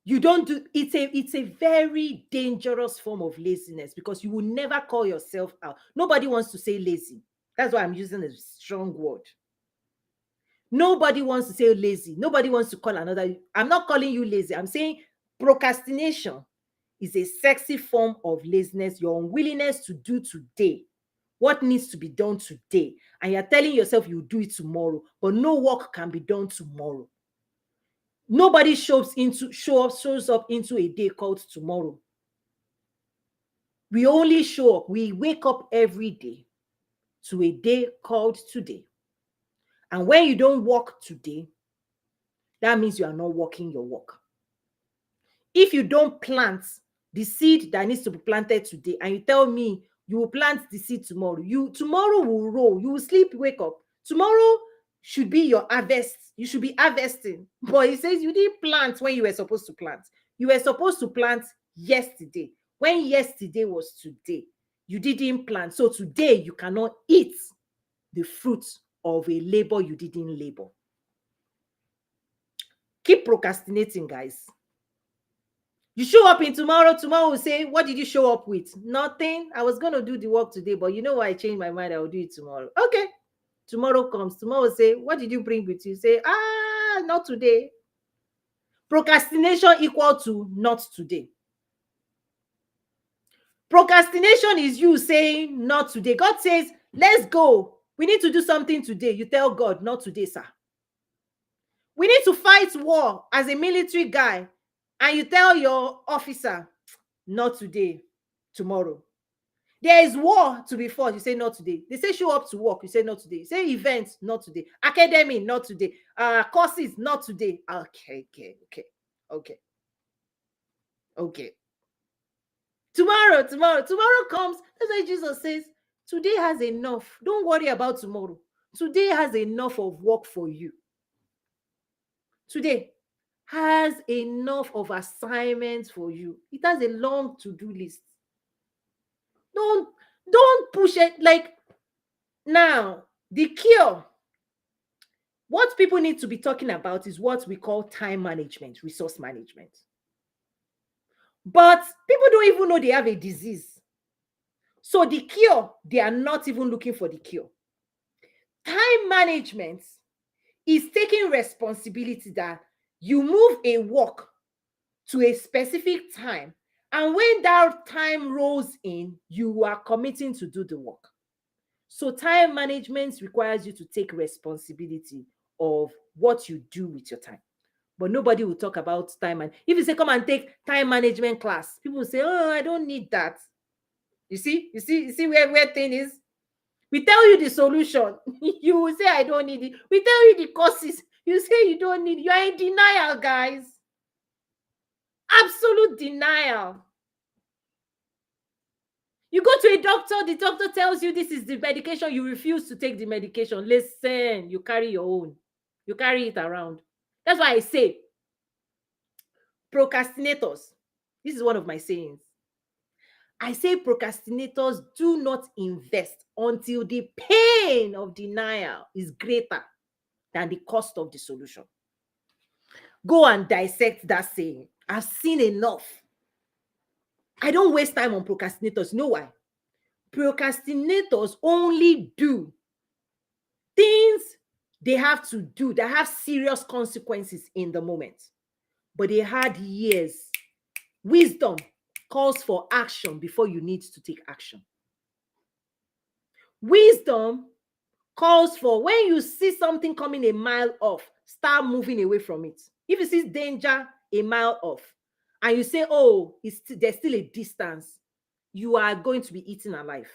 You don't do it's a very dangerous form of laziness because you will never call yourself out. Nobody wants to say lazy. That's why I'm using a strong word. Nobody wants to say lazy. Nobody wants to call another. I'm not calling you lazy. I'm saying procrastination is a sexy form of laziness. Your unwillingness to do today what needs to be done today, and you're telling yourself you'll do it tomorrow, but no work can be done tomorrow. Nobody shows up into a day called tomorrow. We only show up. We wake up every day to a day called today. And when you don't work today, that means you are not working your work. If you don't plant the seed that needs to be planted today, and you tell me you will plant the seed tomorrow, tomorrow will roll. You will sleep, wake up. Tomorrow should be your harvest. You should be harvesting. But it says you didn't plant when you were supposed to plant. You were supposed to plant yesterday. When yesterday was today, you didn't plant. So today you cannot eat the fruit of a labor you didn't labor. Keep procrastinating, guys. You show up in tomorrow will say, what did you show up with? Nothing. I was going to do the work today, but you know what? I changed my mind. I will do it tomorrow. Okay. Tomorrow comes. Tomorrow will say, what did you bring with you? Say, not today. Procrastination equal to not today. Procrastination is you saying not today. God says, let's go. We need to do something today. You tell God, not today, sir. We need to fight war as a military guy. And you tell your officer, not today, tomorrow. There is war to be fought. You say not today. They say show up to work. You say not today. You say events, not today. Academy, not today. Courses, not today. Okay. Tomorrow comes. That's why Jesus says, today has enough. Don't worry about tomorrow. Today has enough of work for you. Today has enough of assignments for you. It has a long to-do list. Don't push it. Like, now, the cure, what people need to be talking about is what we call time management, resource management. But people don't even know they have a disease. So the cure, they are not even looking for the cure. Time management is taking responsibility that you move a work to a specific time, and when that time rolls in, you are committing to do the work. So time management requires you to take responsibility of what you do with your time. But nobody will talk about time. And if you say, come and take time management class, people will say, oh, I don't need that. You see where thing is? We tell you the solution. You will say, I don't need it. We tell you the courses. You say you don't need it. You are in denial, guys. Absolute denial. You go to a doctor, the doctor tells you this is the medication, you refuse to take the medication. Listen, you carry your own. You carry it around. That's why I say procrastinators. This is one of my sayings. I say procrastinators do not invest until the pain of denial is greater than the cost of the solution. Go and dissect that saying. I've seen enough. I don't waste time on procrastinators. You know why? Procrastinators only do things they have to do that have serious consequences in the moment, but they had years. Wisdom calls for action before you need to take action. Wisdom calls for when you see something coming a mile off, start moving away from it. If you see danger a mile off and you say, oh, there's still a distance, you are going to be eaten alive.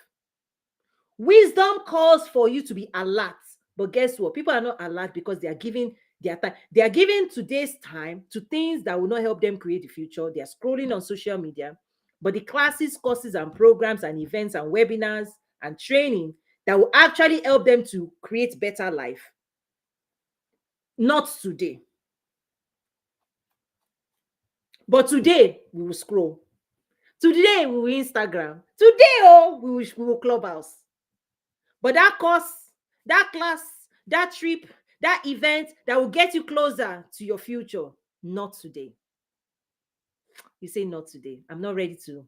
Wisdom calls for you to be alert. But guess what? People are not alert because they are giving their time. They are giving today's time to things that will not help them create the future. They are scrolling on social media. But the classes, courses, and programs, and events, and webinars, and training that will actually help them to create better life, not today. But today, we will scroll. Today, we will Instagram. Today, we will Clubhouse. But that course, that class, that trip, that event that will get you closer to your future, not today. You say not today. I'm not ready to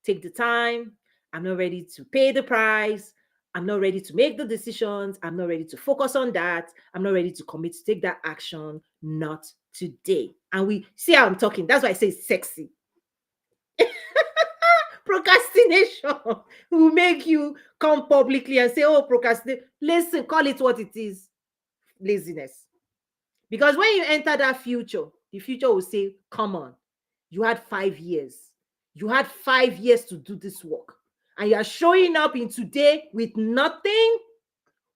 take the time. I'm not ready to pay the price. I'm not ready to make the decisions. I'm not ready to focus on that. I'm not ready to commit to take that action. Not today. And we see how I'm talking. That's why I say it's sexy. Procrastination will make you come publicly and say, oh, procrastinate. Listen, call it what it is. Laziness. Because when you enter that future, the future will say, come on, you had 5 years. You had 5 years to do this work. And you are showing up in today with nothing.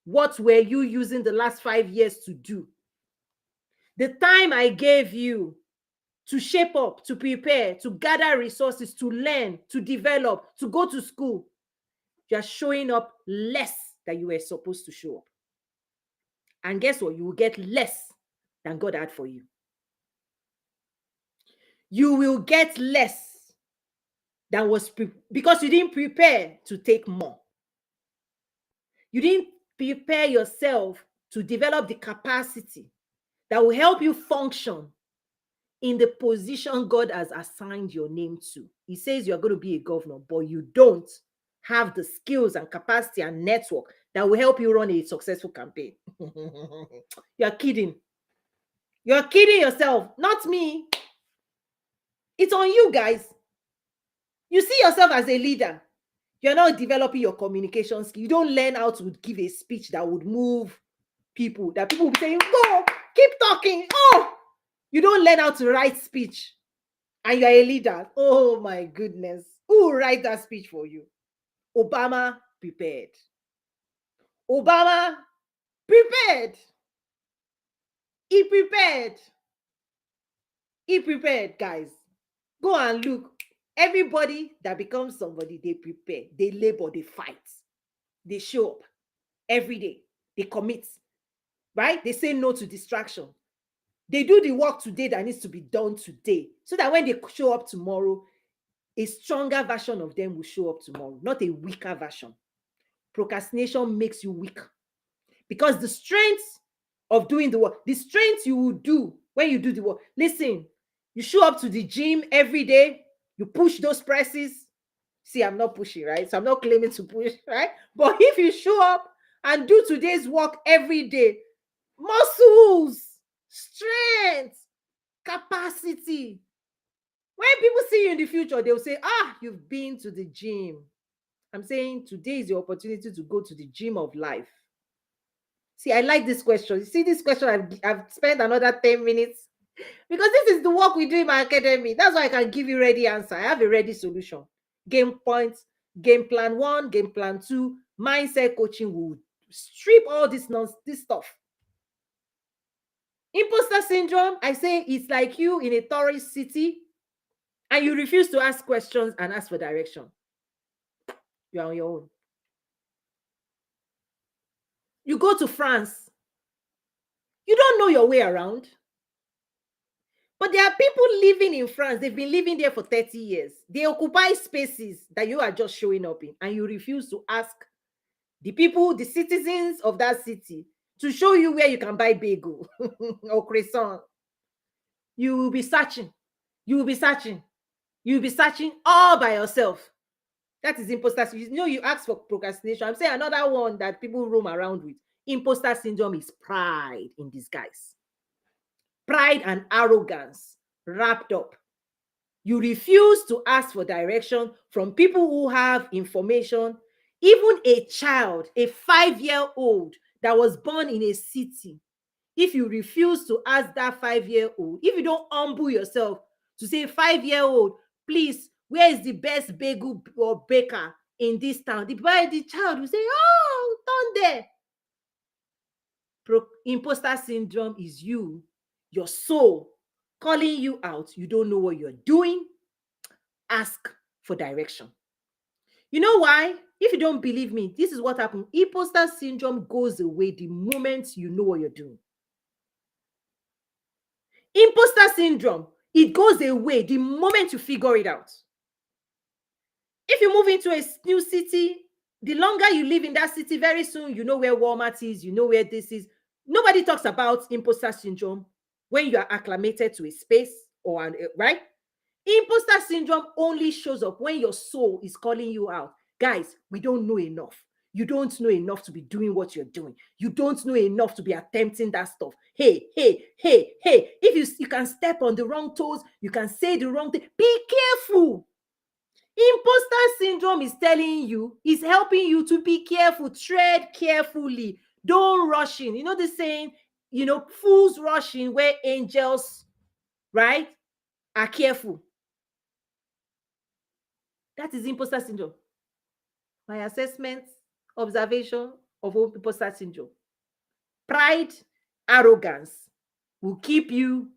What were you using the last 5 years to do? The time I gave you to shape up, to prepare, to gather resources, to learn, to develop, to go to school, you are showing up less than you were supposed to show up. And guess what? You will get less than God had for you. You will get less than was because you didn't prepare to take more. You didn't prepare yourself to develop the capacity that will help you function in the position God has assigned your name to. He says you're going to be a governor, but you don't have the skills and capacity and network that will help you run a successful campaign. You're kidding. You're kidding yourself, not me. It's on you, guys. You see yourself as a leader. You're not developing your communication skill. You don't learn how to give a speech that would move people, that people will be saying, go, keep talking. Oh, you don't learn how to write speech. And you're a leader. Oh my goodness. Who will write that speech for you? Obama prepared. Obama prepared. He prepared. He prepared, guys. Go and look. Everybody that becomes somebody, they prepare, they labor, they fight, they show up every day, they commit, right? They say no to distraction. They do the work today that needs to be done today, so that when they show up tomorrow, a stronger version of them will show up tomorrow, not a weaker version. Procrastination makes you weak because the strength of doing the work, the strength you will do when you do the work. Listen, you show up to the gym every day, you push those presses. See, I'm not pushing, right? So I'm not claiming to push, right? But if you show up and do today's work every day, muscles, strength, capacity. When people see you in the future, they'll say, ah, you've been to the gym. I'm saying today is your opportunity to go to the gym of life. See, I like this question. You see, this question, I've spent another 10 minutes because this is the work we do in my academy. That's why I can give you ready answer. I have a ready solution. Game points, game plan 1, game plan 2, mindset coaching will strip all this stuff. Imposter syndrome, I say it's like you in a tourist city and you refuse to ask questions and ask for direction, you're on your own. You go to France, you don't know your way around. But there are people living in France, they've been living there for 30 years. They occupy spaces that you are just showing up in, and you refuse to ask the people, the citizens of that city, to show you where you can buy bagel or croissant. You will be searching. You will be searching. You will be searching all by yourself. That is imposter syndrome. You know, you ask for procrastination. I'm saying another one that people roam around with. Imposter syndrome is pride in disguise. Pride and arrogance wrapped up. You refuse to ask for direction from people who have information. Even a child, a 5-year-old that was born in a city, if you refuse to ask that 5-year-old, if you don't humble yourself to say, 5-year-old, please, where is the best bagel or baker in this town? The child will say, oh, down there. Imposter syndrome is you, your soul, calling you out. You don't know what you're doing. Ask for direction. You know why? If you don't believe me, this is what happened. Imposter syndrome goes away the moment you know what you're doing. Imposter syndrome, it goes away the moment you figure it out. If you move into a new city, the longer you live in that city, very soon you know where Walmart is, you know where this is. Nobody talks about imposter syndrome when you are acclimated to a space right? Imposter syndrome only shows up when your soul is calling you out. Guys, we don't know enough. You don't know enough to be doing what you're doing. You don't know enough to be attempting that stuff. Hey, hey, hey, hey. If you can step on the wrong toes, you can say the wrong thing. Be careful. Imposter syndrome is telling you, is helping you to be careful. Tread carefully. Don't rush in. You know the saying, fools rush in where angels, right, are careful. That is imposter syndrome. My assessment, observation of imposter syndrome. Pride, arrogance will keep you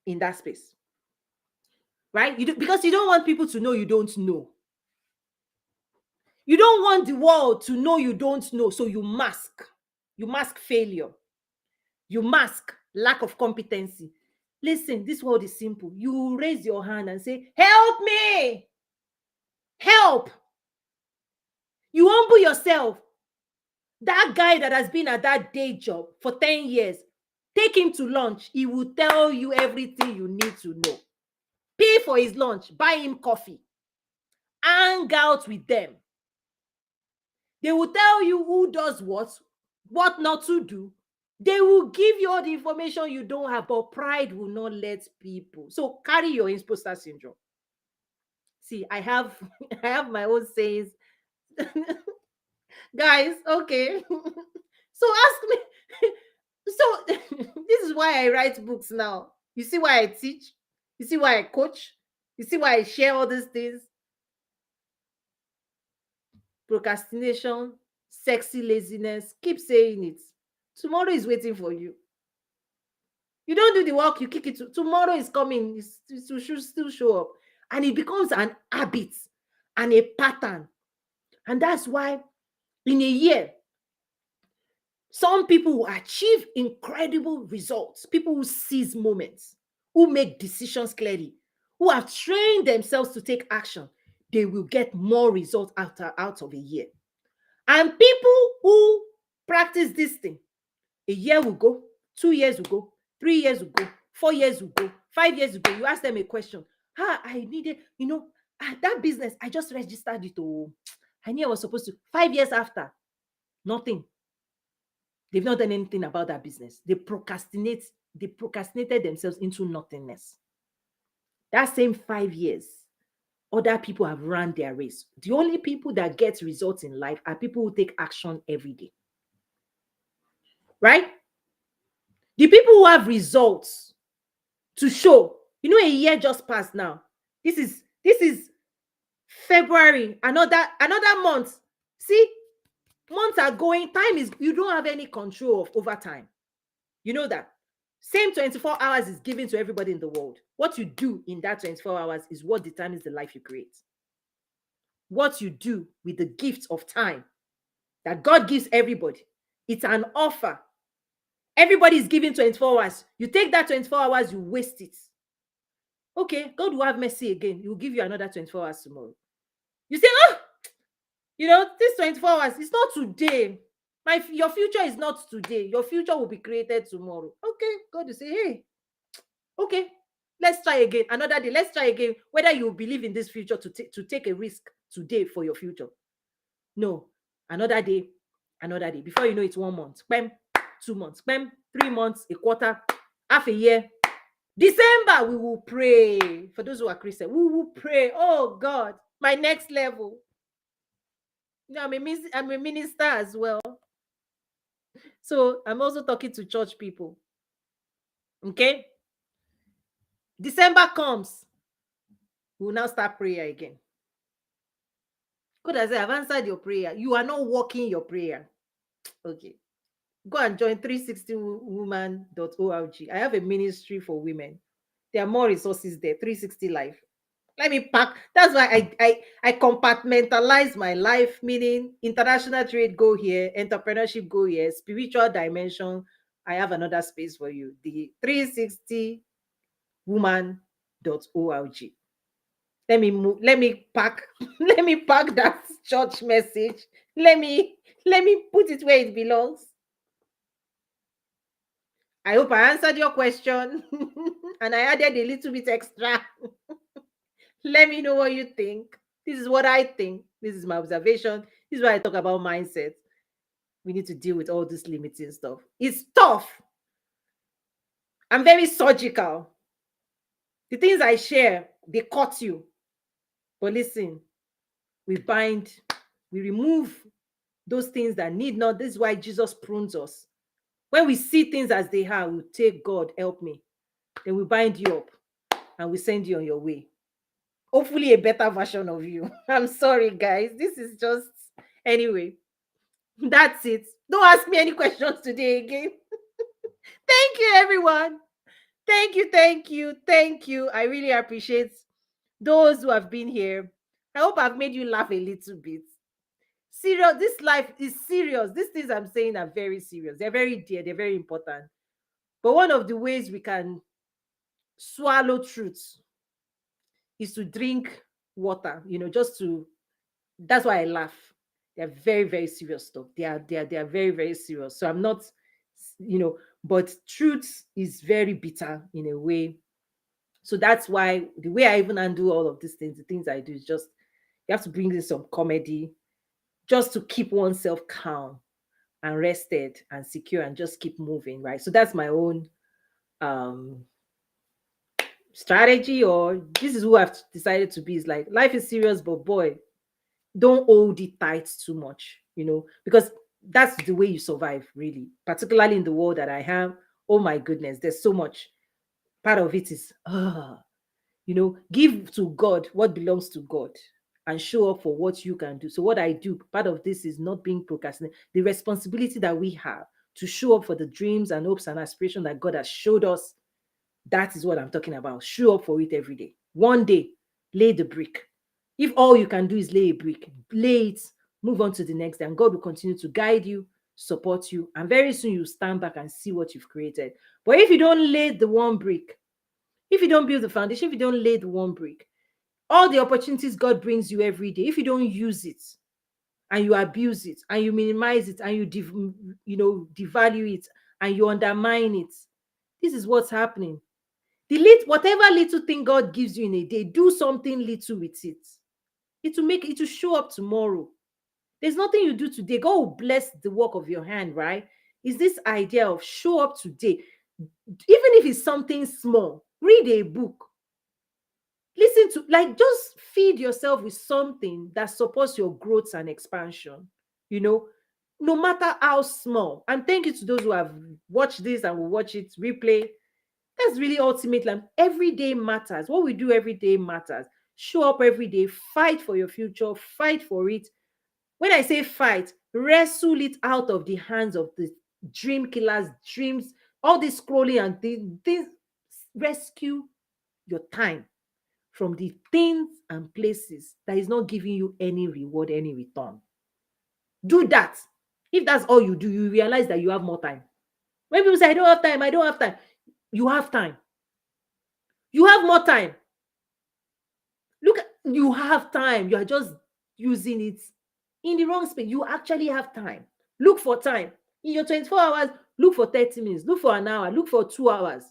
in that space. Right? Because you don't want people to know you don't know. You don't want the world to know you don't know, so you mask. You mask failure. You mask lack of competency. Listen, this world is simple. You raise your hand and say, help me. Help. You humble yourself. That guy that has been at that day job for 10 years, take him to lunch. He will tell you everything you need to know. Pay for his lunch. Buy him coffee. Hang out with them. They will tell you who does what not to do. They will give you all the information you don't have, but pride will not let people. So carry your imposter syndrome. See, I have I have my own sayings. Guys, okay. So ask me. So this is why I write books now. You see why I teach? You see why I coach? You see why I share all these things? Procrastination, sexy laziness. Keep saying it. Tomorrow is waiting for you. You don't do the work, you kick it. Tomorrow is coming. It should still show up. And it becomes an habit and a pattern. And that's why in a year, some people who achieve incredible results, people who seize moments, who make decisions clearly, who have trained themselves to take action, they will get more results out of a year. And people who practice this thing, a year will go, 2 years will go, 3 years will go, 4 years will go, 5 years will go. You ask them a question. I needed, that business, I just registered it. Oh, I knew I was supposed to. 5 years after, nothing. They've not done anything about that business. They procrastinated themselves into nothingness. That same 5 years, other people have run their race. The only people that get results in life are people who take action every day. Right? The people who have results to show, a year just passed now. This is February, another month. See, months are going, time is, you don't have any control over time. You know that. Same 24 hours is given to everybody in the world. What you do in that 24 hours is what determines the life you create. What you do with the gift of time that God gives everybody, it's an offer. Everybody is given 24 hours. You take that 24 hours, you waste it. Okay, God will have mercy again. He will give you another 24 hours tomorrow. You say, oh, this 24 hours, it's not today. Your future is not today. Your future will be created tomorrow. Okay, God will say, hey, okay, let's try again. Another day, let's try again. Whether you believe in this future to take a risk today for your future. No, another day, another day. Before you know it, 1 month, bam, 2 months, bam, 3 months, a quarter, half a year. December, we will pray. For those who are Christian, we will pray. Oh God, my next level. I'm a minister as well. So I'm also talking to church people. Okay. December comes. We will now start prayer again. God has said, I've answered your prayer. You are not walking your prayer. Okay. Go and join 360woman.org. I have a ministry for women. There are more resources there. 360 Life. Let me pack. That's why I compartmentalize my life, meaning international trade go here, entrepreneurship go here, spiritual dimension. I have another space for you. The 360woman.org. Let me pack let me pack that church message. Let me put it where it belongs. I hope I answered your question and I added a little bit extra. Let me know what you think. This is what I think. This is my observation. This is why I talk about mindset. We need to deal with all this limiting stuff. It's tough. I'm very surgical. The things I share, they cut you. But listen, we bind, we remove those things that need not. This is why Jesus prunes us. When we see things as they are, we take, God, help me. Then we bind you up and we send you on your way. Hopefully a better version of you. I'm sorry, guys. This is just, anyway, that's it. Don't ask me any questions today again. Thank you, everyone. Thank you, thank you, thank you. I really appreciate those who have been here. I hope I've made you laugh a little bit. Serious, this life is serious. These things I'm saying are very serious. They're very dear, they're very important. But one of the ways we can swallow truths is to drink water, just to, that's why I laugh. They're very, very serious stuff. They are very, very serious. So I'm not, but truth is very bitter in a way. So that's why the way I even undo all of these things, the things I do is just, you have to bring in some comedy just to keep oneself calm and rested and secure and just keep moving, right? So that's my own um strategy, or this is who I've decided to be. Is like, life is serious, but boy, don't hold it tight too much, because that's the way you survive, really, particularly in the world that I have. Oh my goodness, there's so much. Part of it is give to God what belongs to God and show up for what you can do. So what I do, part of this is not being procrastinated. The responsibility that we have to show up for the dreams and hopes and aspirations that God has showed us, that is what I'm talking about. Show up for it every day. One day, lay the brick. If all you can do is lay a brick, lay it, move on to the next day, and God will continue to guide you, support you, and very soon you stand back and see what you've created. But if you don't lay the one brick, if you don't build the foundation, if you don't lay the one brick, all the opportunities God brings you every day, if you don't use it and you abuse it and you minimize it and you devalue it and you undermine it, this is what's happening. Whatever little thing God gives you in a day, do something little with it. It will show up tomorrow. There's nothing you do today, God will bless the work of your hand, right? Is this idea of show up today, even if it's something small. Read a book, listen to, just feed yourself with something that supports your growth and expansion, no matter how small. And thank you to those who have watched this and will watch it replay. That's really ultimately, every day matters. What we do every day matters. Show up every day, fight for your future, fight for it. When I say fight, wrestle it out of the hands of the dream killers, dreams, All this scrolling and things, rescue your time from the things and places that is not giving you any reward, any return. Do that. If that's all you do, you realize that you have more time. When people say, I don't have time, I don't have time, you have time. You have more time. Look, you have time. You are just using it in the wrong space. You actually have time. Look for time. In your 24 hours, look for 30 minutes, look for an hour, look for 2 hours.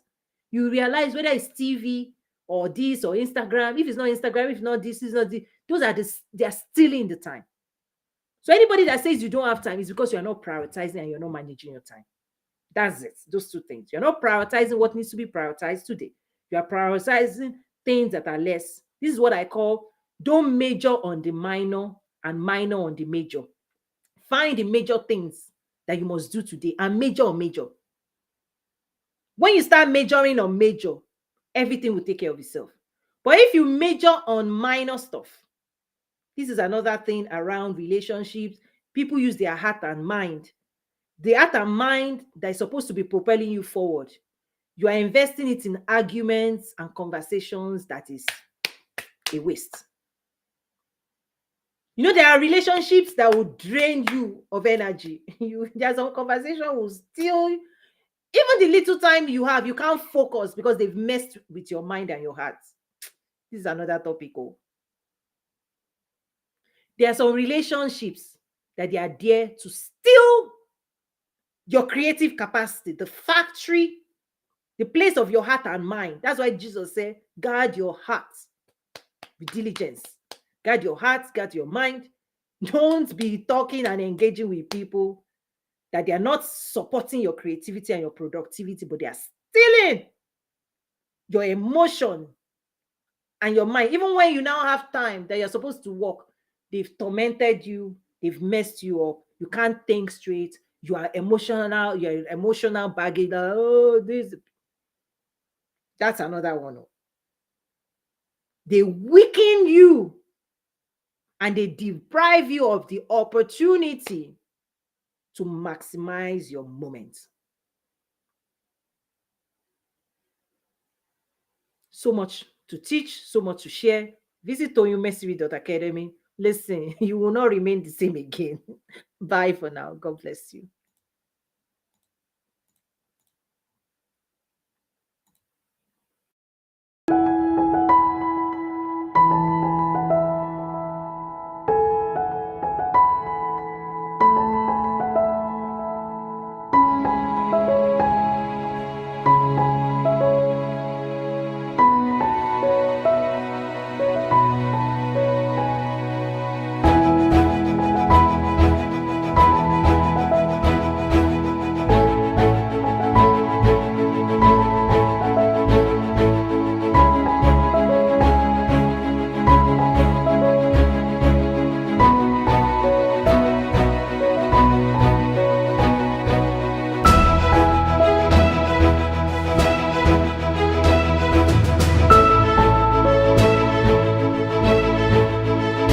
You realize whether it's TV or this or Instagram. If it's not Instagram, if not this, it's not this. Those are they are stealing the time. So anybody that says you don't have time is because you're not prioritizing and you're not managing your time. That's it. Those two things. You're not prioritizing what needs to be prioritized today. You are prioritizing things that are less. This is what I call don't major on the minor and minor on the major. Find the major things that you must do today and major on major. When you start majoring on major, everything will take care of itself. But if you major on minor stuff, this is another thing around relationships. People use their heart and mind. The heart and mind that is supposed to be propelling you forward. You are investing it in arguments and conversations that is a waste. You know, there are relationships that will drain you of energy. There's some conversation will steal even the little time you have, you can't focus because they've messed with your mind and your heart. This is another topic. Oh. There are some relationships that they are there to steal your creative capacity, the factory, the place of your heart and mind. That's why Jesus said, guard your heart with diligence. Guard your heart, guard your mind. Don't be talking and engaging with people that they are not supporting your creativity and your productivity, but they are stealing your emotion and your mind. Even when you now have time that you're supposed to work, they've tormented you, they've messed you up. You can't think straight. You are emotional, you're emotional baggage. Oh, this, that's another one. They weaken you and they deprive you of the opportunity to maximize your moments. So much to teach, so much to share. Visit Academy. Listen, you will not remain the same again. Bye for now. God bless you.